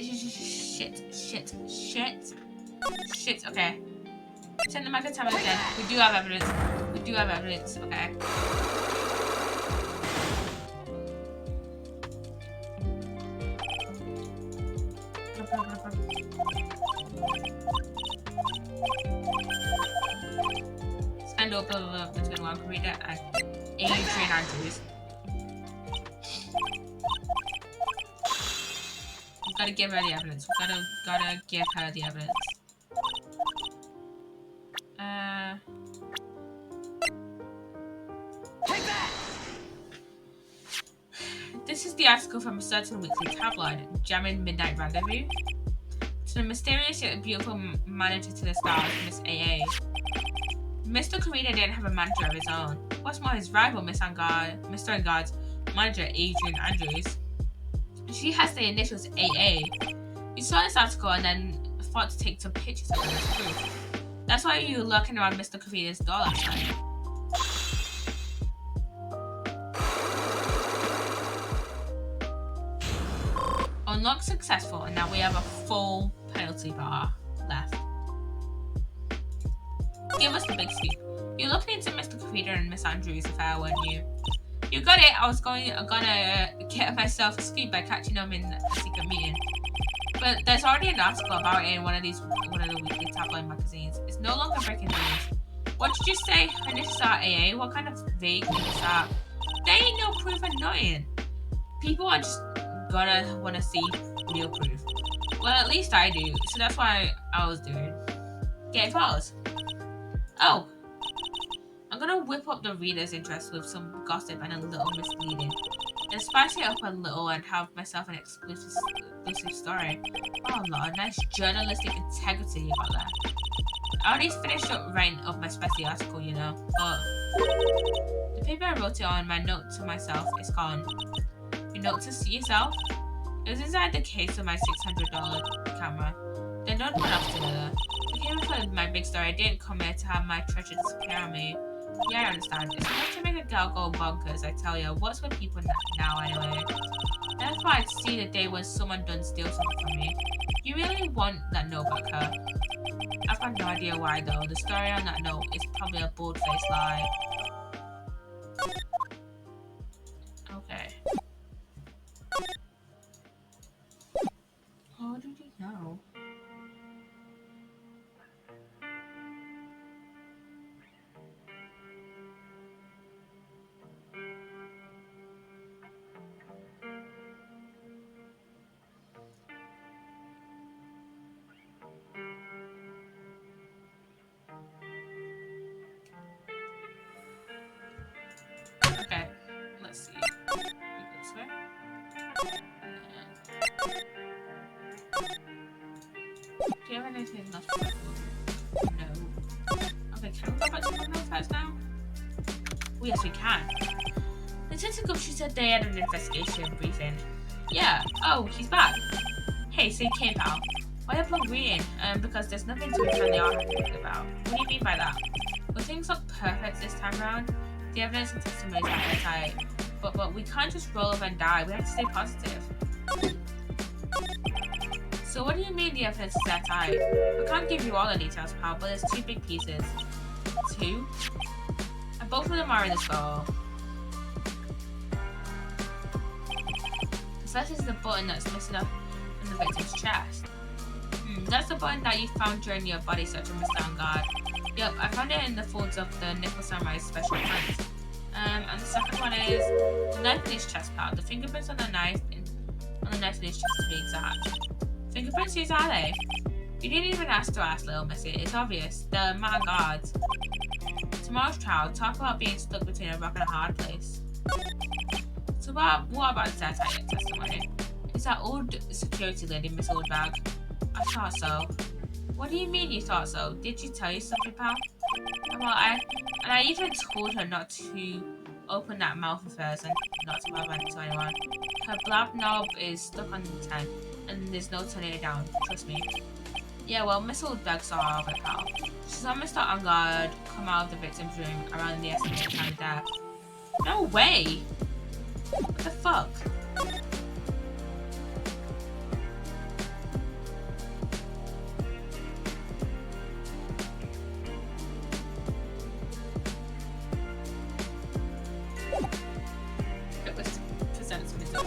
Okay. Send the magazine again. We do have evidence. Okay. Stand up between one Karita and Adrian Andrews. We've got to give her the evidence. Gotta give her the evidence. This is the article from a certain weekly tabloid, Jamming Midnight Rendezvous. To the mysterious yet beautiful manager to the stars, Miss AA. Mr. Karita didn't have a manager of his own. What's more, his rival, Mr. Angard's manager, Adrian Andrews. She has the initials AA. We saw this article and then thought to take some pictures of it as proof. That's why you were lurking around Mr. Karita's door last night. Unlocked successful, and now we have a full penalty bar left. Give us the big scoop. You're looking into Mr. Karita and Miss Andrews' affair, weren't you? You got it. I was gonna get myself a scoop by catching them in a secret meeting. But there's already an article about it in one of the weekly tabloid magazines. It's no longer breaking news. What did you say? Initials are AA? What kind of vague news is that? There ain't no proof of nothing. People are just gonna wanna see real proof. Well, at least I do. So that's why I was doing. Getting photos. Oh. I'm gonna whip up the reader's interest with some gossip and a little misleading. Then spice it up a little and have myself an exclusive story. Oh Lord, nice journalistic integrity you got there. I already finished up writing up my special article, you know, but the paper I wrote it on, my note to myself, is gone. Your note to yourself? It was inside the case of my $600 camera. Then don't run off together. I came for my big story. I didn't come here to have my treasure disappear on me. Yeah, I understand. It's enough to make a girl go bonkers, I tell you. What's with people now, anyway? That's why I'd see the day when someone done steal something from me. You really want that note back, huh? I've got no idea why, though. The story on that note is probably a bold-faced lie. Okay. How did he know? Okay, let's see. This way. Do you have anything left? No. Okay, can we go back to the notepads now? Oh, yes, we can. The tentacle, she said they had an investigation briefing. Yeah. Oh, he's back. Hey, so you came, pal. Why are you reading? Because there's nothing to be really arguing about. What do you mean by that? Well, things look perfect this time around. The evidence and testimonies are airtight. But we can't just roll over and die. We have to stay positive. So what do you mean the evidence is airtight? We can't give you all the details, pal, but there's two big pieces. Two? And both of them are in the skull. The first is the button that's missing up in the victim's chest. That's the button that you found during your body search of Mr. Angard. Yep, I found it in the folds of the Nickel Samurai's special pants. And the second one is the knife in his chest pad. The fingerprints on the knife in his chest to be exact. Fingerprints, whose are they? You didn't even ask to ask, little missy. It's obvious. They're my guards. Tomorrow's trial, talk about being stuck between a rock and a hard place. So what about the testimony? Is that old security lady, Miss Oldbag? I thought so. What do you mean you thought so? Did she tell you something, pal? Well, I even told her not to open that mouth of hers and not to blab to anyone. Her blab knob is stuck on the tent, and there's no turning it down. Trust me. Yeah, well, Miss Oldbag saw all of it, pal. She saw Mr. On guard come out of the victim's room around the estimated time of death. No way! What the fuck? It was presents me though.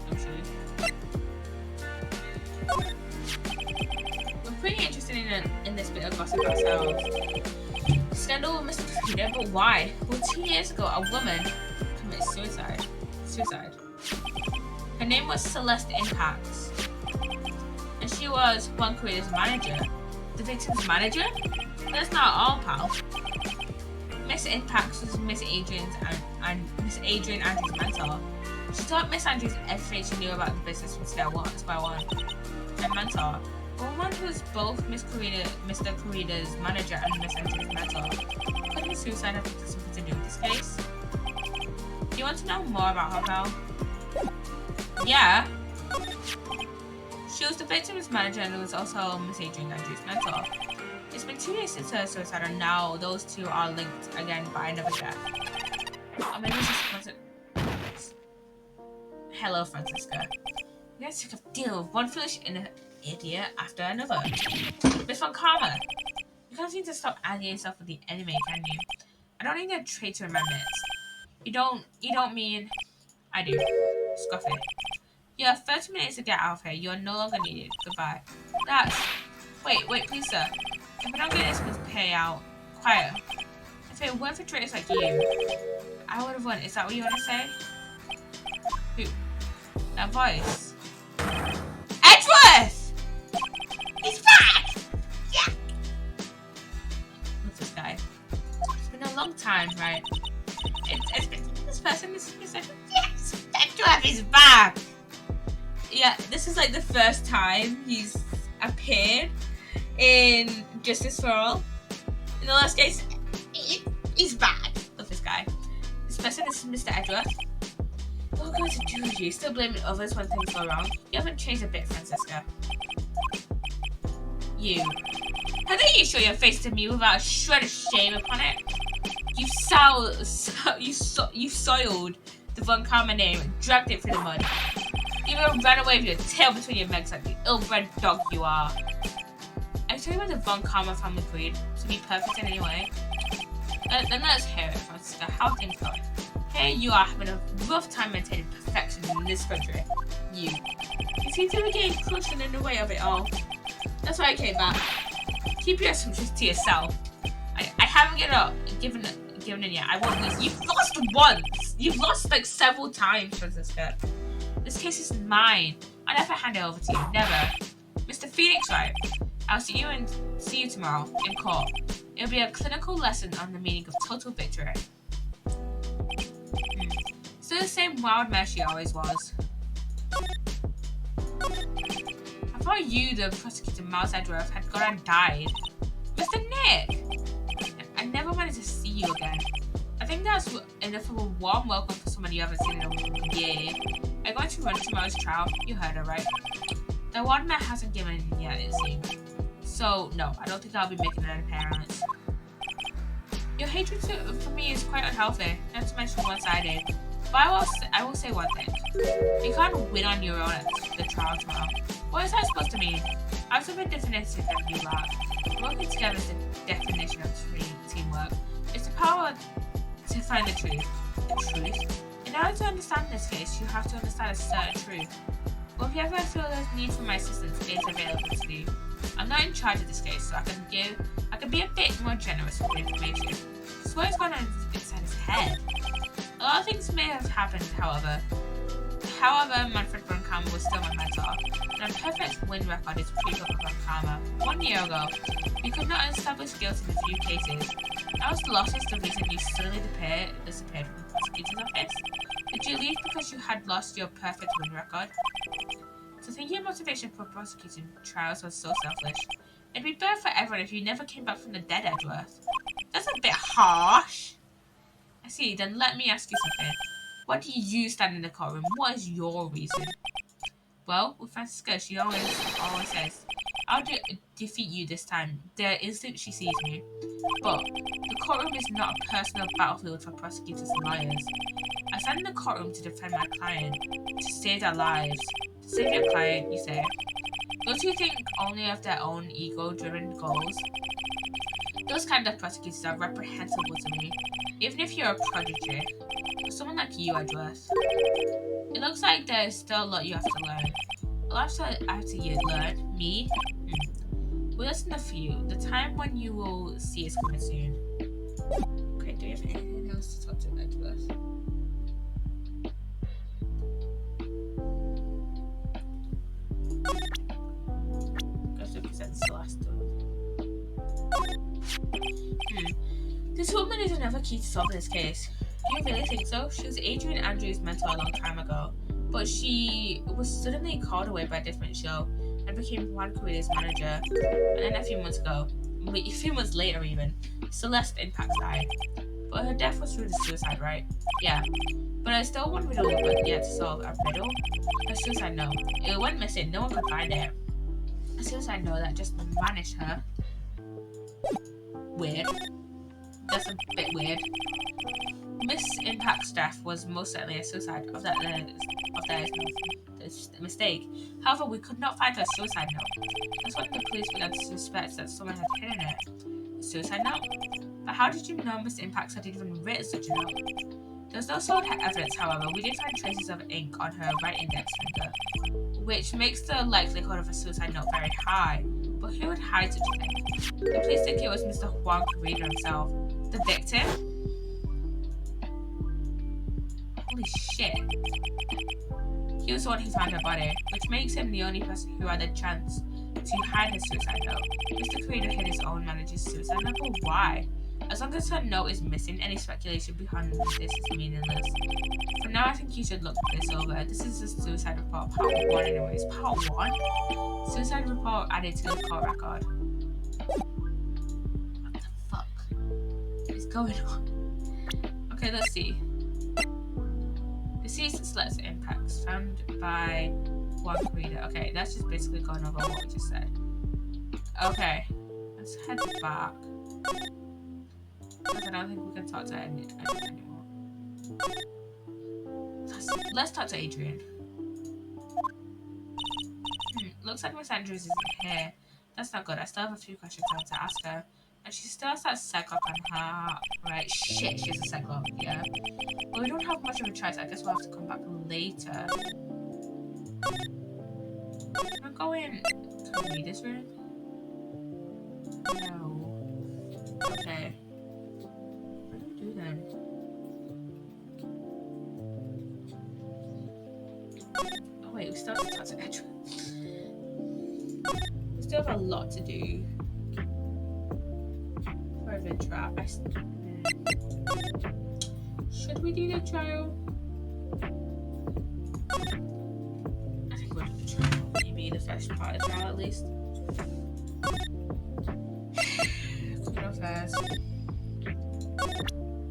I'm sure. We're pretty interested in this bit of gossip ourselves. Scandal with Mr. Peter, but why? Well, 2 years ago, a woman committed suicide. Her name was Celeste Impax, and she was One Korea's manager. The victim's manager? That's not all, pal. Miss Impax was Miss Adrian Andrews' mentor. She taught Miss Andrews everything she knew about the business from square one. Her mentor, a woman who was both Mr. Korea's manager and Miss Andrews' mentor. Could the suicide have something to do with this case? Do you want to know more about her, pal? Yeah. She was the victim's manager and was also Miss Adrian Andrews' mentor. It's been 2 years since her suicide, and now those two are linked again by another death. I mean, this is Hello, Francisca. You guys took a deal with one foolish idiot after another. Miss Von Karma, you can't seem to stop allying yourself with the enemy, can you? I don't need a traitor in my midst. You don't mean I do. Scoff it. You have 30 minutes to get out of here. You are no longer needed. Goodbye. Wait, please, sir. If we don't get this payout, quiet. If it weren't for traitors like you, I would have won. Is that what you want to say? Who? That voice. Edgeworth! He's back! Yeah! What's this guy? It's been a long time, right? It's been this person is like, yes! Edgeworth is back! Yeah, this is like the first time he's appeared in Justice for All. In the last case, he's back. Love this guy. This person is Mr. Edgeworth. What are we going to do with you? Still blaming others when things go wrong? You haven't changed a bit, Francisca. You. How dare you show your face to me without a shred of shame upon it? You soiled the Von Karma name and dragged it through the mud. You even ran away with your tail between your legs like the ill-bred dog you are. Are you talking about the Von Karma family creed to be perfect in any way? Then let's hear it, Francisca. How are things going? Here you are having a rough time maintaining perfection in this country. You seem to be getting crushed in the way of it all. That's why I came back. Keep your assumptions to yourself. I haven't given in yet. I won't lose. You've lost once. You've lost like several times, Francisca. This case is mine. I'll never hand it over to you. Never. Mr. Phoenix, right? I'll see you tomorrow in court. It'll be a clinical lesson on the meaning of total victory. Still the same wild mess she always was. I thought you, the prosecutor Miles Edgeworth, had gone and died. Mr. Nick! I never wanted to see you again. I think that's enough of a warm welcome for someone you haven't seen in a year. Are you going to run tomorrow's trial? You heard her, right? The one man hasn't given in yet, it seems. So, no, I don't think I'll be making an appearance. Your hatred for me is quite unhealthy, not to mention one-sided. But I will say one thing. You can't win on your own at the trial tomorrow. What is that supposed to mean? I'm so bit definitive than you are. Working together is the definition of teamwork. It's the power to find the truth. The truth? In order to understand this case, you have to understand a certain truth. Well, if you ever feel there's need for my assistance, it is available to you. I'm not in charge of this case, so I can be a bit more generous with the information. So what is going on inside his head? lot of things may have happened, however. However, Manfred von Karma was still my mentor, and a perfect win record is proof of von Karma. 1 year ago, we could not establish guilt in a few cases. Now was losses the reason you suddenly disappeared from the prosecutor's office? Did you leave because you had lost your perfect win record? To think your motivation for prosecuting trials was so selfish. It'd be better for everyone if you never came back from the dead, Edgeworth. That's a bit harsh. I see, then let me ask you something. Why do you stand in the courtroom? What is your reason? Well, with Francisca, she always says, I'll defeat you this time, the instant she sees me. But the courtroom is not a personal battlefield for prosecutors and lawyers. I stand in the courtroom to defend my client, to save their lives. To save your client, you say. Those who think only of their own ego-driven goals, those kind of prosecutors are reprehensible to me, even if you're a prodigy. For someone like you, Edgeworth, it looks like there's still a lot you have to learn. A lot after you learn, me? Well, that's enough for you. The time when you will see is coming soon. Okay, do you have anything else to talk to Edgeworth? That's the last one. This woman is another key to solve this case. Do you really think so? She was Adrian Andrews' mentor a long time ago, but she was suddenly called away by a different show and became Juan Corrida's manager. And then a few months later even, Celeste Impact died. But her death was through the suicide, right? Yeah. But there's still one riddle yet to solve. A riddle? A suicide note. It went missing, no one could find it. A suicide note that just vanished her. Weird. That's a bit weird. Miss Impact's death was most certainly a suicide. Of that is no mistake. However, we could not find her suicide note. That's when the police began to suspect that someone had hidden it. A suicide note? But how did you know Miss Impact had even written such a note? There was no solid evidence, however. We did find traces of ink on her right index finger, which makes the likelihood of a suicide note very high. But who would hide such a thing? The police think it was Mr. Juan Corrida himself. The victim? Holy shit. He was the one who found her body, which makes him the only person who had a chance to hide his suicide note. Mr. Corrida hid his own manager's suicide note, but why? As long as her note is missing, any speculation behind this is meaningless. For now, I think you should look this over. This is the suicide report, part 1 anyways. Part 1? Suicide report added to the court record. What the fuck is going on? Okay, let's see. Deceased Celeste Impacts found by Juan Corrida. Okay, that's just basically going over what we just said. Okay, let's head back. I don't think we can talk to anyone anymore. Let's talk to Adrian. Looks like Miss Andrews isn't here. That's not good. I still have a few questions I want to ask her. And she still has that cyclops on her. Right, shit, she's a cyclops, yeah. But we don't have much of a choice. I guess we'll have to come back later. Can I go in? Can we read this room? No. Okay. What do we do then? Oh wait, we still have to talk to Edgeworth. We still have a lot to do. Private trial. Should we do the trial? I think we'll do the trial. Maybe the first part of the trial at least. Go first.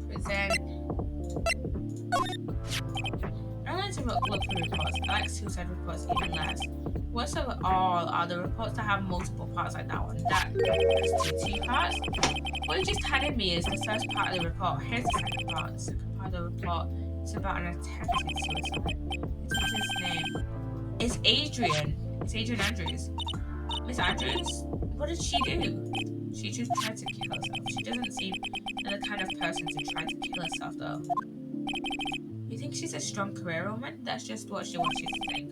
Present. I like to look for reports. I like suicide reports even less. Worst of all are the reports that have multiple parts like that one. That has two parts. What you just handed me is the first part of the report. Here's the second part. The second part of the report is about an attempted suicide. What's his name? It's Adrian. It's Adrian Andrews. Miss Andrews? What did she do? She just tried to kill herself. She doesn't seem like the kind of person to try to kill herself, though. You think she's a strong career woman? That's just what she wants you to think.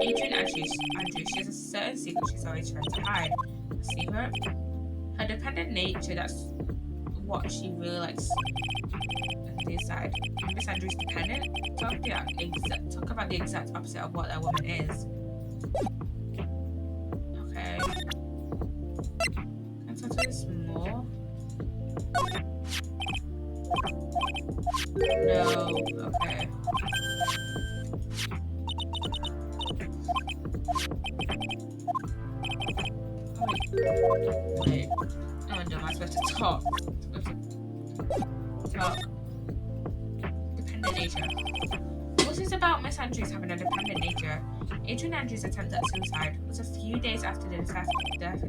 Adrian Andrews, she has a certain secret she's always trying to hide. A secret? Her dependent nature, that's what she really likes on this side. Miss Andrews dependent. Talk about the exact opposite of what that woman is. Okay. Can I talk to this more? No. Okay. Wait. Oh no, am I supposed to talk? Talk. Dependent nature. What's this about Miss Andrews having a dependent nature? Adrian Andrews' attempt at suicide was a few days after the death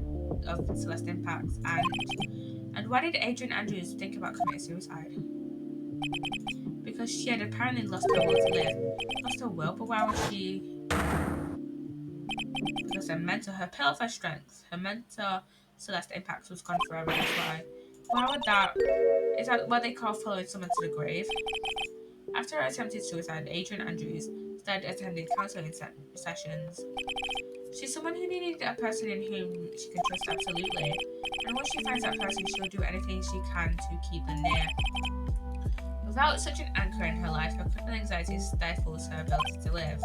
of Celeste Impacts, and why did Adrian Andrews think about committing suicide? Because she had apparently lost her will to live. Lost her will, but why was she? Because her pill of her strength, her mental Celeste Impacts was gone forever, that's why. Why would that? Is that what they call following someone to the grave? After her attempted suicide, Adrian Andrews started attending counseling sessions. She's someone who needed a person in whom she can trust absolutely. And once she finds that person, she'll do anything she can to keep them near. Without such an anchor in her life, her crippling anxiety stifles her ability to live.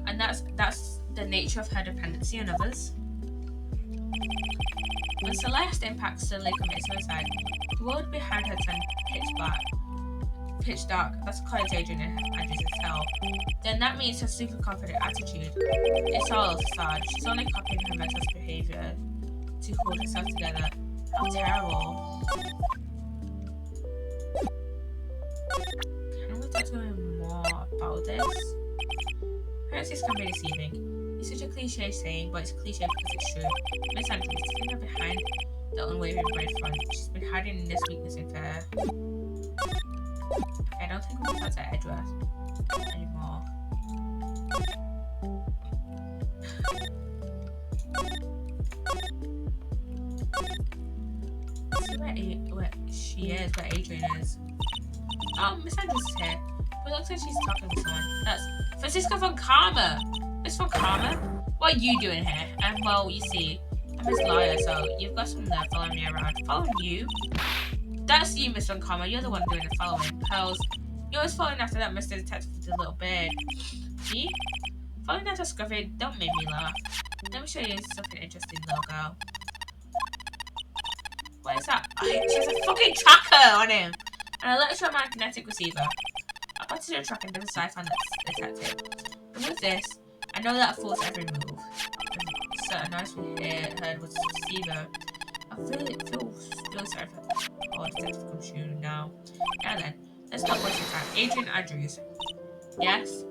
And that's the nature of her dependency on others. When Celeste Impacts suddenly commits suicide, the world behind her turned pitch dark. That's according to Adrian Andrews' hell. Then that means her super confident attitude. It's all a facade. She's only copying her mental behaviour to hold herself together. How terrible. Can we talk to him more about this? Appearances can be deceiving. It's such a cliche saying, but it's cliche because it's true. Miss Andrews is sitting there behind the unwavering brave front. She's been hiding this weakness in her. I don't think we can talk to Edward anymore. See where she is, where Adrian is. Oh, Miss Andrews is here. But it looks like she's talking to someone. That's Francisca von Karma. Miss von Karma? What are you doing here? And well, you see, I'm his lawyer, so you've got someone there following me around. Following you? That's you, Miss von Karma. You're the one doing the following. Pearls. You're always following after that Mr. Detective with the little beard. Me? Following after Scruffy, don't make me laugh. Let me show you something interesting, little girl. What is that? She has a fucking tracker on him! An electromagnetic receiver. I wanted to track and decide on that detective. And with this, I know that force every move. And certain noise we heard was the receiver. I feel sorry for Detective Comshun now. Now then, let's not waste your time. Adrian Andrews. Yes?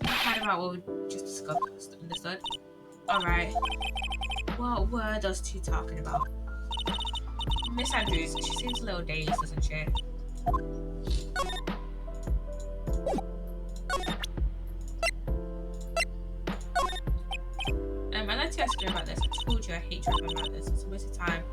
Kind about what we just discussed. Understood? Alright. What were those two talking about? Miss Andrews, she seems a little dazed, doesn't she? I'd like to ask you about this. I told you I hate talking about this. It's a waste of time.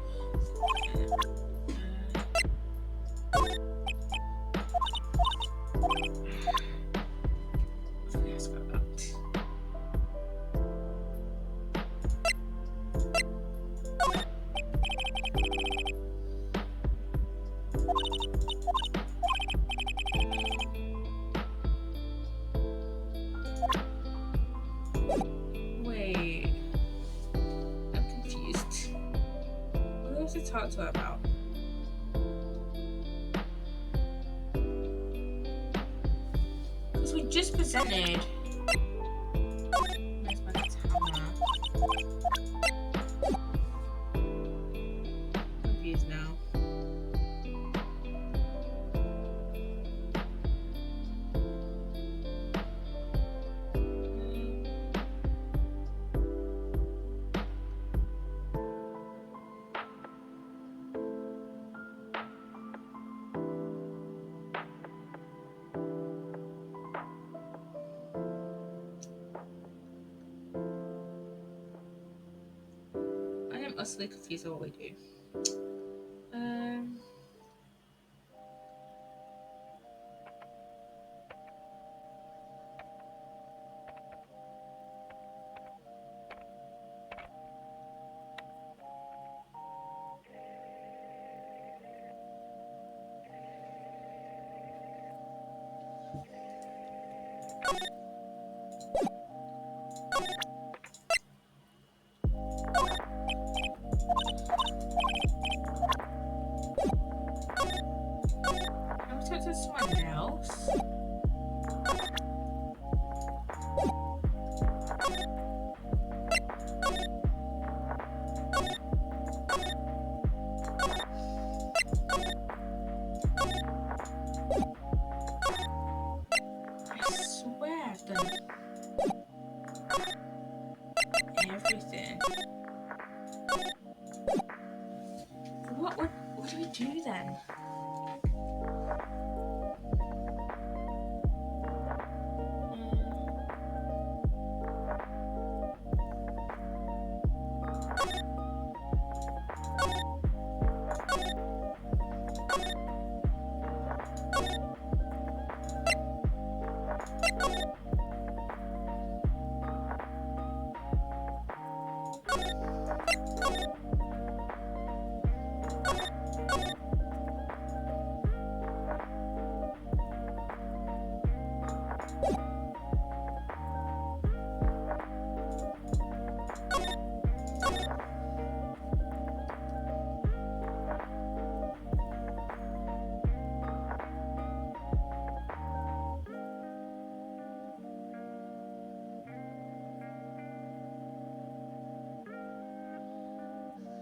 Wait. I'm confused. What do I have to talk to her about? Because we just presented. Where's my camera? I'm confused now. I'm utterly confused with what we do. What do we do then?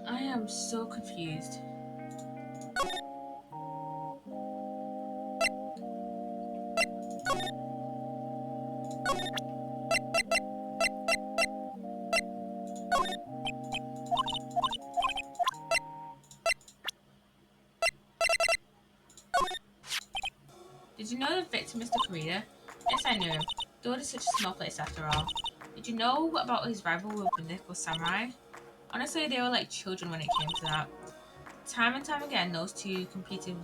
I am so confused. Did you know the victim, Mr. Karita? Yes, I knew him. The world is such a small place after all. Did you know about his rivalry with the Nickel Samurai? Honestly, they were like children when it came to that. Time and time again, those two competed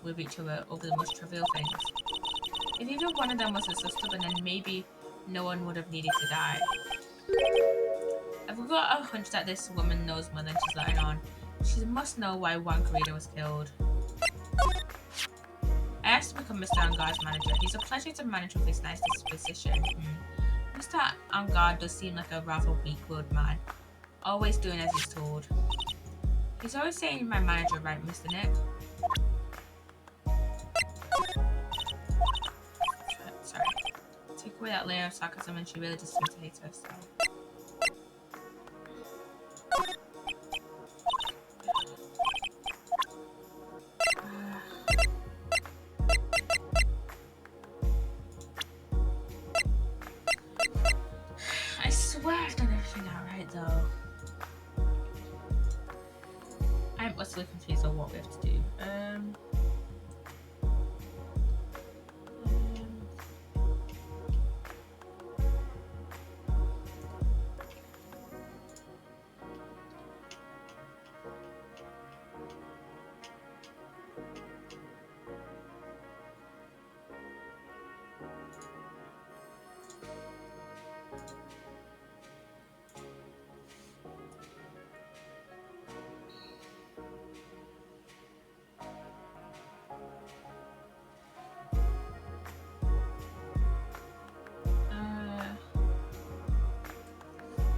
with each other over the most trivial things. If either one of them was a stubborn, then maybe no one would have needed to die. I've got a hunch that this woman knows more than she's letting on. She must know why Juan Corrida was killed. I asked to become Mr. Angard's manager. He's a pleasure to manage with his nice disposition. Mr. Angard does seem like a rather weak-willed man, always doing as he's told. He's always saying my manager, right, Mr. Nick? Sorry. Take away that layer of sarcasm and she really just seems to hate herself. I swear I've done everything out right, though. I'm utterly confused on what we have to do.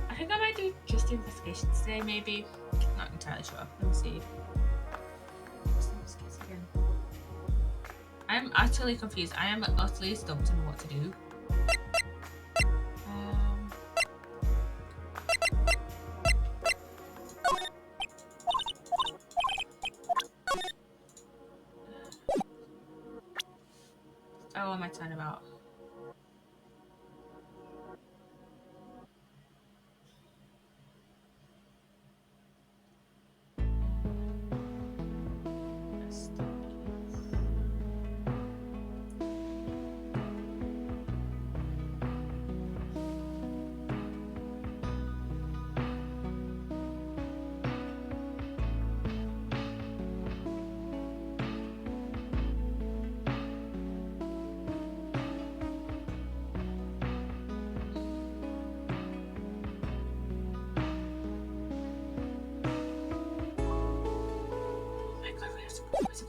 I think I might do just the investigation today, maybe. Not entirely sure. Let me see. Again. I'm utterly confused. I am utterly stumped on what to do. Oh, my turnabout.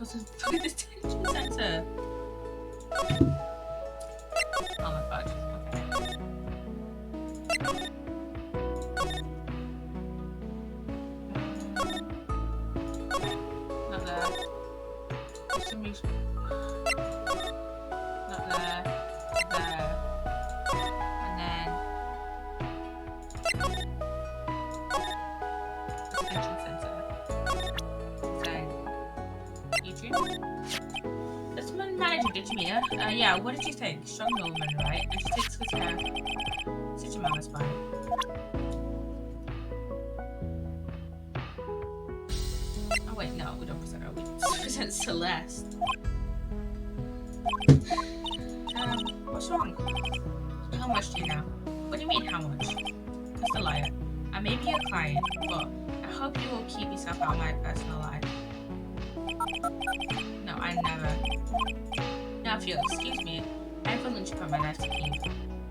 To the detention center. Oh my god. Okay. Not there. For some reason. Not there. There. And then detention center. Then YouTube. That's my manager, did you meet her? Yeah, what did you think? Strong woman, right? And she takes good care. Such a mama's boy. Oh wait, no, we don't present her. We represent Celeste. What's wrong? How much do you know? What do you mean, how much? Mr. Liar, I may be your client, but I hope you will keep yourself out of my personal life. No, I never. Now, if you'll excuse me, I have a lunch upon my life to keep.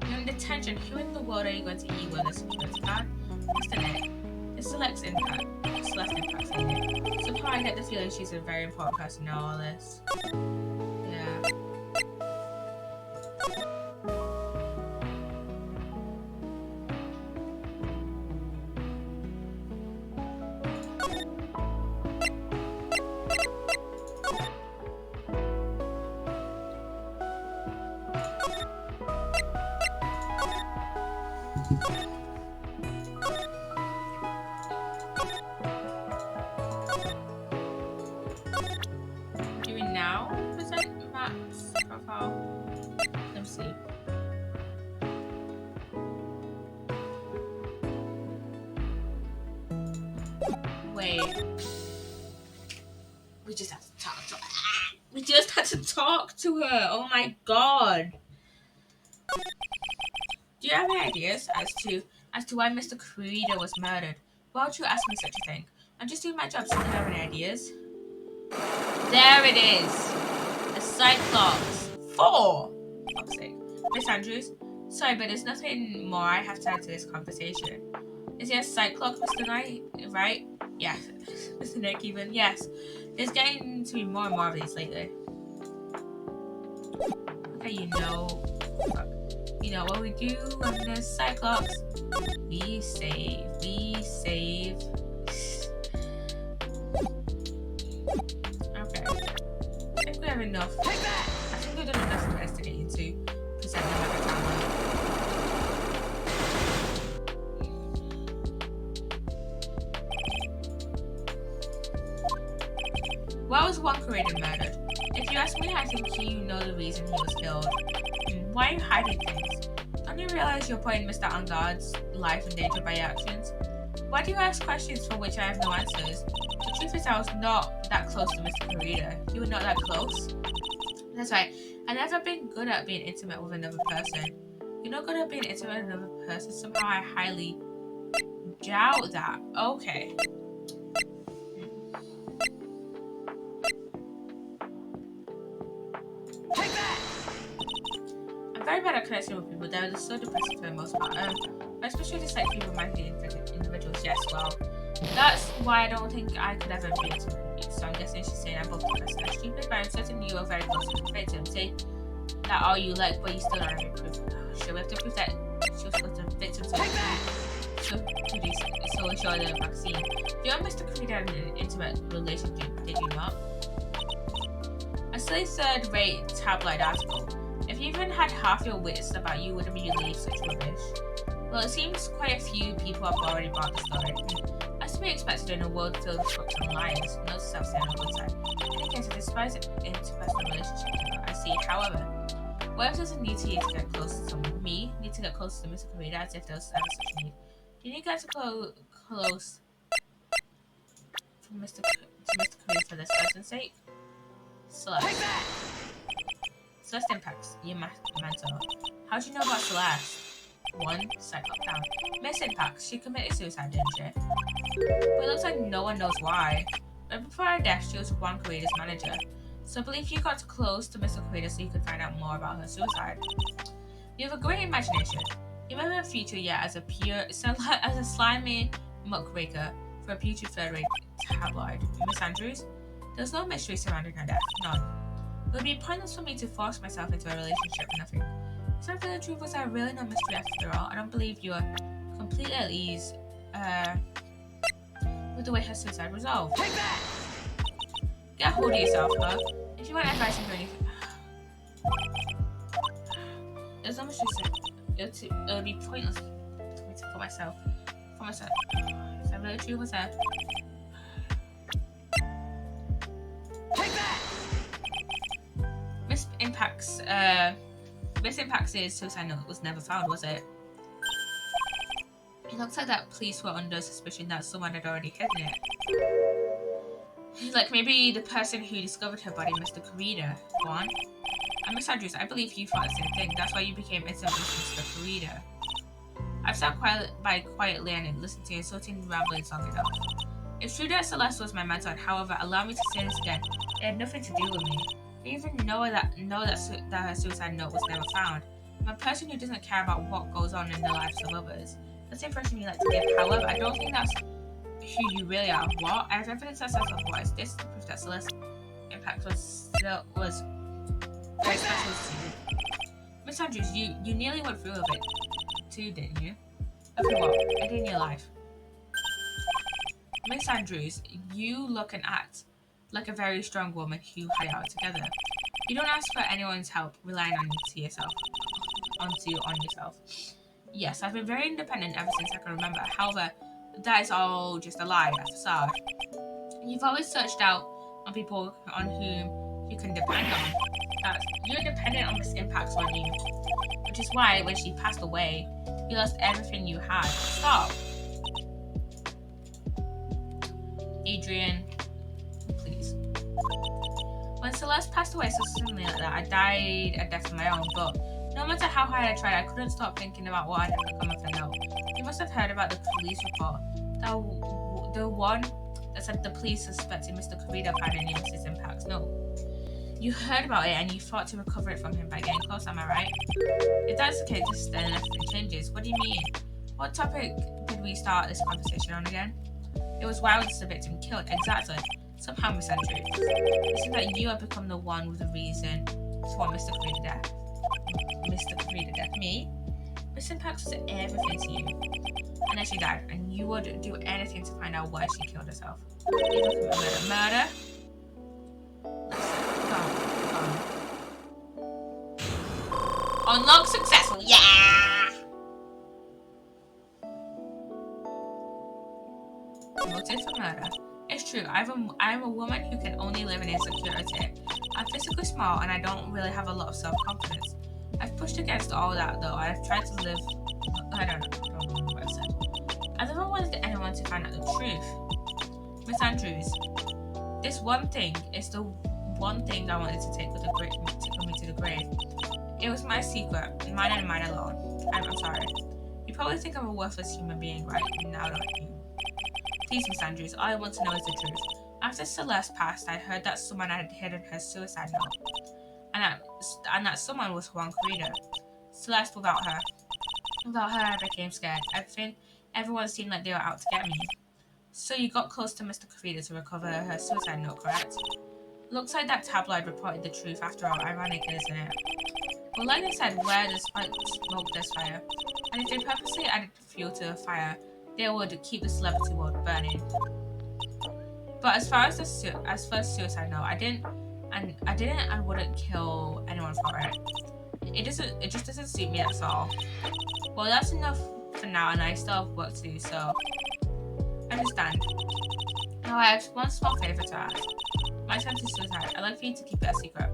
You're in detention. Who in the world are you going to eat with a security card? Mr. Nick, it's Celeste Impact. Somehow I get the feeling she's a very important person in all this. Yeah. Do we now present Matt's profile? Let me see. Wait. We just had to talk to her. We just had to talk to her. Oh my god. Do you have any ideas as to why Mr. Creeder was murdered? Why would you ask me such a thing? I'm just doing my job, so do you have any ideas? There it is. A Cyclops. 4. Fuck's sake. Miss Andrews? Sorry, but there's nothing more I have to add to this conversation. Is he a Cyclops, Mr. Knight? Right? Yeah. Mr. Nick even? Yes. There's getting to be more and more of these lately. Okay, you know. Fuck. You know what we do when there's Cyclops? We save. We save. Okay. I think we have enough. I think we've done enough investigating to present them at the camera. Why was one Creator murdered? If you ask me, I think you know the reason he was killed. Why are you hiding things? Don't you realize you're putting Mr. Angard's life in danger by your actions? Why do you ask questions for which I have no answers? The truth is I was not that close to Mr. Creator. You were not that close? That's right. I've never been good at being intimate with another person. You're not good at being intimate with another person? Somehow I highly doubt that. Okay. I'm very bad at connecting with people. They're so depressing for the most part. I especially dislike people romantic individuals. Yes, well, that's why I don't think I could ever be intimate with you. So I'm guessing she's saying I'm both depressed and stupid, but I'm certain you are very close to the victim. Say that all you like, but you still don't have any proof. Sure, we have to prove that she was close to the victim so we show the vaccine. You and Mr. Creed had an intimate relationship, did you not? A silly third-rate tabloid article. If you even had half your wits about you wouldn't believe such rubbish. Well, it seems quite a few people have already bought the story. As to be expected in a world filled with crooks and liars, no self-saying on one side. In any case, it despise interpersonal relationships. I see, however, what if there's a need to you to get close to someone? Me? Need to get close to Mr. Creed as if there was ever such a need. Do you need to get close to Mr. Creed for this person's sake? Celeste. Celeste impacts your mental. How do you know about Celeste? 1. Cyclops down. Miss Impacts. She committed suicide, didn't she? But it looks like no one knows why. But before her death, she was Juan Corrida's manager. So I believe you got close to Mr. Corrida so you could find out more about her suicide. You have a great imagination. You remember her future yet as a slimy muckraker for a beauty third-rate tabloid. Miss Andrews? There's no mystery surrounding her death. None. It would be pointless for me to force myself into a relationship with nothing. So for the truth was there really no mystery after all. I don't believe you are completely at ease with the way her suicide resolved. Get a hold of yourself, huh? If you want advice on anything, there's no mystery. It would be pointless for myself. Is that really true? What's that? Miss Impact's suicide note was never found, was it? It looks like that police were under suspicion that someone had already hidden it. Like maybe the person who discovered her body, Mr. Corrida. Go on. And Miss Andrews, I believe you thought the same thing. That's why you became intimate with Mr. Corrida. I've sat quietly and listened to your insulting ramblings long enough. It's true that Celeste was my mentor, however, allow me to say this again. It had nothing to do with me. I even know that her suicide note was never found. I'm a person who doesn't care about what goes on in the lives of others. That's the impression you like to give. However, I don't think that's who you really are. What? I have evidence that says otherwise. This is the proof that Celeste's impact was very special to you. Miss Andrews, you nearly went through with it too, didn't you? Okay, what? Ending in your life. Miss Andrews, you look and act like a very strong woman who had it out together. You don't ask for anyone's help, relying on yourself. Yes, I've been very independent ever since I can remember. However, that is all just a lie, a facade. You've always searched out on people on whom you can depend on. You're dependent on this impacts on you, which is why when she passed away, you lost everything you had. Stop. Adrian, please. When Celeste passed away so suddenly like that, I died a death of my own, but no matter how hard I tried, I couldn't stop thinking about what had become of the note. You must have heard about the police report. The one that said the police suspected Mr. Corrida of having any Mrs. Impact's note. You heard about it and you fought to recover it from him by getting close, am I right? If that's the case, then nothing changes. What do you mean? What topic did we start this conversation on again? It was why was the victim killed? Exactly. Somehow, Miss Andrews. It seems like you have become the one with the reason for Mr. Corrida death. Mr. Corrida death? Me? Miss Impact was everything to you. And then she died, and you would do anything to find out why she killed herself. Even for murder? Unlock successful, yeah! Motive for murder. It's true, I'm a woman who can only live in insecurity. I'm physically small and I don't really have a lot of self-confidence. I've pushed against all that though. I've tried to live... I don't remember what I said. I never wanted anyone to find out the truth. Miss Andrews, this one thing is the one thing I wanted to take with me to the grave. It was my secret, mine and mine alone. I'm sorry. You probably think I'm a worthless human being right now, don't you? Please, Miss Andrews, all I want to know is the truth. After Celeste passed, I heard that someone had hidden her suicide note. And that someone was Juan Corrida. Celeste, without her, I became scared. Everyone seemed like they were out to get me. So you got close to Mr. Corrida to recover her suicide note, correct? Looks like that tabloid reported the truth after all. Ironic, isn't it? Well, like I said, where there's smoke, there's fire. And if they purposely added fuel to the fire, they would keep the celebrity world burning. But as far as suicide note, I didn't and wouldn't kill anyone for it. It just doesn't suit me, that's all. Well, that's enough for now, and I still have work to do, so understand. Now I have one small favor to ask. My attempt is suicide. I'd like for you to keep it a secret.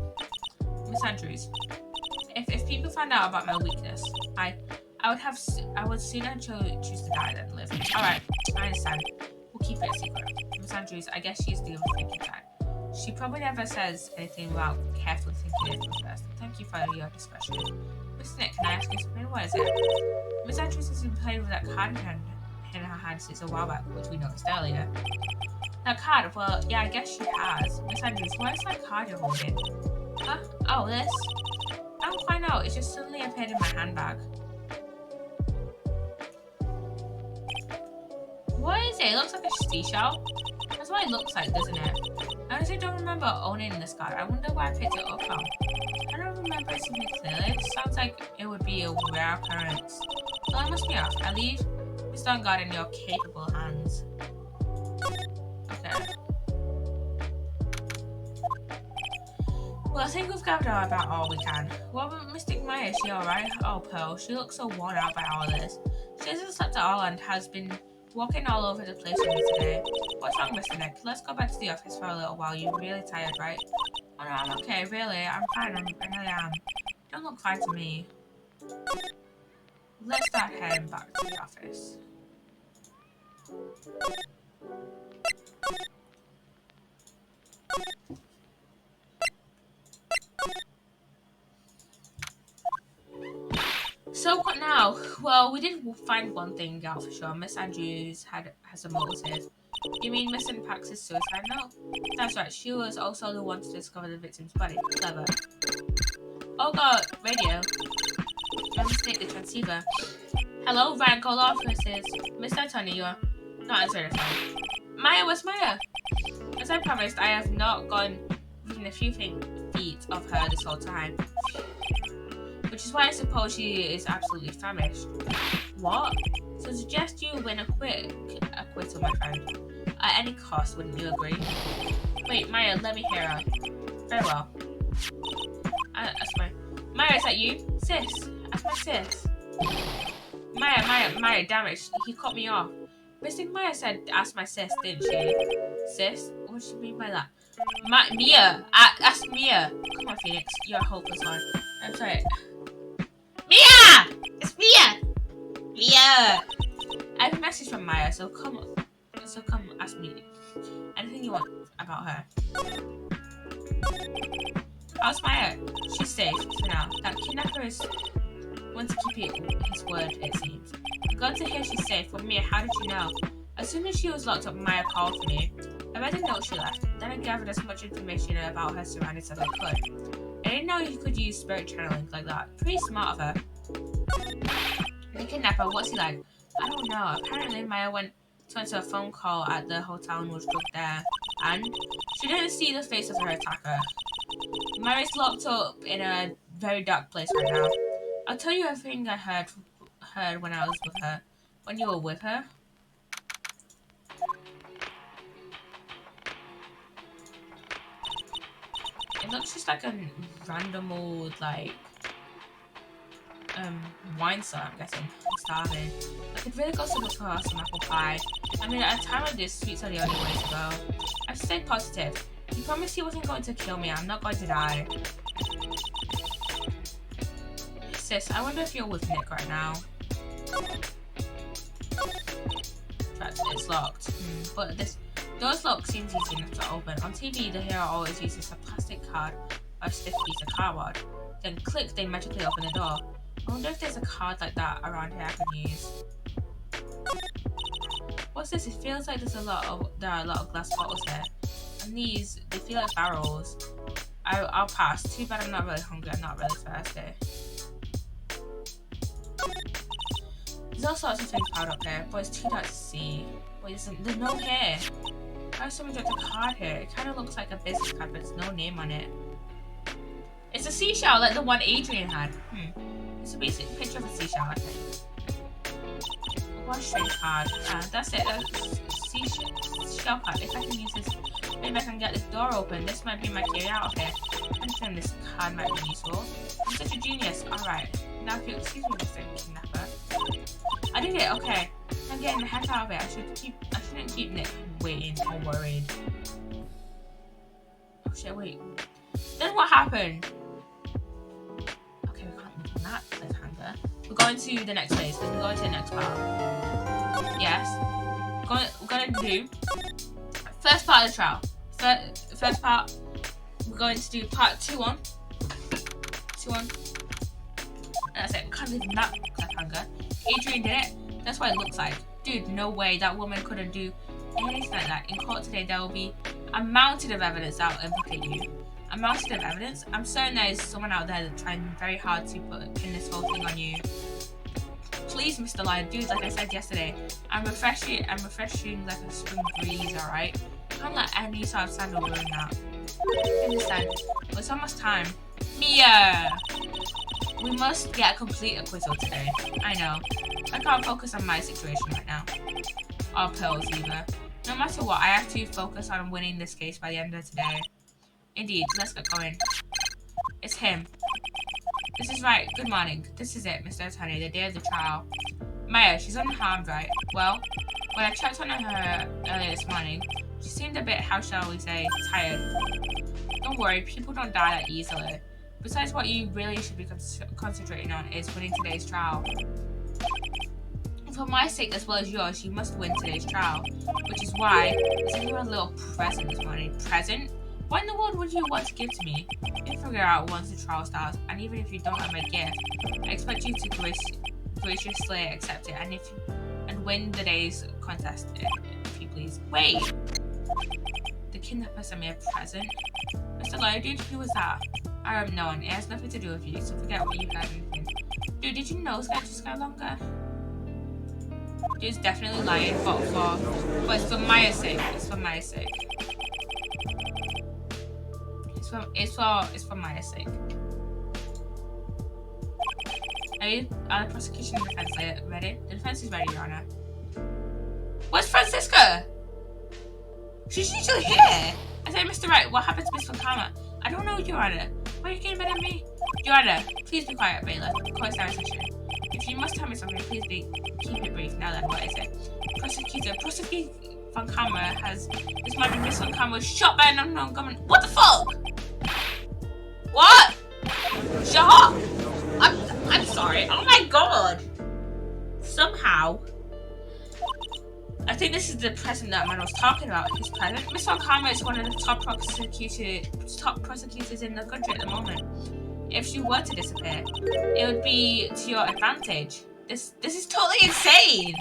Miss Andrews, if people find out about my weakness, I would sooner choose to die than live. Alright, I understand. We'll keep it a secret. Miss Andrews, I guess she's the overthinking type. She probably never says anything without carefully thinking it through first. Thank you for your discretion. Mr. Nick, can I ask you something? What is it? Miss Andrews has been playing with that card in her hand since a while back, which we noticed earlier. That card? Well, yeah, I guess she has. Miss Andrews, what is that card you're holding? Huh? Oh, this? I don't quite know. It just suddenly appeared in my handbag. What is it? It looks like a seashell. That's what it looks like, doesn't it? I honestly don't remember owning this card. I wonder where I picked it up from. I don't remember it something clearly. It sounds like it would be a rare occurrence. So I must be off. I leave this on guard in your capable hands. Okay. Well, I think we've gathered about all we can. What about Mystic Maya? Is she alright? Oh, Pearl, she looks so worn out by all this. She hasn't slept at all and has been walking all over the place with me today. What's wrong, Mr. Nick? Let's go back to the office for a little while. You're really tired, right? Oh no, I'm okay, really. I'm fine. I really am. You don't look fine to me. Let's start heading back to the office. So what now? Well, we did find one thing out for sure. Miss Andrews has a motive. You mean Miss Pax's suicide note? That's right. She was also the one to discover the victim's body. Clever. Oh god, radio. I mistake the transceiver. Hello, Ryan call offices. Miss Antonia, you are not answering the phone. Maya, where's Maya? As I promised, I have not gone within a few feet of her this whole time. Which is why I suppose she is absolutely famished. What? So suggest you win acquittal, my friend. At any cost, wouldn't you agree? Wait, Maya, let me hear her. Very well. That's fine. Maya, is that you? Sis. That's my sis. Maya, damn it. He cut me off. Missing Maya said, ask my sis, didn't she? Sis? What does she mean by that? Mia! Ask Mia! Come on, Phoenix. You're a hopeless one. I'm sorry. Mia! It's Mia! Mia! I have a message from Maya, so come ask me anything you want about her. How's Maya? She's safe for now. That kidnapper wants to keep his word, it seems. Glad to hear she's safe, but Mia, how did you know? As soon as she was locked up, Maya called for me. I read the note she left, then I gathered as much information about her surroundings as I could. I didn't know you could use spirit channeling like that. Pretty smart of her. The kidnapper, what's he like? I don't know. Apparently Maya went to answer a phone call at the hotel and was drugged there. And she didn't see the face of her attacker. Maya's locked up in a very dark place right now. I'll tell you everything I heard when I was with her. When you were with her? It looks just like a random old, like, wine store, I'm guessing. I'm starving. I could really go super for some apple pie. I mean, at a time like this, sweets are the only way to go. I've stayed positive. He promised he wasn't going to kill me. I'm not going to die. Sis, I wonder if you're with Nick right now. It's locked. But this door's lock seems easy enough to open. On TV, the hero always uses a plastic card or a stiff piece of cardboard. Then click, they magically open the door. I wonder if there's a card like that around here I can use. What's this? It feels like there are a lot of glass bottles here. And these, they feel like barrels. I'll pass. Too bad I'm not really hungry. I'm not really thirsty. There's all sorts of things piled up here, but it's too dark to see. Wait, there's no here. Why has someone dropped a card here? It kind of looks like a business card, but there's no name on it. It's a seashell, like the one Adrian had. It's a basic picture of a seashell, I think. What a strange card. That's it. Seashell card. If I can use this, maybe I can get this door open. This might be my key out of here. I understand this card might be useful. I'm such a genius. Alright. Now if you excuse me, Mr. Kidnapper. I did it, okay. I'm getting the heck out of it. I shouldn't keep Nick waiting or worried. Oh shit, wait. Then what happened? Okay, we can't move on that cliffhanger. We're going to the next phase. We're going to the next part. Yes. We're gonna do first part of the trial. First part, we're going to do part 2-1. 2-1. And that's it. Can't leave that cliffhanger. Adrian did it. That's what it looks like. Dude, no way. That woman couldn't do anything like that. In court today, there will be a mountain of evidence that will implicate you. A mountain of evidence? I'm certain there is someone out there that's trying very hard to pin this whole thing on you. Please, Mr. Lion, dude, like I said yesterday, I'm refreshing like a spring breeze, alright? Can't let any sort of scandal ruin that. Understand? Well, it's almost time. Mia! We must get a complete acquittal today. I know. I can't focus on my situation right now. Or pills either. No matter what, I have to focus on winning this case by the end of today. Indeed, let's get going. It's him. This is right. Good morning. This is it, Mr. Attorney, the day of the trial. Maya, she's unharmed, right? Well, when I checked on her earlier this morning, she seemed a bit, how shall we say, tired. Don't worry, people don't die that easily. Besides, what you really should be concentrating on is winning today's trial. For my sake as well as yours, you must win today's trial. Which is why I sent you a little present this morning. Present? What in the world would you want to give to me? You'll figure out once the trial starts, and even if you don't have my gift, I expect you to graciously accept it and win the day's contest, if you please. Wait! The kidnapper sent me a present? Mr. Lawyer, dude, who was that? No, it has nothing to do with you, so forget what you heard or anything. Dude, did you know Skywalker? Dude's definitely lying, but it's for Maya's sake. It's for Maya's sake. It's for Maya's sake. Are the prosecution and defense ready? The defense is ready, Your Honor. Where's Francisca? She's usually here. I said, Mr. Wright, what happened to Miss Fontana? I don't know, Your Honor. Why are you getting mad at me? Your Honor, please be quiet, bailiff. Court's now in session. If you must tell me something, please keep it brief. Now then, what is it? Prosecutor Fontana has this morning Miss Fontana was shot by an unknown gunman. What the fuck? What? Shut up! I'm sorry. Oh my god. Somehow. I think this is the president that man was talking about. His president. Miss Fontana is one of the top prosecutors in the country at the moment. If she were to disappear, it would be to your advantage. This is totally insane.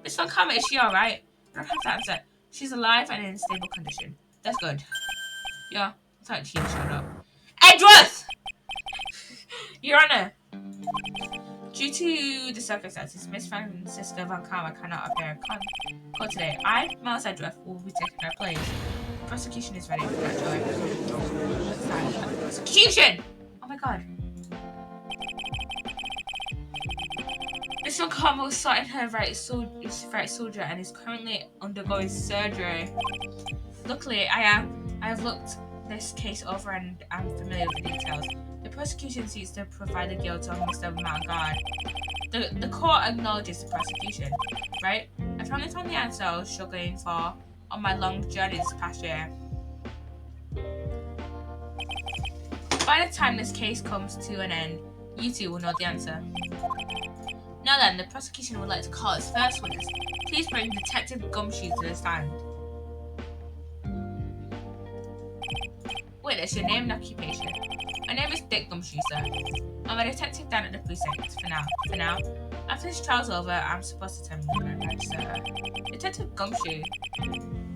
Miss Fontana, is she alright? I don't have to answer. She's alive and in stable condition. That's good. Yeah, I thought she showed up. Edgeworth! Your Honor. Due to the circumstances, Miss Francisca Fontana cannot appear in court today. I, Miles Edgeworth, will be taking her place. The prosecution is ready for that joy. Prosecution! Oh my god. Miss Fontana was shot in her right shoulder and is currently undergoing surgery. Luckily, I have looked this case over and I'm familiar with the details. The prosecution seeks to provide the guilt of Mr. Mangard. The court acknowledges the prosecution, right? I finally found the answer I was struggling for on my long journey this past year. By the time this case comes to an end, you two will know the answer. Now then, the prosecution would like to call its first witness. Please bring Detective Gumshoe to the stand. Witness, your name and occupation. My name is Dick Gumshoe, sir. I'm a detective down at the precinct, for now. After this trial's over, I'm supposed to tell you my badge, sir. Detective Gumshoe.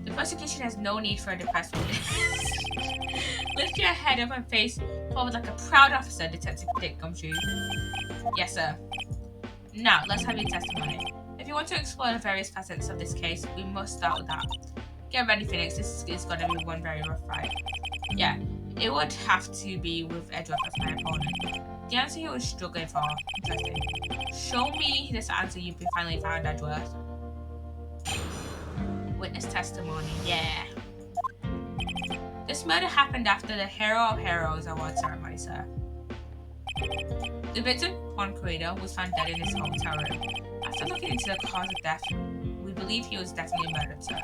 The prosecution has no need for a depressed witness. Lift your head up and face forward like a proud officer, Detective Dick Gumshoe. Yes, sir. Now, let's have your testimony. If you want to explore the various facets of this case, we must start with that. Get ready, Phoenix. This is going to be one very rough fight. Yeah, it would have to be with Edgeworth as my opponent. The answer he was struggling for. Interesting. Show me this answer you've finally found, Edgeworth. Witness testimony. Yeah. This murder happened after the Hero of Heroes award ceremony, sir. The victim, Juan Corrido, was found dead in his hotel room. After looking into the cause of death, we believe he was definitely murdered, sir.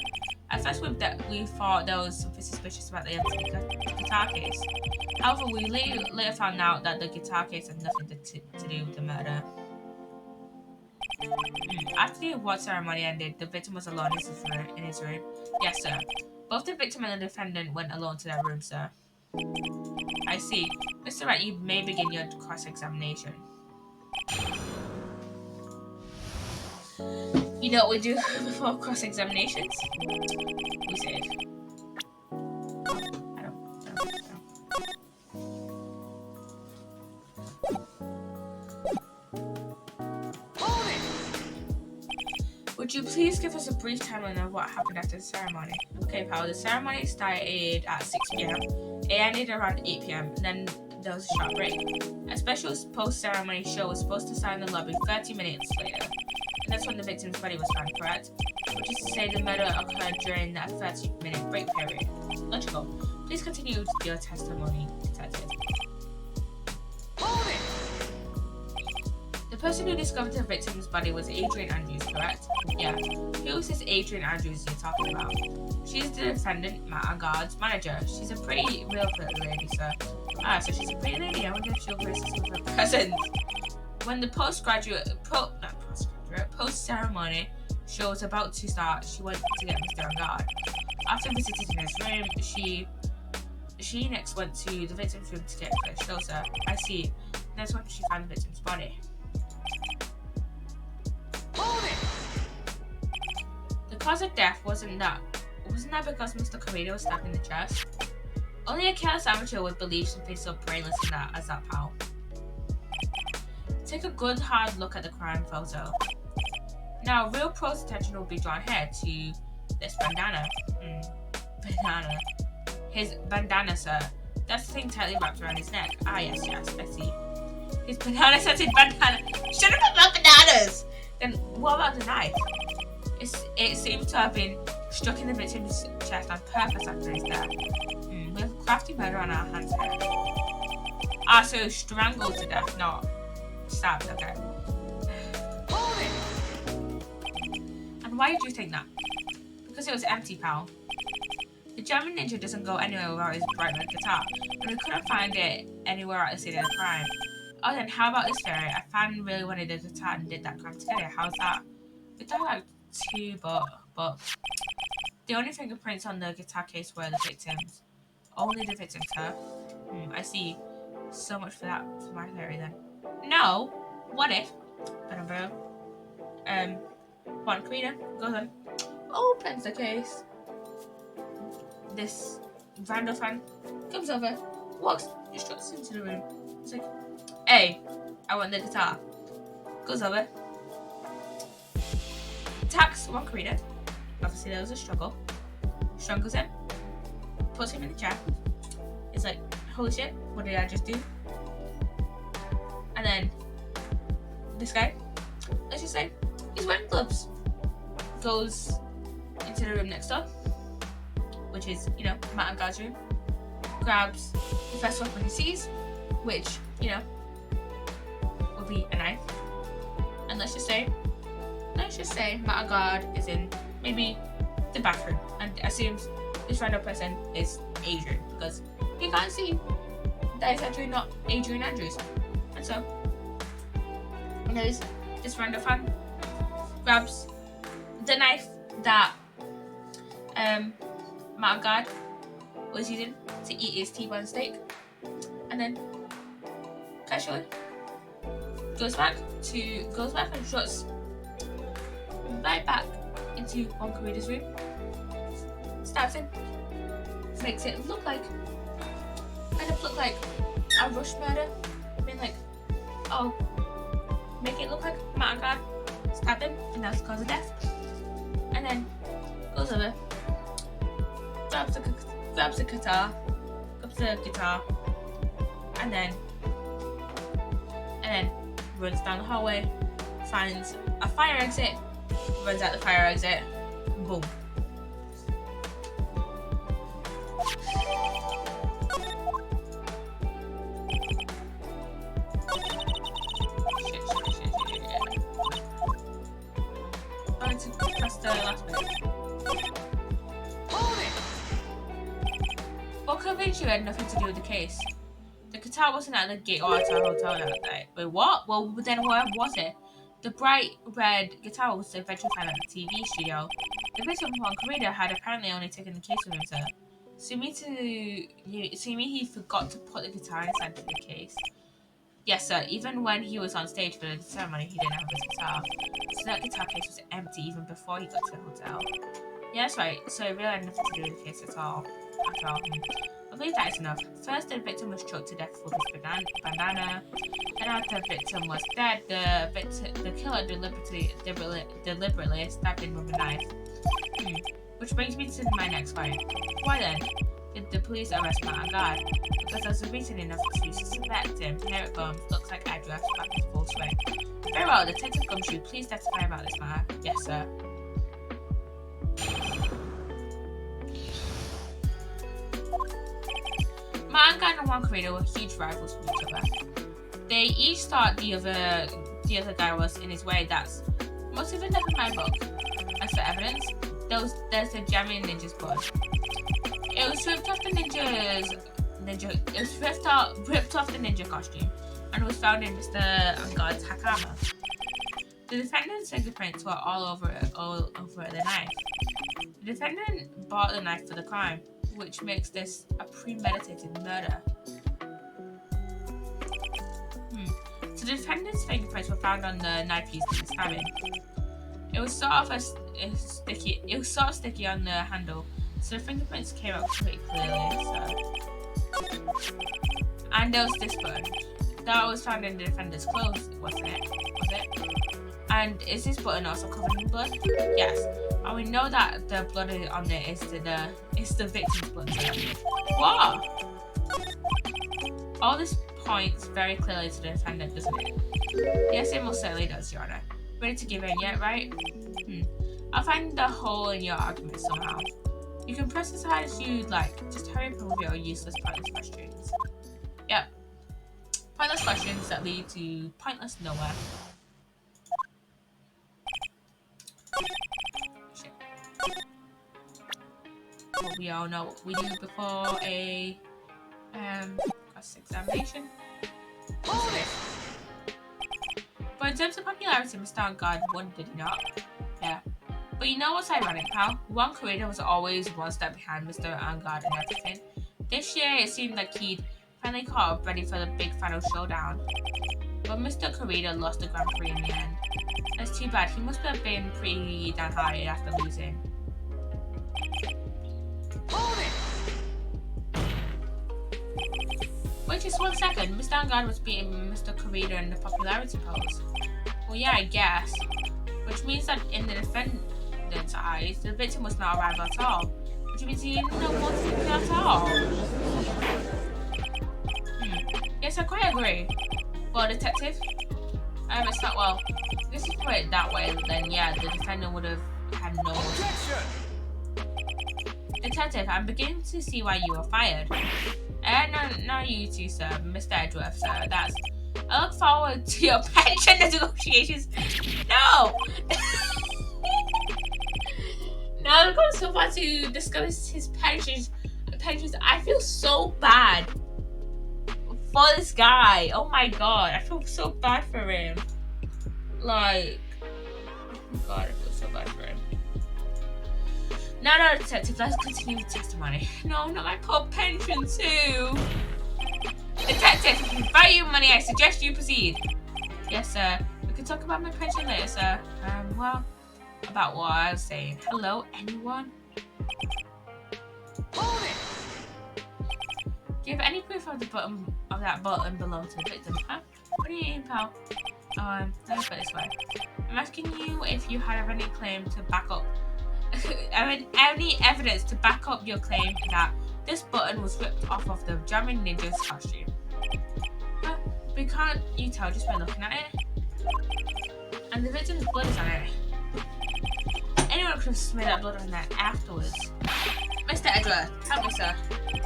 At first, we thought there was something suspicious about the guitar case. However, we later found out that the guitar case had nothing to do with the murder. After the award ceremony ended, the victim was alone in his room. Yes, sir. Both the victim and the defendant went alone to their room, sir. I see. Mr. Wright, you may begin your cross-examination. You know what we do before cross-examinations? We save. I don't. Would you please give us a brief timeline of what happened after the ceremony? Okay, pal, the ceremony started at 6 p.m. It ended around 8 p.m. and then there was a short break. A special post-ceremony show was supposed to start in the lobby 30 minutes later. And that's when the victim's body was found, correct? Which is to say the murder occurred during that 30-minute break period. Logical. Please continue with your testimony, detective. The person who discovered the victim's body was Adrian Andrews, correct? Yeah. Who is this Adrian Andrews you're talking about? She's the defendant, Mangard's manager. She's a pretty real pretty lady, sir. Ah, so she's a pretty lady. I wonder if she'll grace us with her presence. When the post-ceremony show was about to start, she went to get Mr. Mangard. After visiting his room, she She next went to the victim's room to get fresh closer. I see. That's when she found the victim's body. Hold it! The cause of death wasn't that because Mr. Corrido was stabbed in the chest. Only a careless amateur would believe something so brainless as that, pal. Take a good hard look at the crime photo. Now, real pro's attention will be drawn here to this bandana. Bandana. His bandana, sir. That's the thing tightly wrapped around his neck. Ah, yes, I see. His banana scented bandana. Shut up about bananas! Then what about the knife? It seems to have been struck in the victim's chest on purpose after his death. We have a crafty murder on our hands here. Ah, so strangled to death, not stabbed, okay. And why did you think that? Because it was empty, pal. The German ninja doesn't go anywhere without his bright red guitar, and we couldn't find it anywhere at the scene of the crime. Oh, then how about this theory? I found really wanted a guitar and did that crime together. How's that? We thought like two, but the only fingerprints on the guitar case were the victims. Only the victims, huh? I see. So much for that, for my theory then. No. What if? One Karina goes on, opens the case. This random fan comes over, walks, just struts into the room. It's like, hey, I want the guitar. Goes over, attacks one Karina. Obviously, there was a struggle. Strangles him, puts him in the chair. It's like, holy shit, what did I just do? And then this guy, let's just say, he's wearing gloves. Goes into the room next door, which is, Matt and God's room. Grabs the first weapon he sees, which, will be a knife. And let's just say Matt and God is in maybe the bathroom and assumes this random person is Adrian because he can't see that it's actually not Adrian Andrews. And so, this random fan grabs the knife that Matt and God was using to eat his T-bone steak, and then casually goes back and shuts right back into one Karina's room, stabs him, makes it look like a rush murder. I mean, like, oh, make it look like Matt and God stabbed him, and that's the cause of death. And then goes over, grabs the guitar, and then runs down the hallway, finds a fire exit, runs out the fire exit, boom. That's the last bit. What convinced you had nothing to do with the case? The guitar wasn't at the gate or at our hotel that night. Wait, what? Well, then where was it? The bright red guitar was eventually found at the TV studio. The victim, Juan Corrida, had apparently only taken the case with him, sir. So you mean he forgot to put the guitar inside the case? Yes, sir. Even when he was on stage for the ceremony, he didn't have his guitar. So that guitar case was empty even before he got to the hotel. Yeah, that's right. So it really had nothing to do with the case at all. I believe that is enough. First, the victim was choked to death with his bandana. Then after the victim was dead, the killer deliberately stabbed him with a knife. Which brings me to my next point. Why then did the police arrest Matt and God? Because there's a reason enough to suspect him. Here it comes. Looks like address back in full swing. Very well, Detective Gumshoe, please testify about this matter. Yes, sir. Matt and God and Juan Corrido were huge rivals with each other. They each thought the other guy was in his way. That's most of it in my book. As for evidence, there's the Jamming Ninja's blood. It was ripped off the ripped off the ninja costume and was found in Mr. God's hakama. The defendant's fingerprints were all over the knife. The defendant bought the knife for the crime. which makes this a premeditated murder. So the defendant's fingerprints were found on the knife used in the stabbing. It was sort of sticky. It was sort of sticky on the handle, so the fingerprints came out pretty clearly. So. And there was this button that was found in the defendant's clothes, wasn't it? Was it? And is this button also covered in blood? Yes. And we know that the blood on it is the victim's blood. What? All this points very clearly to the defendant, doesn't it? Yes, it most certainly does, Your Honor. Ready to give in yet, right? I'll find the hole in your argument somehow. You can press as hard as you'd like. Just hurry up and with your useless, pointless questions. Yep. Pointless questions that lead to pointless nowhere. Shit. Well, we all know what we do before a examination. But in terms of popularity, Mr. On-Guard won, did he not? Yeah. But you know what's ironic, pal? Juan Corrida was always one step behind Mr. On-Guard and everything. This year, it seemed like he'd finally caught up ready for the big final showdown. But Mr. Corrida lost the Grand Prix in the end. That's too bad. He must have been pretty downhearted after losing. Hold it! Wait just 1 second. Mr. On-Guard was beating Mr. Corrida in the popularity polls. Well, yeah, I guess. Which means that in the defendant's eyes, the victim was not a rival at all. Which means he didn't know what to do at all. Yes, I quite agree. Well, detective? It's not, well, this is put it that way, then yeah, the defendant would have had no objection. Detective, I'm beginning to see why you were fired. No, you two, sir. Mr. Edgeworth, sir. I look forward to your pension negotiations. No! Now we're going so far to discuss his pensions. I feel so bad for this guy. Oh my god, I feel so bad for him. Like, oh god, I feel so bad for him. No, detective, let's continue with testimony. No, not my poor pension too. Detective, if you value money, I suggest you proceed. Yes, sir. We can talk about my pension later, sir. Well, about what I was saying. Hello, anyone? Hold it! Do you have any proof of that button belonged to the victim? Huh? What do you mean, pal? Let me put it this way. I'm asking you if you have any claim to back up any evidence to back up your claim that this button was ripped off of the Jamming Ninja's costume. But can't you tell just by looking at it? And the victim's blood is on it. Anyone could have smeared that blood on there afterwards. Mr. Edgeworth, help me, sir.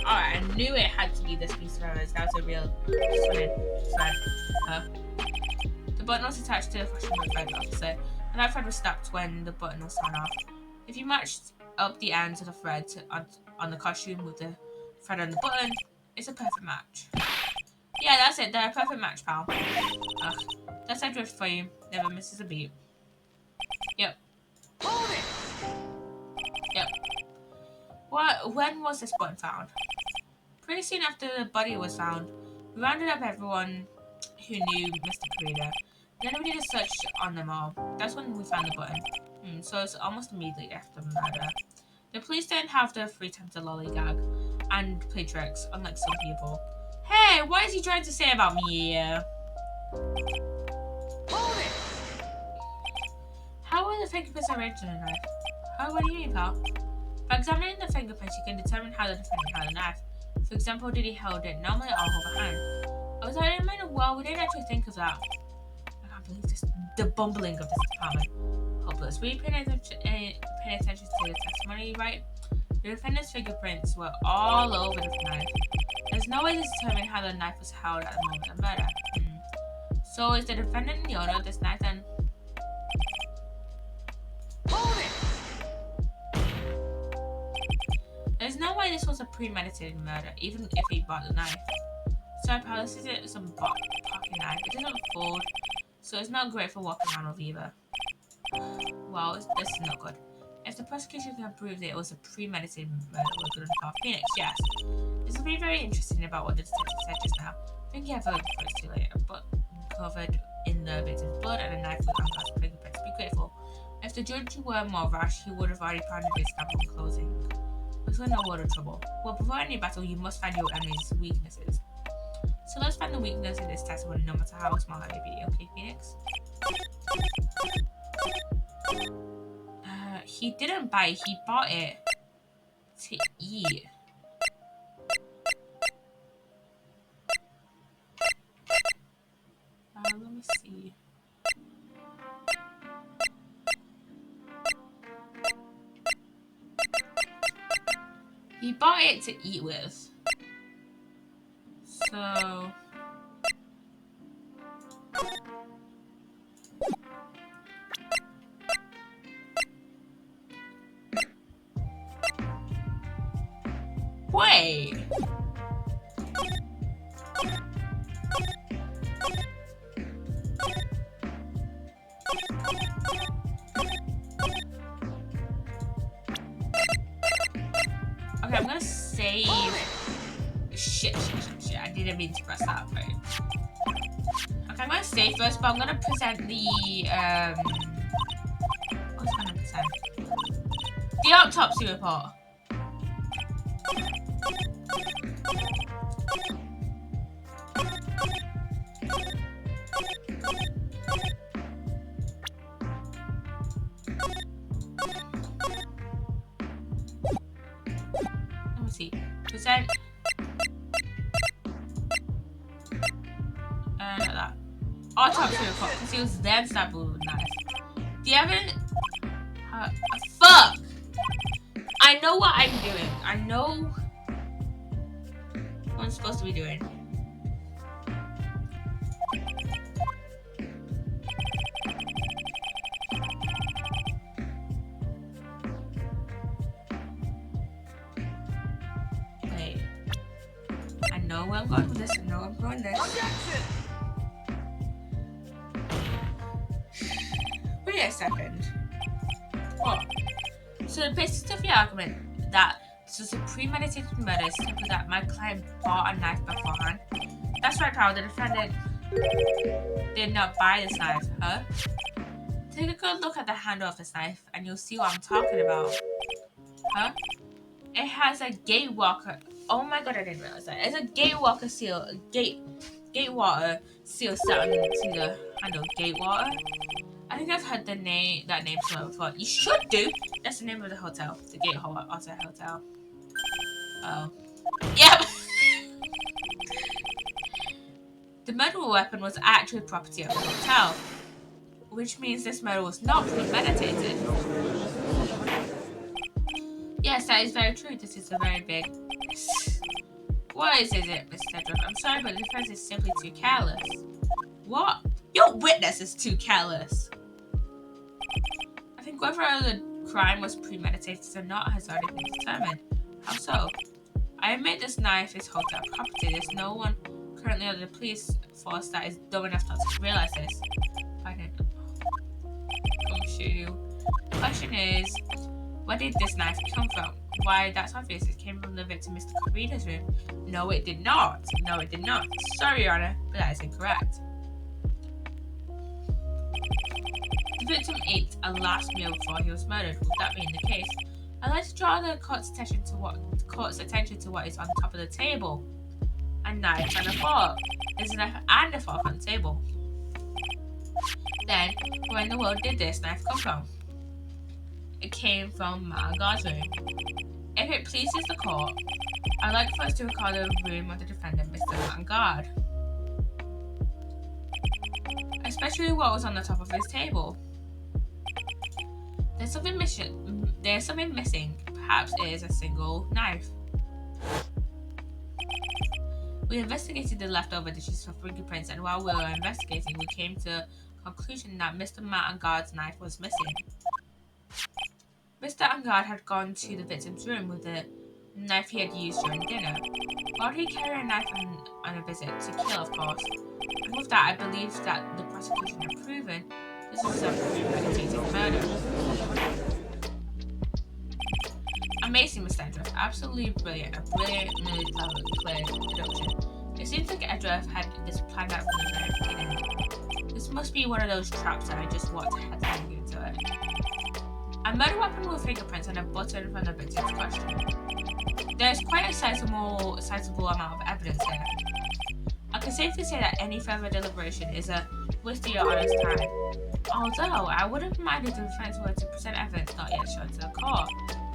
Alright, I knew it had to be this piece of evidence. That was a real thread. The button was attached to the fashion thread, officer, and that thread was snapped when the button was torn off. If you matched up the ends of the thread on the costume with the thread on the button, it's a perfect match. Yeah, that's it. They're a perfect match, pal. That's Edgeworth for you. Never misses a beat. Yep. Hold it! Yep. When was this button found? Pretty soon after the body was found, we rounded up everyone who knew Mr. Corrida. Then we did a search on them all. That's when we found the button. So it's almost immediately after the murder. The police didn't have the free time to lollygag and play tricks, unlike some people. Hey, what is he trying to say about me? Hold it! How were the fingerprints arranged on the knife? What do you mean, pal? By examining the fingerprints, you can determine how the defendant held the knife. For example, did he hold it normally or hold a hand? I was like, well, we didn't actually think of that. I can't believe this, the bumbling of this department. Hopeless. Were you paying attention to the testimony, right? The defendant's fingerprints were all over the knife. There's no way to determine how the knife was held at the moment of murder. So is the defendant the owner of this knife then? Hold it! There's no way this was a premeditated murder, even if he bought the knife. So pal, this isn't some pocket knife. It doesn't fold, so it's not great for walking around with either. Well, this is not good. If the prosecution can prove that it was a premeditated murder, we're good on Phoenix, yes. This will be very interesting about what the detective said just now. I think you have a look for it too later, but covered in the victim's blood and a knife with unclasped fingerprints. Be grateful. If the judge were more rash, he would have already pounded his stamp on closing. There's no word of trouble. Well, before any battle, you must find your enemy's weaknesses. So let's find the weakness in this testimony, no matter how small it may be. Okay, Phoenix? He didn't buy it, he bought it to eat. Let me see. He bought it to eat with. So... Wait! Okay, I'm gonna save... Shit. I didn't mean to press that button. Okay, I'm gonna save first, but I'm gonna present the, What's I gonna present? The autopsy report. Let me see. Present. That. Autopsy report, because he was then stabbed with a knife. The evidence. Fuck! I know what I'm doing. I know what I'm supposed to be doing. Wait. I know where I'm going with this. I know I'm going this. Wait a second. What? So the basis of the argument that this was a premeditated murder is simply that my client bought a knife beforehand. That's right, pal. The defendant did not buy this knife, huh? Take a good look at the handle of this knife and you'll see what I'm talking about. Huh? It has a gatewalker. Oh my god, I didn't realize that. It's a gatewalker seal. Gatewater seal set onto the handle. Gatewater? I think I've heard that name before. You should do. That's the name of the hotel. The Gatewater Hotel. Oh. Yep! The murder weapon was actually property of the hotel, which means this murder was not premeditated. Yes, that is very true. This is a very big... What is it, Mr. Tedrock? I'm sorry, but the defense is simply too careless. What? Your witness is too careless. I think whether the crime was premeditated or not has already been determined. How so? I admit this knife is hotel property. There's no one currently under the police force that is dumb enough not to realize this. I don't know. The question is, where did this knife come from? Why, that's obvious. It came from the victim, Mr. Carina's room. No, it did not. No, it did not. Sorry, Your Honor, but that is incorrect. The victim ate a last meal before he was murdered. Would that being the case? I'd like to draw the court's attention to what is on top of the table. A knife and a fork. There's a knife and a fork on the table. Then, where in the world did this knife come from? It came from God's room. If it pleases the court, I'd like for us to record the room of the defendant, Mr. Guard. Especially what was on the top of his table. There's something missing. Perhaps it is a single knife. We investigated the leftover dishes for fingerprints, and while we were investigating, we came to the conclusion that Mr. Guard's knife was missing. Mr. Angard had gone to the victim's room with the knife he had used during dinner. Why would he carry a knife on a visit? To kill, of course. And with that, I believe that the prosecution had proven this was a premeditated murder. Amazing, Mr. Edgeworth. Absolutely brilliant. A brilliantly clear deduction. It seems like Edgeworth had this planned out from the very beginning. This must be one of those traps that I just walked headlong into it. A murder weapon with fingerprints and a button from the victim's costume. There's quite a sizable amount of evidence here. I can safely say that any further deliberation is a waste of your honest time. Although, I wouldn't mind if the defense were to present evidence not yet shown to the court.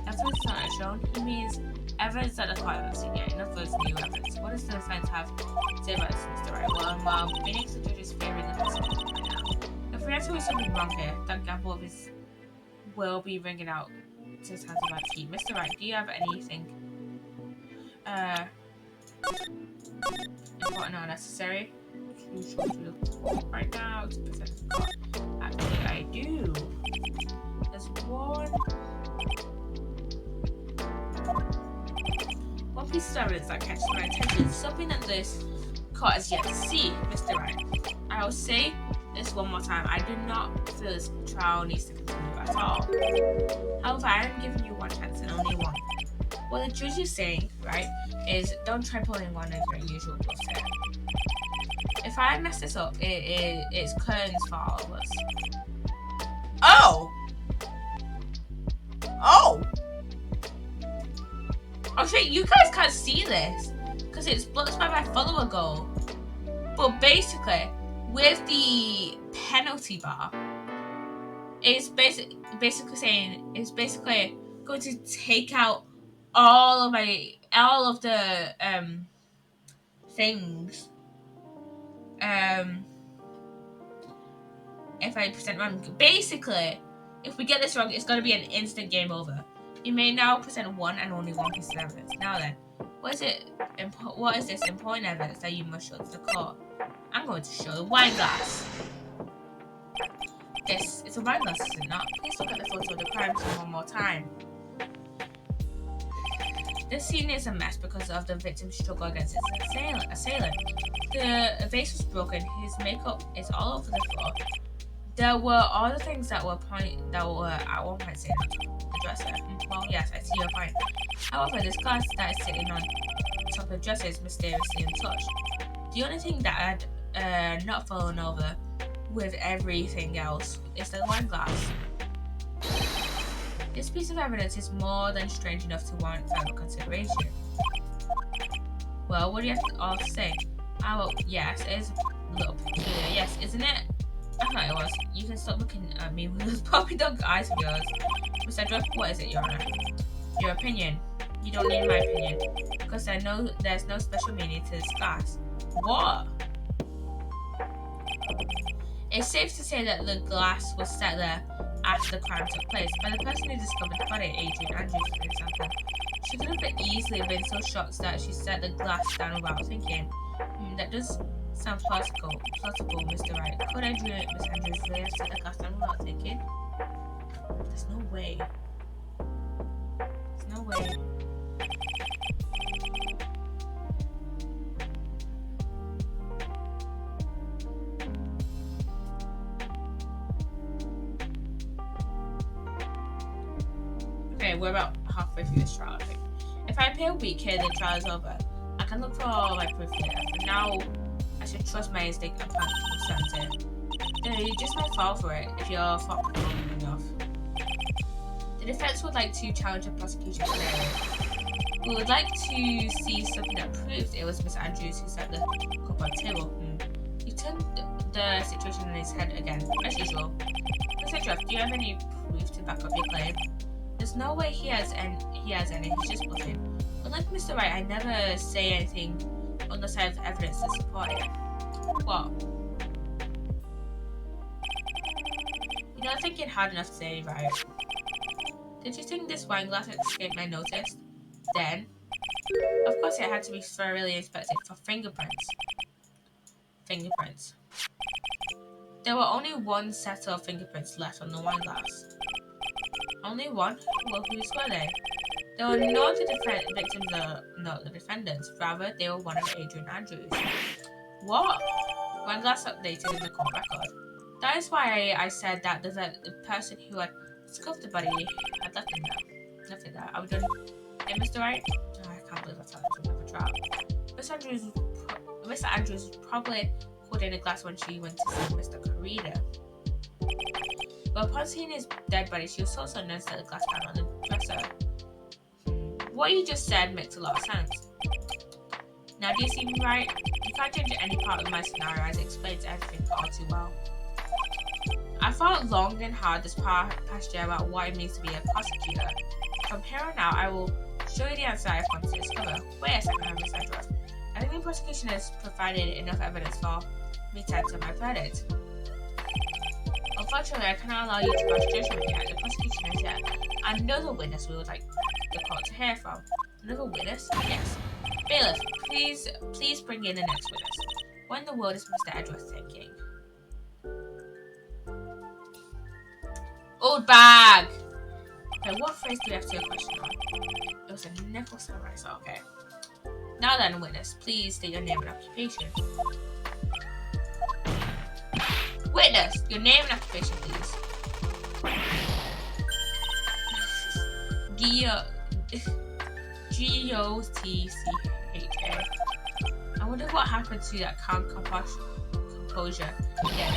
Evidence not yet shown, he means evidence that the court hasn't seen yet. In other words, new evidence. What does the defense have to say about this, Mr. Wright? Well, Phoenix, the judge is favouring the prosecution right now. If we are doing something wrong here, that gamble of his will be ringing out to his hands of my feet. Mr. Wright, do you have anything important or necessary right now to present to the court? Actually, I do. There's one piece of evidence that catches my attention. Something that this court has yet to see, Mr. Wright. I will say this one more time. I do not feel this trial needs to continue at all. However, I am giving you one chance and only one. What the judge is saying, right, is don't try pulling one of your usual bluffs here. If I mess this up, it's curtains for all of us. Oh! Oh shit, you guys can't see this because it's blocked by my follower goal. But basically, with the penalty bar, it's basically saying it's basically going to take out all of the things. If I present wrong, basically, if we get this wrong, it's going to be an instant game over. You may now present one and only one piece of evidence. Now then, what is this important evidence that you must show to the court? I'm going to show the wine glass. This is a wine glass, is it not? Please look at the photo of the crime scene one more time. This scene is a mess because of the victim's struggle against his assailant. The vase was broken, his makeup is all over the floor. There were other things that were at one point sitting on the dresser. Well, yes, I see your point. However, this glass that is sitting on top of the dresser is mysteriously untouched. The only thing that had not fallen over with everything else is the wine glass. This piece of evidence is more than strange enough to warrant further consideration. Well, what do you have all to say? Oh, yes, it is a little peculiar, yes, isn't it? I thought it was. You can stop looking at me with those puppy dog eyes of yours. Mr. Edgeworth, what is it, Your Honor? Your opinion. You don't need my opinion, because I know there's no special meaning to this glass. What? It's safe to say that the glass was set there after the crime took place by the person who discovered the body, Adrian Andrews, for example. She could have easily been so shocked that she set the glass down without thinking. That does sound plausible, Mr. Wright. Could Miss Andrews really have set the glass down without thinking? There's no way. There's no way. Okay, we're about halfway through this trial, I think. If I appear weak here, the trial is over. I can look for all my proof later. For now, I should trust my instinct and plan for certainty. You just might fall for it if you're thoughtful enough. The defense would like to challenge the prosecution today. We would like to see something that proves it was Miss Andrews who set the cup on the table. He turned the situation on his head again, as usual. Mr. Edgeworth, do you have any proof to back up your claim? There's no way he has any, he's just bluffing. Unlike Mr. Wright, I never say anything unless I have evidence to support it. What? You're not thinking hard enough today, right? Did you think this wine glass escaped my notice? Then, of course it had to be thoroughly inspected for fingerprints. There were only one set of fingerprints left on the wine glass. Only one? Well, whose were they? They were not the victims or not the defendants. Rather, they were one of Adrian Andrews. What? Wine glass updated in the court record. That is why I said that the person who had discovered the body had left them there. nothing there. Are we done? Hey, Mr. Right? Oh, I can't believe that's how it's a trap. Mr. Andrews probably called in a glass when she went to see Mr. Carida. But upon seeing his dead body, she was also noticed that the glass down on the dresser. What you just said makes a lot of sense. Now, do you see me right? You can't change any part of my scenario as it explains everything all too well. I thought long and hard this past year about what it means to be a prosecutor. From here on out, I will show you the answer I've come to discover. Wait a second, Miss Andrews. I think the prosecution has provided enough evidence for me to enter my verdict. Unfortunately, I cannot allow you to pass judgment yet. The prosecution has yet another witness we would like the court to hear from. Another witness? Yes. Bailiff, please bring in the next witness. What in the world is Mr. Edgeworth thinking? Old bag! Okay, what phrase do we have to question on? It was a nickel samurai, so okay. Now then, witness, please state your name and occupation. Witness, your name and occupation, please. G-O-T-C-H-A. I wonder what happened to that calm composure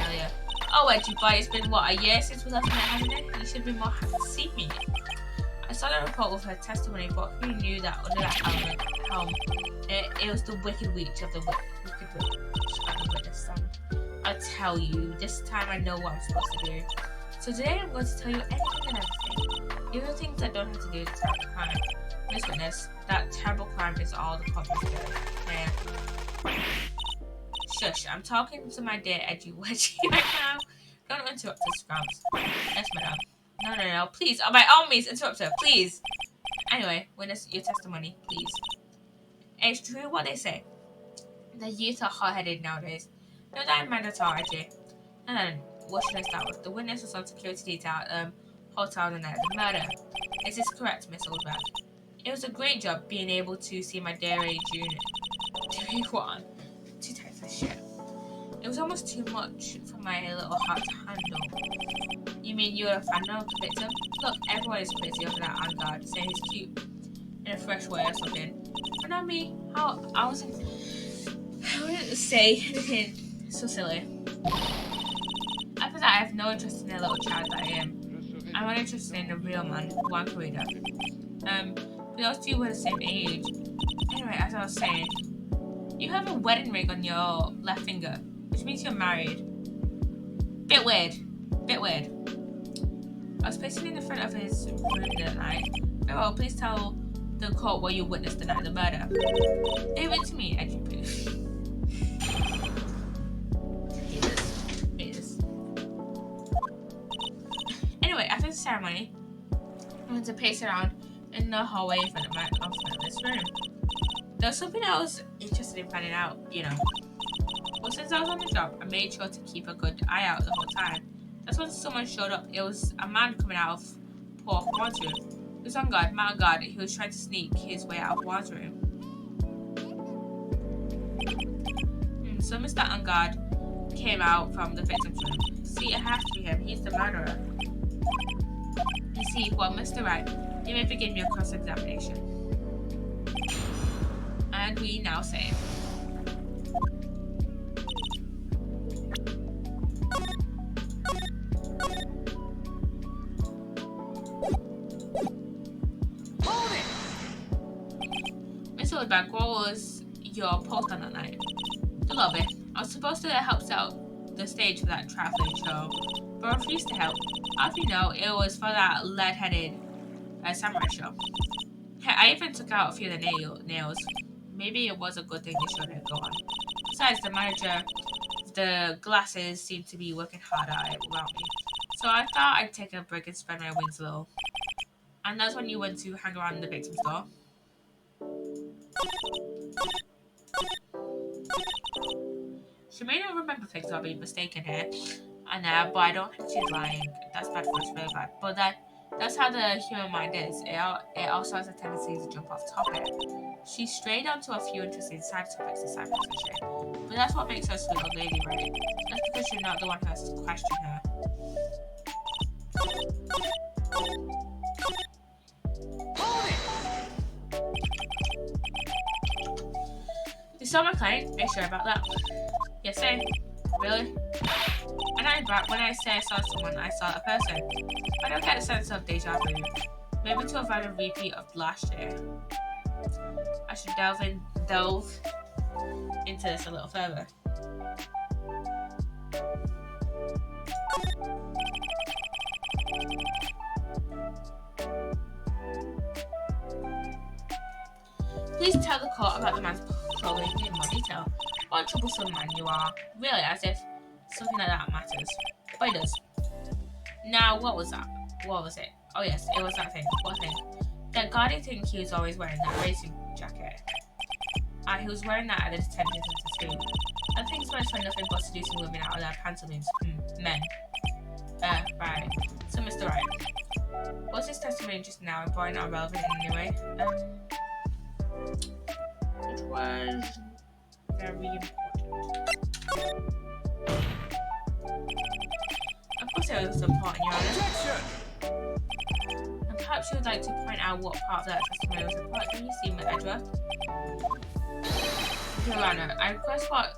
earlier. Oh, Edgy boy, it's been what, a year since we left Met, hasn't it? You should be more happy to see me. I saw the report with her testimony, but who knew that under that helm, it was the wicked witch of the wicked witch and the witness. I'll tell you, this time I know what I'm supposed to do. So today I'm going to tell you anything and everything. Even the things I don't have to do to stop the crime. Miss Witness, that terrible crime is all the cops do. Yeah. Shush, I'm talking to my dear Edgy Wedgie right now. Don't interrupt us, Scrubs. Yes, madam. No, please, by all means, interrupt her, please. Anyway, witness your testimony, please. It's true what they say. The youth are hot-headed nowadays. No, that mandatory, Edgy. No, what should I start with? The witness was on security detail at hotel the night of the murder. Is this correct, Miss Oldbag? It was a great job being able to see my dear June. Doing what? Two types of shit. It was almost too much for my little heart to handle. You mean you're a fan of the victim? Look, everyone is crazy over that Angard, saying he's cute in a fresh way or something. But not me. I wouldn't say anything so silly. After that, I have no interest in a little child that I am. I'm not interested in a real man, one Karina. Those two were the same age. Anyway, as I was saying, you have a wedding ring on your left finger, which means you're married. Bit weird. I was pacing in the front of his room that night. Very well, please tell the court what you witnessed the night of the murder. Leave it to me, Edgy Poof. Anyway, after the ceremony, I went to pace around in the hallway in front of this room. There was something I was interested in finding out, you know. Well, since I was on the job, I made sure to keep a good eye out the whole time. That's when someone showed up. It was a man coming out of poor Juan's room. He was on guard, he was trying to sneak his way out of Juan's room. So Mr. Angard came out from the victim's room. See, it has to be him. He's the murderer. You see, well, Mr. Wright, you may begin your cross-examination. And we now say... Miss Oldbank, what was your post on that night? The lobby. I was supposed to help set out the stage for that traveling show, but I refused to help. How do you know it was for that lead-headed samurai show? I even took out a few of the nails. Maybe it was a good thing they showed it go on. Besides, the manager of the glasses seemed to be working hard at it without me. So I thought I'd take a break and spread my wings a little. And that's when you went to hang around the victim's door. She may not remember things, I'll be mistaken here. But I don't think she's lying. That's bad for us, really bad. But that's how the human mind is. It also has a tendency to jump off topic. She strayed onto a few interesting side topics and side position. But that's what makes her a sweet old lady, right? That's because you're not the one who has to question her. saw my client? Are you sure about that? Yes, sir. Really? And I back when I say I saw someone, I saw a person. I don't get a sense of deja vu. Maybe to avoid a repeat of last year. I should delve into this a little further. Please tell the court about the man's clothing in more detail. What a troublesome man you are. Really, as if something like that matters. But it does. Now, what was that? What was it? Oh yes, it was that thing. What thing? That guardian thing he was always wearing that racing jacket. He was wearing that at the detention center too. That thing's meant for nothing but seducing women out of their pantaloons. Men. Right. So, Mr. Wright. What's his testimony just now? And probably not relevant in any way. It was very important. Of course it was important, Your Honor. And perhaps you would like to point out what part of that testimony was important. Can you see, Edward? Your Honor, I request what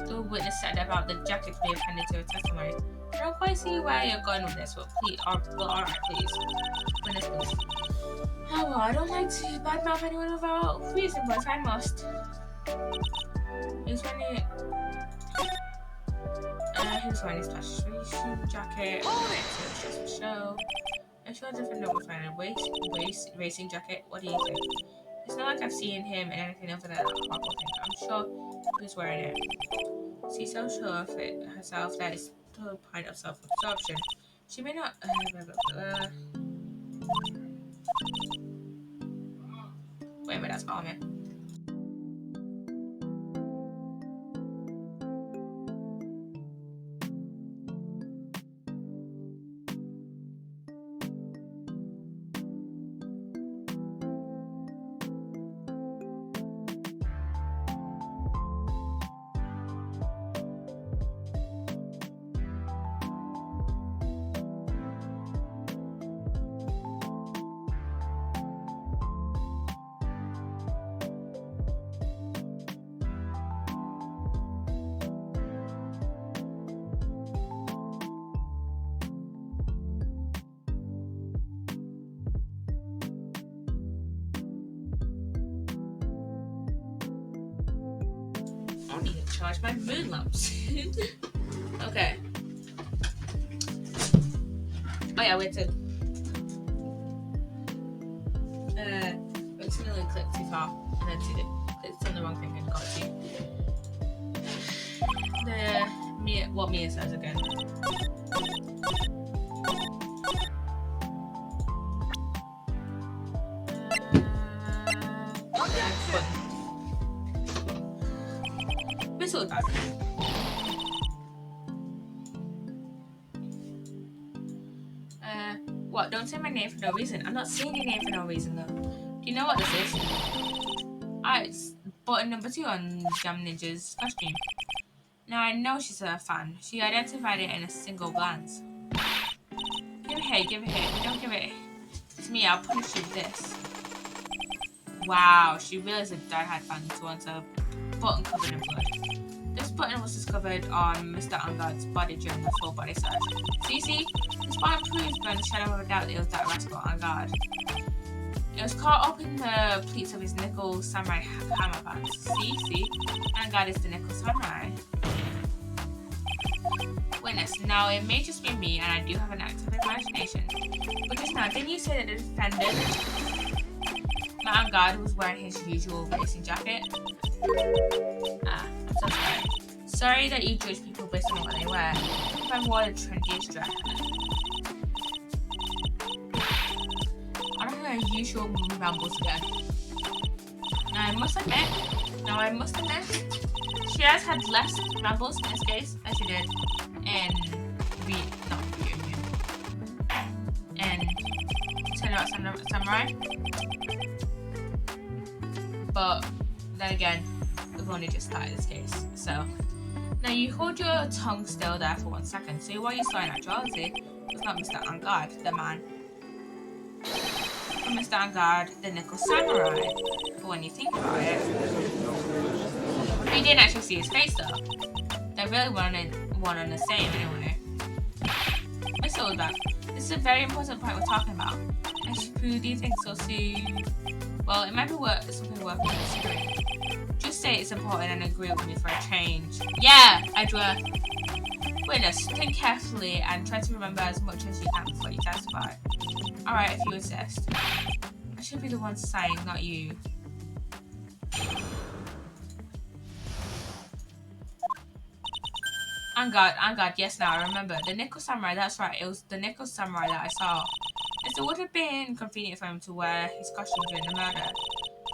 the witness said about the jacket to be appended to her testimony. I don't quite see where you're going with this, but please, alright, please. Witness, please. Oh, well, I don't like to badmouth anyone without reason, but if I must. He was wearing his flash racing jacket. Just for show. I'm sure the defendant was wearing a racing jacket. What do you think? It's not like I've seen him in anything other than a purple thing. I'm sure he was wearing it. She's so sure of it herself that it's the point of self-absorption. She may not. Wait a minute, that's all, man. I need to charge my moon lamps. Okay. Oh yeah, wait to accidentally clicked too far and then clicked on the wrong thing and got to what Mia says again. Back. What? Don't say my name for no reason. I'm not saying your name for no reason though. Do you know what this is? It's button number 2 on Jam Ninja's costume. Now I know she's a fan. She identified it in a single glance. Give it here, give it here. If you don't give it to me, I'll punish you with this. Wow, she really is a die-hard fan who wants a button covered in blood. This button was discovered on Mr. Angard's body during the full body search. See? This button proves beyond the shadow of a doubt that it was that rascal Angard. It was caught up in the pleats of his nickel samurai hammer pants. See? Angard is the nickel samurai. Witness, now it may just be me and I do have an active imagination. But just now, didn't you say that the defendant, Angard, was wearing his usual racing jacket? I'm so sorry. Sorry that you judge people based on what they wear. If I wore the trendiest dress. I don't have her usual rambles again. Now I must admit, she has had less rambles in this case than she did in Turnabout Samurai. But then again, we've only just started this case, so. Now you hold your tongue still there for 1 second. So what you saw in actuality was not Mr. Angard, the man. But Mr. Angard, the nickel samurai. But when you think about it, didn't actually see his face though. They're really one and the same anyway. Let's go back. This is a very important point we're talking about. Who do you think so, Sue? Well, it might be something worth considering. Just say it's important and agree with me for a change. Yeah, Edward. Witness, think carefully and try to remember as much as you can before you testify. Alright, if you insist. I should be the one signing, not you. On God, yes, now I remember. The Nickel Samurai, that's right, it was the Nickel Samurai that I saw. Yes, it would have been convenient for him to wear his costume during the murder.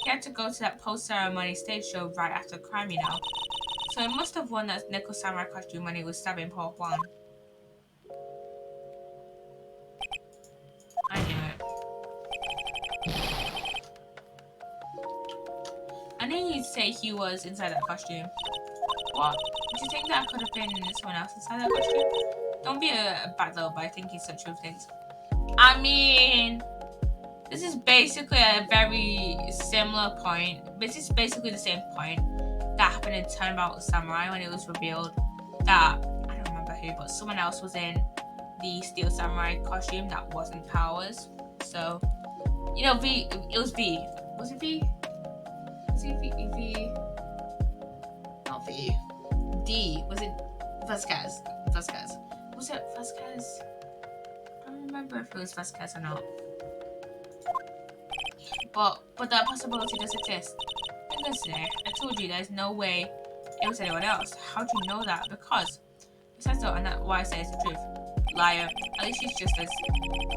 He had to go to that post-ceremony stage show right after the crime, you know. So he must have worn that Nickel Samurai costume when he was stabbing poor Juan. I knew it. I knew you'd say he was inside that costume. What? Do you think that could have been someone else inside that costume? Don't be a bad though by thinking such of things. I mean, this is basically a very similar point. This is basically the same point that happened in Turnabout Samurai when it was revealed that, I don't remember who, but someone else was in the Steel Samurai costume that wasn't Powers. So, you know, it was V. Was it V? Was it V? Not V. D. Was it Vasquez? Was it Vasquez? I don't remember if it was Vasquez or not. But that possibility does exist. Listen, I told you there's no way it was anyone else. How do you know that? Because it says so, and that's why I say it's the truth. Liar. At least she's just as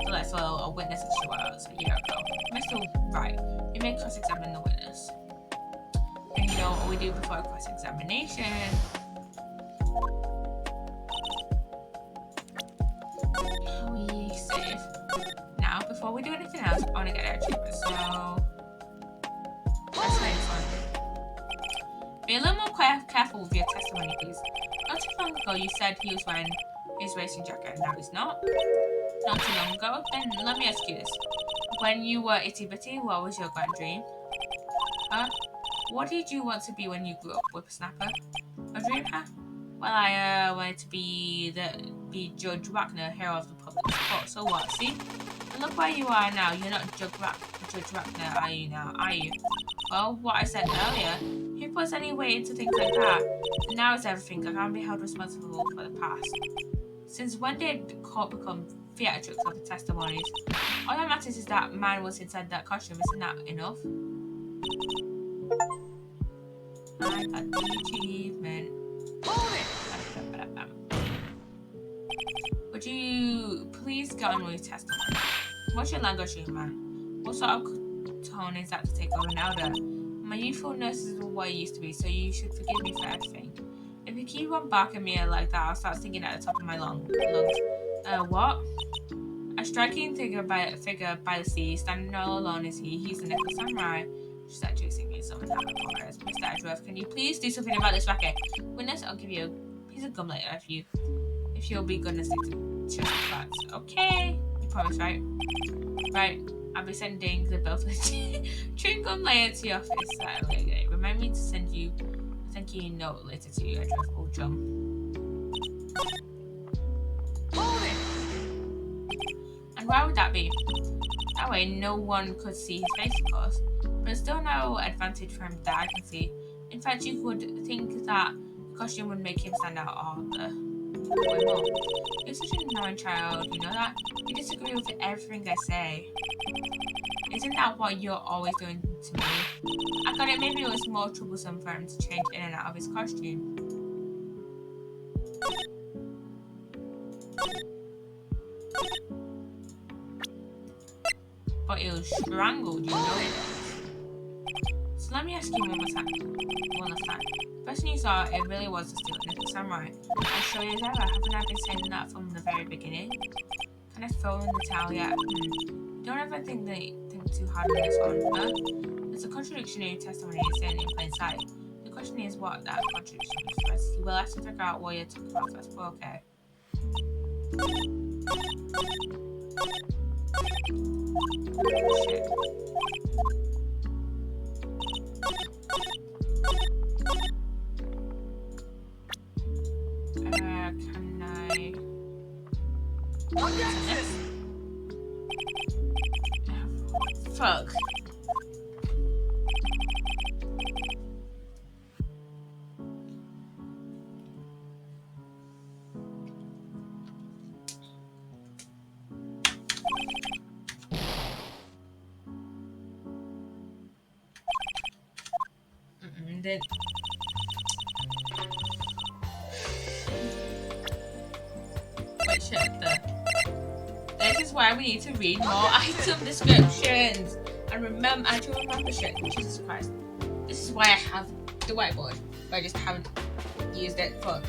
delightful a witness as she was a year ago. You're still right. You may cross-examine the witness. And you know what we do before cross-examination? We save. Now, before we do anything else, I want to get our achievement. So, let's try this one. Be a little more careful with your testimony, please. Not too long ago, you said he was wearing his racing jacket, and now he's not. Not too long ago. Then let me ask you this: when you were itty bitty, what was your grand dream? What did you want to be when you grew up, whippersnapper? A dream, huh? Well, I wanted to be Judge Wagner, hero of the public sport. So what? See? And look where you are now. You're not Judge Wagner, are you now? Are you? Well, what I said earlier. Who puts any weight into things like that? And now it's everything. I can't be held responsible for the past. Since when did the court become theatrics of the testimonies? All that matters is that man was inside that costume. Isn't that enough? I got the achievement. Would you please get on with your testimony? What's your language, man? What sort of tone is that to take over now, though? My youthfulness is what it used to be, so you should forgive me for everything. If you keep on barking at me like that, I'll start singing at the top of my lungs. What? A striking figure by the sea, standing all alone is he. He's the Nickel Samurai. She's actually singing something out of chorus. Mr. Edgeworth, can you please do something about this racket? Witness, I'll give you a piece of gum later if you'll be good and stick to just facts. Okay, you promise, right? Right. I'll be sending the bill for the chewing gum later to your office later. Remind me to send you a thank you note later to you, Edgeworth, old chum. And why would that be? That way no one could see his face, of course. But there's still no advantage for him that I can see. In fact, you could think that the costume would make him stand out all the way more. You're such an annoying child, you know that? You disagree with everything I say. Isn't that what you're always doing to me? I got it, maybe it was more troublesome for him to change in and out of his costume. But he was strangled, you know it. So let me ask you one last time. The person you saw, it really was the Steel Nickel Samurai. I'm sure you ever. Haven't I been saying that from the very beginning? Can I throw in the towel yet? Don't ever think too hard on this one, huh? There's a contradiction in your testimony you're saying in plain sight. The question is what that contradiction is first. You will have to figure out what you're talking about first, but okay. Shit. can I... Fuck. Then... Wait, shit, this is why we need to read more item descriptions and remember, actually remember shit. Jesus Christ. This is why I have the whiteboard, but I just haven't used it for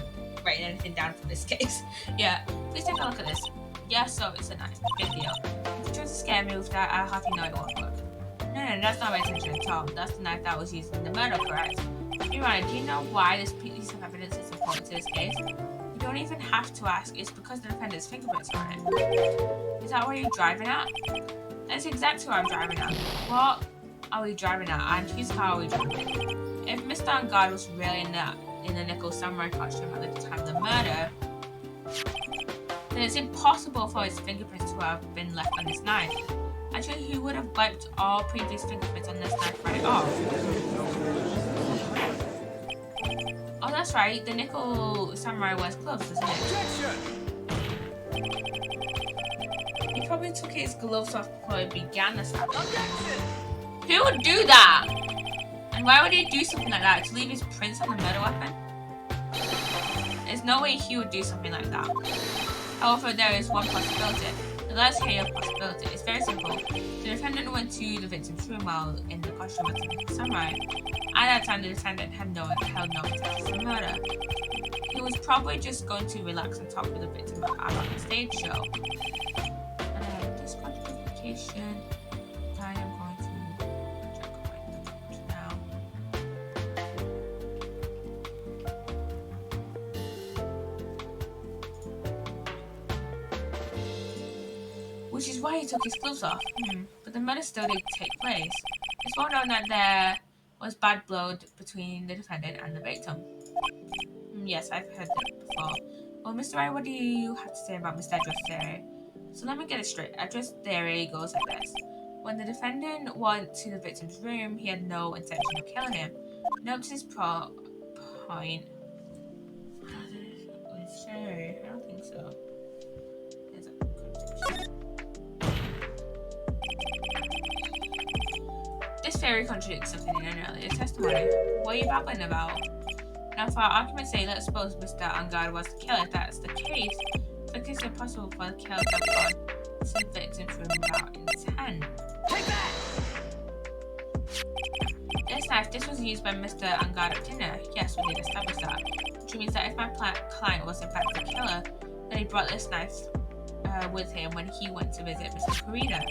writing anything down for this case. Yeah, please take a look at this. Yeah, so it's a knife. Big deal. If you try to scare me with that, I'll have you know it won't work. No, that's not my intention at all. That's the knife that was used in the murder, correct? Miranda, do you know why this piece of evidence is important to this case? You don't even have to ask. It's because the defendant's fingerprints are on it. Is that where you're driving at? That's exactly where I'm driving at. What are we driving at? And here's how are we driving. If Mr. Angard was really in the nickel samurai costume at the time of the murder, then it's impossible for his fingerprints to have been left on this knife. Actually, he would have wiped all previous fingerprints on this knife right off. Oh, that's right. The nickel samurai wears gloves, doesn't it? He probably took his gloves off before he began the stabbing. Who would do that? And why would he do something like that? To leave his prints on the murder weapon? There's no way he would do something like that. However, there is one possibility. So let's hear your possibility. It's very simple. The defendant went to the victim's room while in the costume of the samurai. At that time, the defendant held no intention to murder. He was probably just going to relax and talk with the victim about the stage show. Disqualification. I am going to check my notes now. Which is why he took his gloves off. But the murder still did take place. It's well known that there was bad blood between the defendant and the victim. Yes, I've heard that before. Well, Mr. Wright, what do you have to say about Mr. Address Theory? So let me get it straight. Address Theory goes like this. When the defendant went to the victim's room, he had no intention of killing him. Note to this point. I don't think so. There's a contradiction. This theory contradicts something in an earlier testimony. What are you babbling about? Now, for our argument's sake, let's suppose Mr. Angard was the killer. If that's the case, it's impossible for the killer to have gone to the victim's room without intent. Take that! This knife, this was used by Mr. Angard at dinner. Yes, we did establish that. Which means that if my client was in fact the killer, then he brought this knife with him when he went to visit Mr. Kurita.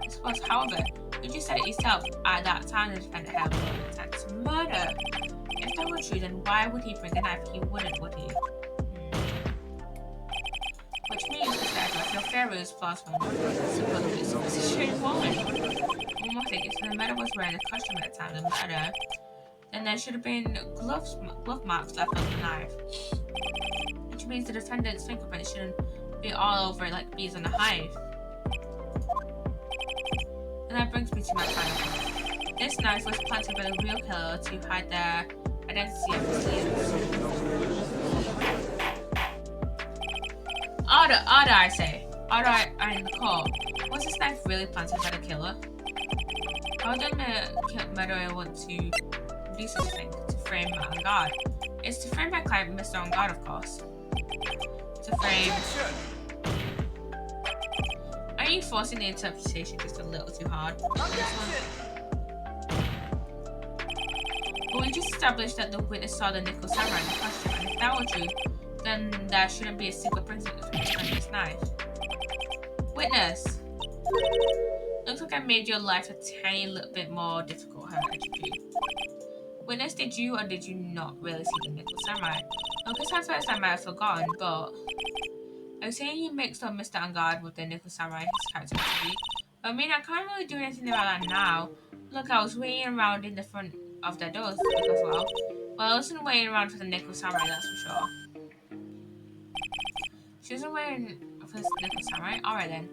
I suppose, however, you just said it yourself, at that time the defendant had no intent to murder. If that were true, then why would he bring a knife? He wouldn't, would he? Which means that your theory is plausible enough. Supposedly supposition one. One more thing, if the murderer was wearing a costume at the time of the murder, then there should have been glove marks left on the knife. Which means the defendant's fingerprints shouldn't be all over like bees on a hive. And that brings me to my final point. This knife was planted by the real killer to hide their identity of the slaves. Order, I say. Order, I in the court. Was this knife really planted by the killer? How did the murderer want to do such a thing? To frame Angard? It's to frame my client, Mr. Angard, of course. To frame... Are you forcing the interpretation just a little too hard? Well, we just established that the witness saw the nickel samurai in the costume, and if that were true, then there shouldn't be a single print on this knife. Witness! Looks like I made your life a tiny little bit more difficult, haven't I? Witness, did you or did you not really see the nickel samurai? Well, this at first I might have forgotten, but I was saying you mixed up Mr. Angard with the nickel samurai, his character TV. But I mean, I can't really do anything about that now. Look, I was waiting around in the front of their doors as well. Well, I wasn't waiting around for the nickel samurai, that's for sure. She wasn't waiting for this time, right? Alright then.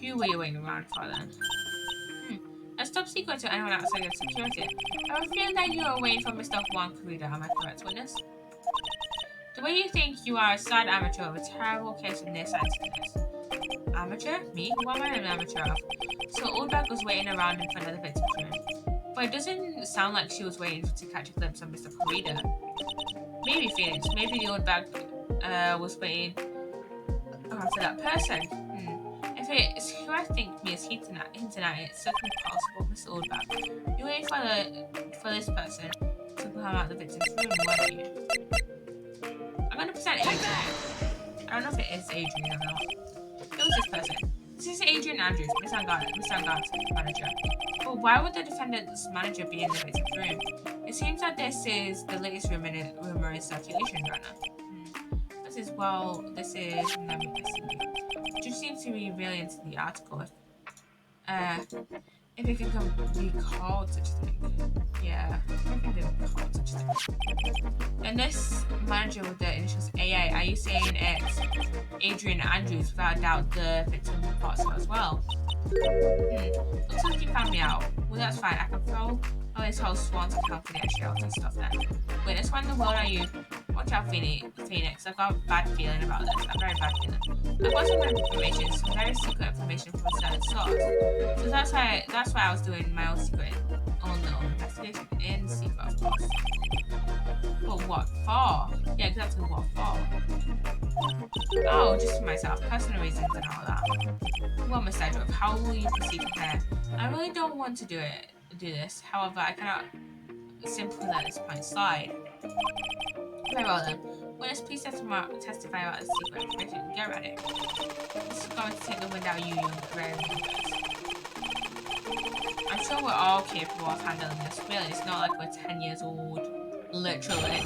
Who were you waiting around for then? That's top secret to anyone outside of security. I would feel that you are waiting for Mr. Juan Corrida, am I correct, witness? The way you think you are a sad amateur of a terrible case of nearsightedness. Amateur? Me? Who am I an amateur of? So Oldbag was waiting around in front of the victim's room. But it doesn't sound like she was waiting to catch a glimpse of Mr. Corrida. Maybe Phoenix. Maybe the Oldbag was waiting for that person. If it's who I think me is hinting at, it's certainly possible, Mr. Oldbag. You waiting for this person to come out the victim's room, weren't you? I'm gonna present Adrian. I don't know if it is Adrian or not. Who is this person? This is Adrian Andrews, Miss Angard's manager. But why would the defendant's manager be in the victim's room? It seems that this is the latest rumor in circulation right now. This is, let me see. It just seems to be really into the article. If it can be called such a thing. Yeah, if it can be called such a thing. And this manager with the initials AA, are you saying it's Adrian Andrews? Without doubt, the victim thought so as well. Looks like you found me out. Well, that's fine. I can throw all this whole swans of confidentiality and stuff then. Witness, what in the world are you? Watch out, Phoenix. I've got a bad feeling about this. A very bad feeling. I've got some information, some very secret information from a certain source. So that's why I was doing my own little investigation in secret, of course. But what for? Yeah, exactly what for. Oh, just for myself, personal reasons and all that. Well, Miss Edgeworth, how will you proceed from here? I really don't want to do this. However, I cannot simply let this point slide. Very well then. Witness, please testify about the secret information. Get ready. This is going to take the wind out of you, young very I'm sure we're all capable of handling this. Really, it's not like we're 10 years old. Literally.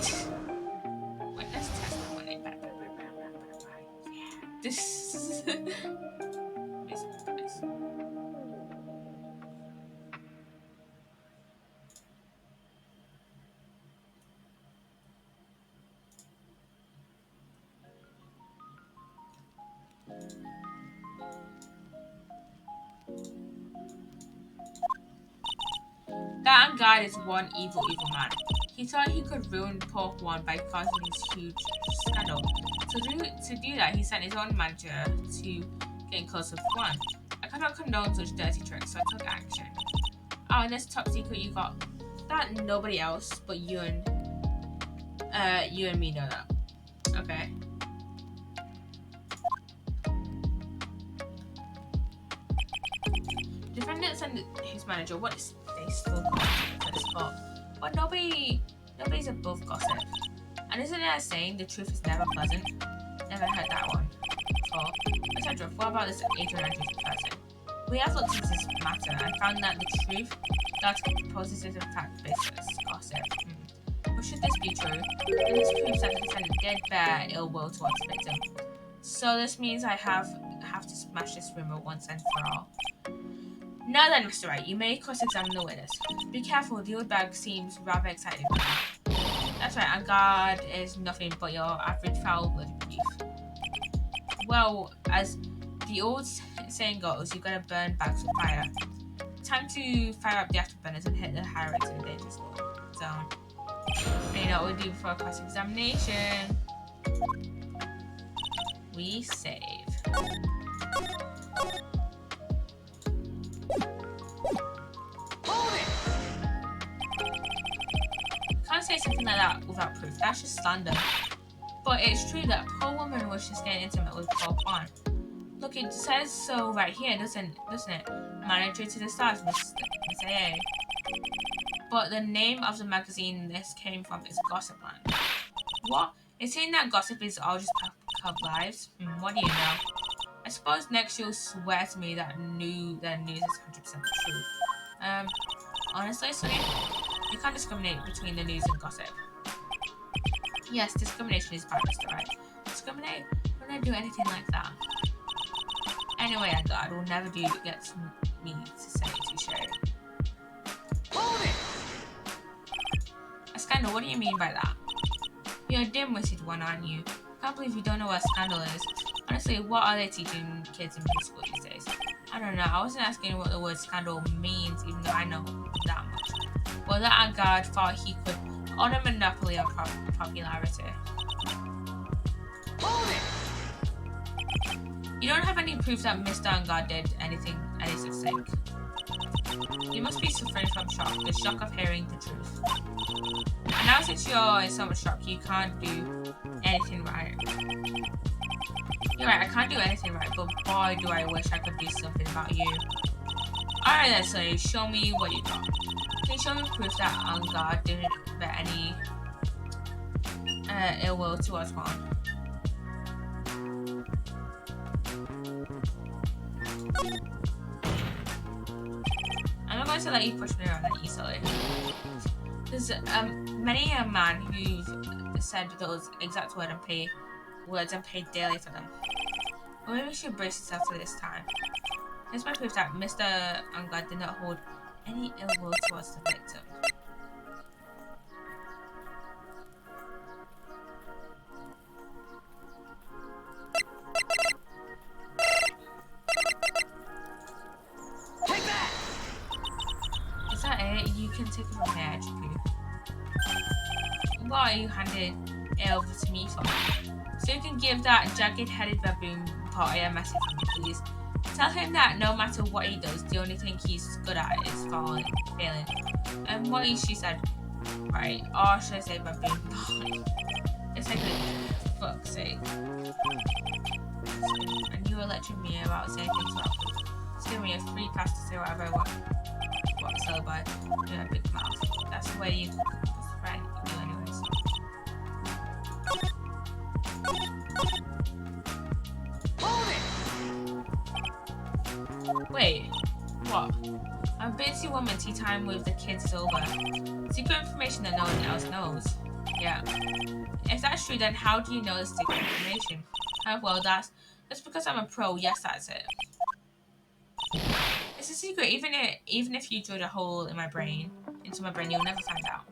Witness testimony. Yeah. This is nice. That guy is one evil man. He thought he could ruin poor Juan by causing this huge scandal. To do that, he sent his own manager to get close with Juan. I cannot condone such dirty tricks, so I took action. Oh, and this top secret you got that nobody else but you and me know that. Okay. Defendant and his manager, what is they still at the spot? But nobody's above gossip. And isn't there a saying the truth is never pleasant? Never heard that one before. Etc. What about this Adrian Andrews person? We have looked into this matter and found that the truth that poses is in fact baseless gossip. But should this be true, then this proves that the defendant did bear ill will towards the victim. So this means I have to smash this rumor once and for all. Now then, Mr. Wright, you may cross-examine the witness. Be careful, the old bag seems rather excited. That's right, and guard is nothing but your average foul-blooded thief. Well, as the old saying goes, you gotta burn bags with fire. Time to fire up the afterburners and hit the higher rates in the danger zone. And you know what we do before cross-examination? We save. Can't say something like that without proof. That's just slander. But it's true that poor woman was just getting intimate with poor Juan. Look, it says so right here, doesn't it? Manager to the stars, Miss AA. But the name of the magazine this came from is Gossipland. What? It's saying that gossip is all just pub lives? What do you know? I suppose next you'll swear to me that news is 100% the truth. Honestly, Sonny, you can't discriminate between the news and gossip. Yes, discrimination is bad, Mr. Right. Discriminate? I wouldn't do anything like that. Anyway, God will never get me to say too shady. Hold it! A scandal? What do you mean by that? You're a dim-witted one, aren't you? Can't believe you don't know what a scandal is. Honestly, what are they teaching kids in middle school these days? I don't know. I wasn't asking what the word scandal means, even though I know that much. Well, that Angard thought he could own a monopoly on popularity. Hold it! You don't have any proof that Mr. Angard did anything any such thing. You must be suffering from shock, the shock of hearing the truth. And now since you're in so much shock, you can't do anything right. You're right, I can't do anything right, but boy do I wish I could do something about you. Alright then, so show me what you got. Can you show me proof that Angard didn't bear any ill will towards Juan? I'm not going to let you push me around that easily. There's many a man who've said those exact words and paid daily for them. But maybe you should brace yourself for this time. Here's my proof that Mr. Angard did not hold any ill will towards the victim. Take that! Is that it? You can take it from there, Chiku. What are you handing it over to me for? So you can give that jagged-headed baboon party a message from me, please. Tell him that no matter what he does, the only thing he's good at is failing. And what she said, right? Or should I say baboon party? It's like, for fuck's sake. And you were lecturing me about saying things about food. Just give me a free pass to say whatever I want. So by doing a big mouth. That's the way you friend do anyways. Hold it! Wait, what? I've been to woman tea time with the kids is over. Secret information that no one else knows. Yeah. If that's true, then how do you know the secret information? Well, that's because I'm a pro. Yes, that's it. It's a secret. Even if you drilled a hole in into my brain, you'll never find out.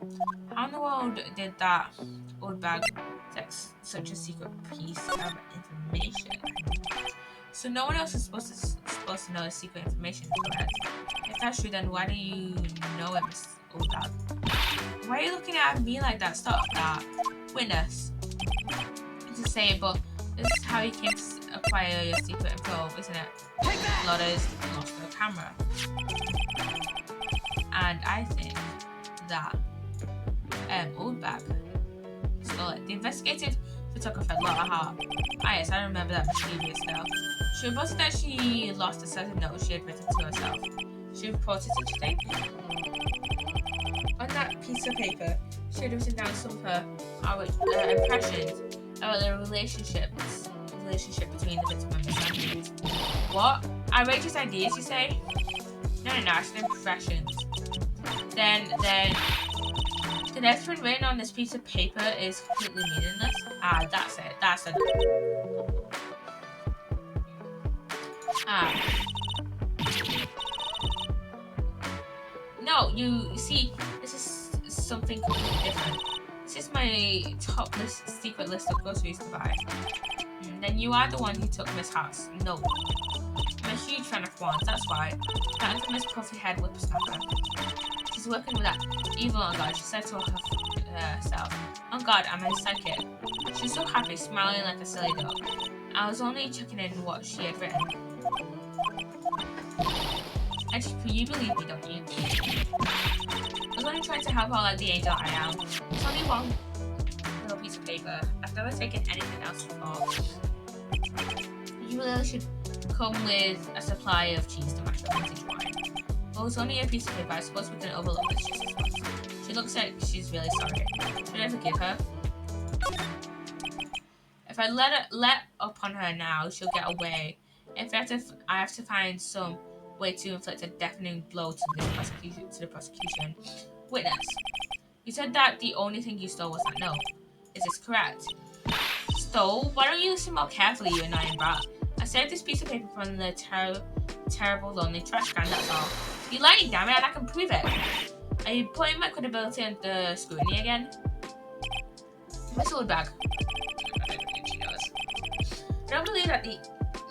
How in the world did that old bag text such a secret piece of information? So no one else is supposed to know the secret information, correct? If that's true, then why do you know it, Miss Old Bag? Why are you looking at me like that? Stop that. Witness. To say it, but this is how you came to acquire your secret info, isn't it? Lotta's lost her camera. And I think that Old Bag stole it. The investigative photographer Lotta Hart. Ah yes, I remember that mischievous girl. She reported that she lost a certain note she had written to herself. She reported such a thing. On that piece of paper, she had written down some of her impressions about the relationship between the victim and the subject. What? Outrageous ideas, you say? No, I said impressions. Then everything written on this piece of paper is completely meaningless. Ah, that's it. That's it. Ah. No, you see, this is something completely different. This is my top secret list of groceries to buy. Then you are the one who took Miss Hart's note. I'm a huge fan of Juan's, that's why. That infamous puffy head whippersnapper. She's working with that evil Angard. She said to herself, "Oh God, I'm a psychic." She's so happy, smiling like a silly dog. I was only checking in what she had written. And you believe me, don't you? I was only trying to help out like the angel I am. It's only one little piece of paper. I've never taken anything else before. You really should come with a supply of cheese to match the vintage wine. Well, it's only a piece of paper. I suppose we can overlook this just as much. She looks like she's really sorry. Should I forgive her? If I let up on her now, she'll get away. If I have to find some way to inflict a deafening blow to the prosecution. Witness. You said that the only thing you stole was that note. Is this correct? Stole? Why don't you listen more carefully, you annoying brat? I saved this piece of paper from the terrible lonely trash can, that's all. You lying, damn it, and I can prove it. Are you putting my credibility under scrutiny again? Miss Old Bag. I don't believe that the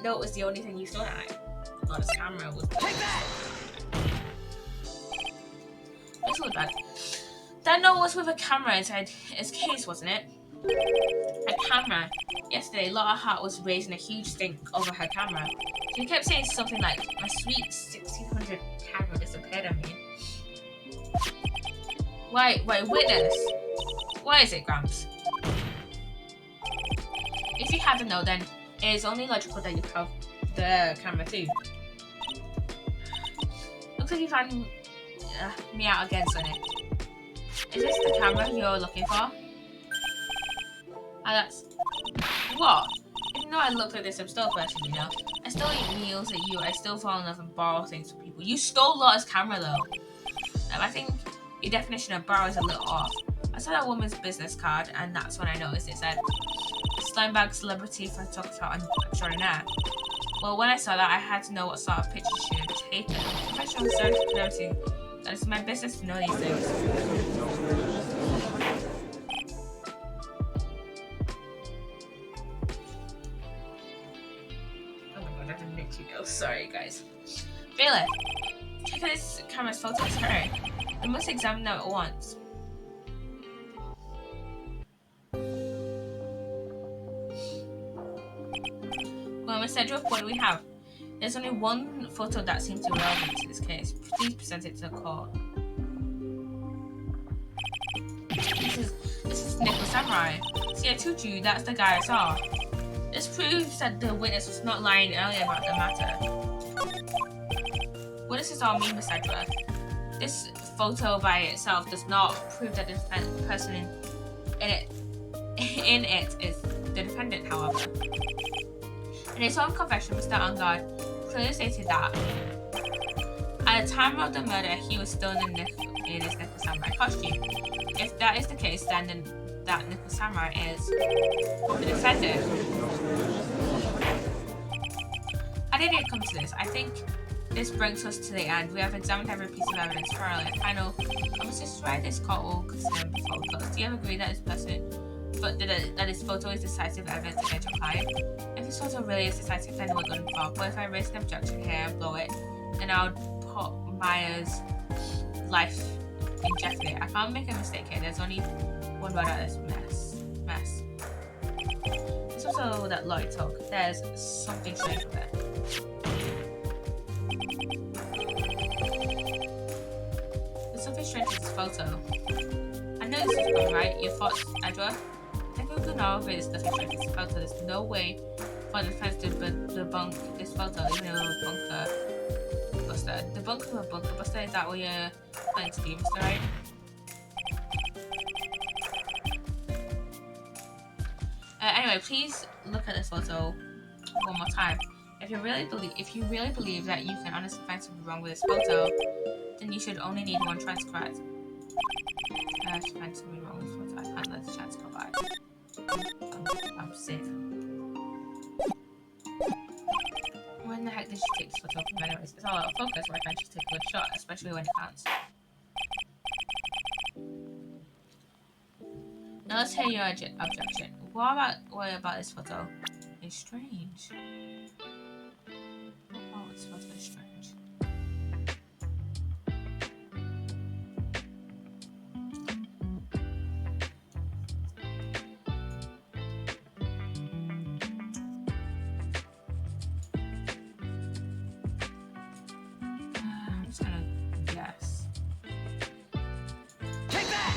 note was the only thing you stole that night. Oh, this camera was. Take that! It's really bad. That note was with a camera inside its case, wasn't it? A camera. Yesterday, Laura Hart was raising a huge stink over her camera. She kept saying something like, "My sweet 1600 camera disappeared on me." Wait, witness. What is it, Gramps? If you have the note, then it is only logical that you have the camera too. Looks like you found me out again, Sonny. Is this the camera you're looking for? That's... What? Even though I look like this, I'm still a person, you know? I still eat meals at you, I still fall in love and borrow things from people. You stole Laura's camera, though. I think your definition of borrow is a little off. I saw that woman's business card, and that's when I noticed it said, Slimebag Celebrity Photographer Extraordinaire. Well, when I saw that, I had to know what sort of pictures she had taken. Professional security. That is my business to know these things. Oh my god, that didn't make you go. Sorry, guys. Bailiff, check out this camera's photos. Hurry. We must examine them at once. Well, Miss Edgeworth, what do we have? There's only one photo that seems to be relevant to this case. Please present it to the court. This is Nicholas Samurai. See, I told you, that's the guy I saw. This proves that the witness was not lying earlier about the matter. What does this all mean, Miss Edgeworth? This photo by itself does not prove that the person in it is the defendant, however. In his own confession, Mr. Angard clearly stated that at the time of the murder, he was still in his Nicholas Samurai costume. If that is the case, then that Nicholas Samurai is the defendant. How did it come to this? I think this brings us to the end. We have examined every piece of evidence thoroughly. Final, I must describe this court will consider before we close. Do you ever agree that this person, that this photo is decisive evidence against your client? If this photo really is decisive, then we're good for. But if I raise an objection here and blow it, then I would put Maya's life in jeopardy. I can't make a mistake here. There's only one word out of this mess. This photo that Lloyd took, there's something strange with it. There's something strange with this photo. I know this is wrong, right? Your thoughts, Edgeworth? Take a good know if it is nothing strange with this photo. There's no way for the defense to debunk this photo, even though a bunker buster. Debunk a bunker buster, is that what you're planning to do, Mr. Wright? Anyway, please look at this photo one more time. If you really believe that you can honestly find something wrong with this photo, then you should only need one chance, correct? I have to find something wrong with this photo. I can't let the chance go by. I'm safe. When the heck did you take this photo from anyways? It's all out of focus. Why can't you take a good shot, especially when it counts? Now let's hear your objection. What about this photo? It's strange. Oh, this photo is strange. I'm just gonna guess. Take that!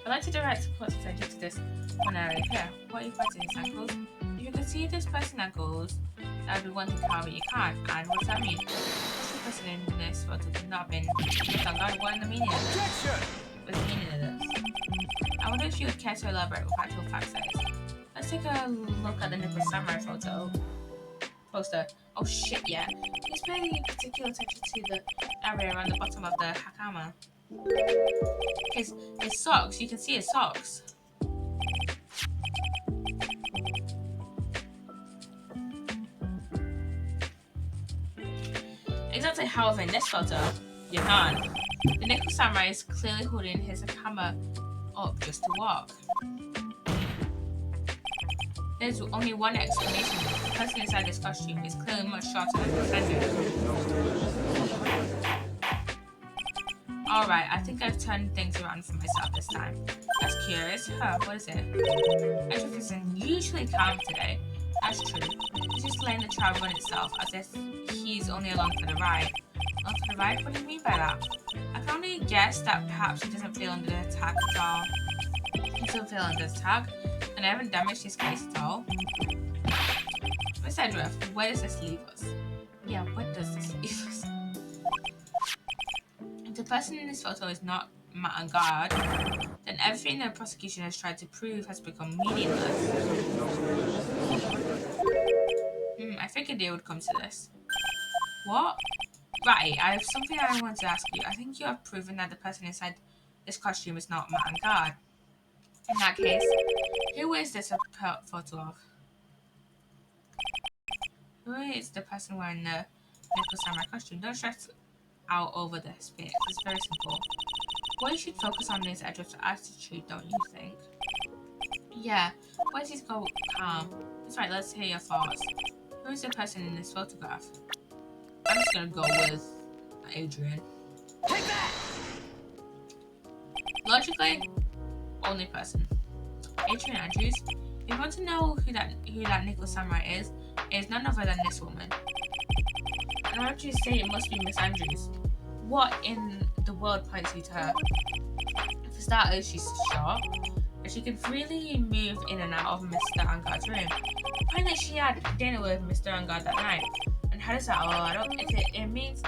I'd like to direct court's attention to this one area here. What are you fighting these ankles? If you can see this person ankles, that would be one thing, however you can't. And what does that mean? This person in this photo could not have been what in the meaning of this? What's the meaning of this? I wonder if you would care to elaborate with actual facts that is. Let's take a look at the Nicholas Samurai poster. Oh shit, yeah. Please pay particular attention to the area around the bottom of the hakama. His socks, you can see his socks. Exactly, however, in this photo, you can't. The Nicholas Samurai is clearly holding his camera up just to walk. There's only one explanation. The person inside this costume is clearly much shorter than pretended. Alright, I think I've turned things around for myself this time. That's curious. Huh, what is it? Edric is unusually calm today. That's true. He's just letting the child run itself as if he's only along for the ride. Along for the ride? What do you mean by that? I can only guess that perhaps he doesn't feel under attack at all. He doesn't feel under attack, and I haven't damaged his case at all. Miss Edric, where does this leave us? Yeah, what does this leave us? If the person in this photo is not Matt and God, then everything the prosecution has tried to prove has become meaningless. I figured they would come to this. What? Right, I have something I want to ask you. I think you have proven that the person inside this costume is not Matt and God. In that case, who is this a photo of? Who is the person wearing the Nicholas Samurai costume? Don't stress out over this bit. It's very simple. What you should focus on is Edward's attitude, don't you think? Yeah. Why does he go calm? That's right, let's hear your thoughts. Who is the person in this photograph? I'm just gonna go with Adrian. Take that! Logically, only person. Adrian Andrews. If you want to know who that Nicholas Samurai is, it is none other than this woman. And why would you say it must be Miss Andrews? What in the world points you to her? For starters, she's short, and she can freely move in and out of Mr. Angard's room. Apparently, she had dinner with Mr. Angard that night. And how does that all add up? It means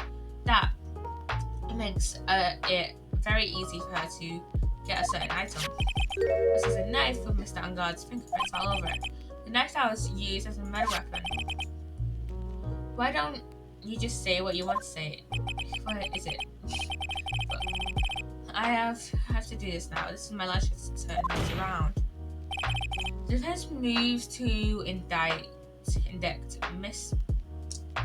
that it makes it very easy for her to get a certain item. This is a knife with Mr. Angard's fingerprints all over it. The knife that was used as a murder weapon. Why don't you just say what you want to say? What is it? I have to do this now. This is my last chance to turn things around. The defense moves to indict Miss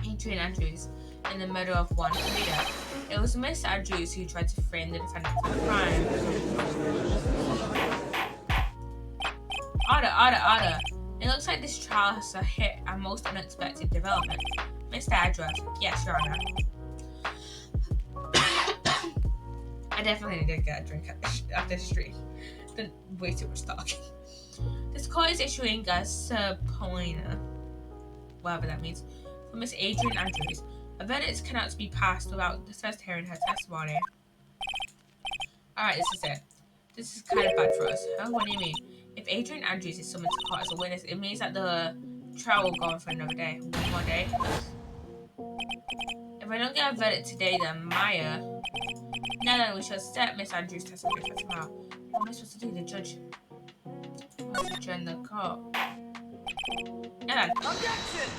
Adrian Andrews in the murder of one reader. It was Miss Andrews who tried to frame the defendant for the crime. Order. It looks like this trial has hit a most unexpected development. Mr. Edward, yes, Your Honor. I definitely need to get a drink after the stream. Done way too much talking. This court is issuing a subpoena, whatever that means, for Miss Adrian Andrews. A verdict cannot be passed without the first hearing her testimony. Alright, this is it. This is kind of bad for us. Huh? What do you mean? If Adrian Andrews is summoned to court as a witness, it means that the trial will go on for another day. One more day. If I don't get a verdict today, then Maya. Now then, we shall set Miss Andrews' testimony for tomorrow. What am I supposed to do? The judge wants to adjourn the court. Now then. Objection!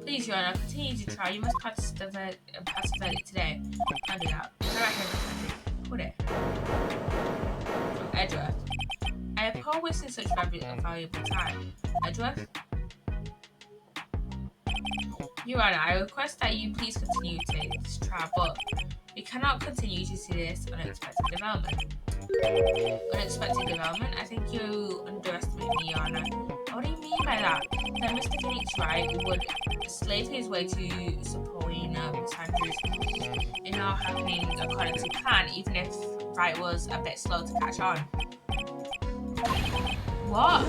Please, Your Honor, continue to try. You must pass the verdict today. I'll do that. Alright, put it. From Edgeworth. I abhor wasting such valuable time. Edgeworth? Your Honor, I request that you please continue to this trial, but we cannot continue to see this unexpected development. Unexpected development? I think you underestimate me, Your Honor. What do you mean by that? That Mr. Phoenix Wright would slave his way to subpoena Miss Andrews in not happening according to plan, even if Wright was a bit slow to catch on. What?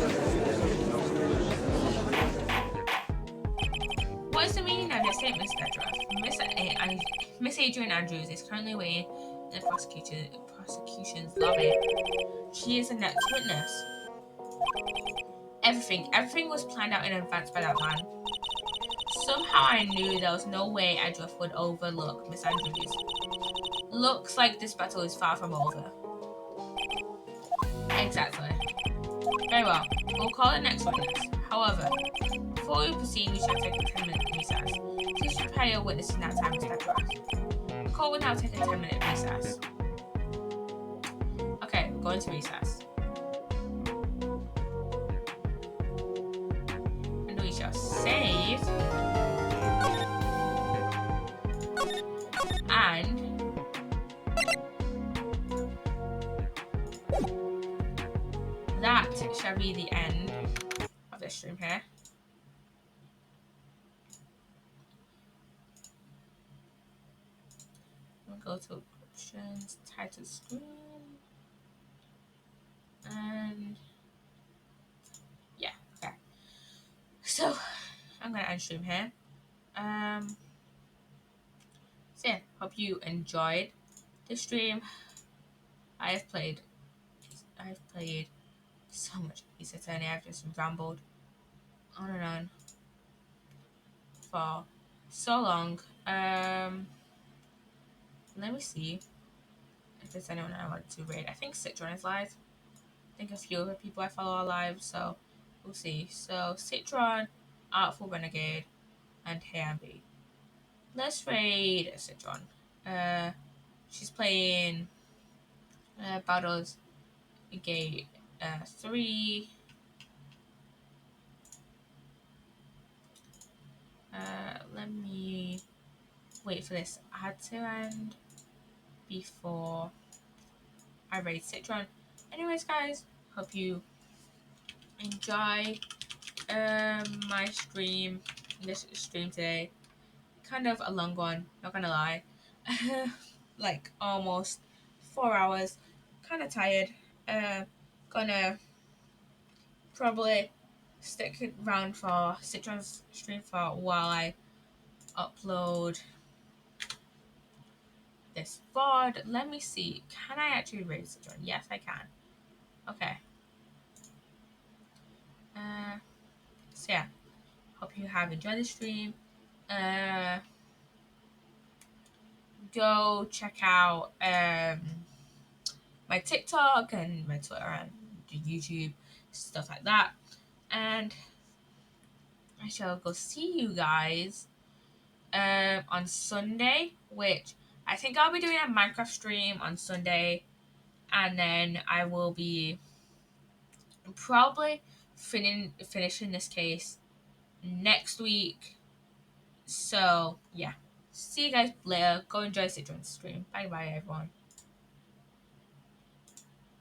What is the meaning of your statement, Mr. Edgeworth? Miss Adrian Andrews is currently waiting in the prosecution's lobby. She is the next witness. Everything was planned out in advance by that man. Somehow I knew there was no way Edgeworth would overlook Miss Andrews. Looks like this battle is far from over. Exactly. Very well, we'll call the next witness. However, before we proceed, we shall take a 10-minute recess. Please prepare your witness in that time, Mr. Edgeworth. The court will now take a 10-minute recess. Okay, we're going to recess. And we shall save. And that that shall be the end of this stream here. We'll go to options, title screen, and yeah, okay. So I'm gonna end stream here. So yeah, hope you enjoyed the stream. I've played so much Ace Attorney. I've just rambled on and on for so long. Let me see if there's anyone I want to raid. I think Citron is live. I think a few other people I follow are live, so we'll see. So Citron, Artful Renegade, and Hamby. Let's raid Citron. She's playing Battles Gate 3. Let me wait for this ad to end before I raid Citron. Anyways, guys, hope you enjoy my stream. This stream today, kind of a long one. Not gonna lie, like almost 4 hours. Kind of tired. Gonna probably stick around for Citron's stream for a while I upload this VOD. Let me see. Can I actually raid Citron? Yes, I can. Okay. So yeah. Hope you have enjoyed the stream. Go check out my TikTok and my Twitter and YouTube, stuff like that. And I shall go see you guys on Sunday, which I think I'll be doing a Minecraft stream on Sunday, and then I will be probably finishing this case next week. So yeah, see you guys later. Go enjoy Citron's stream. Bye bye, everyone.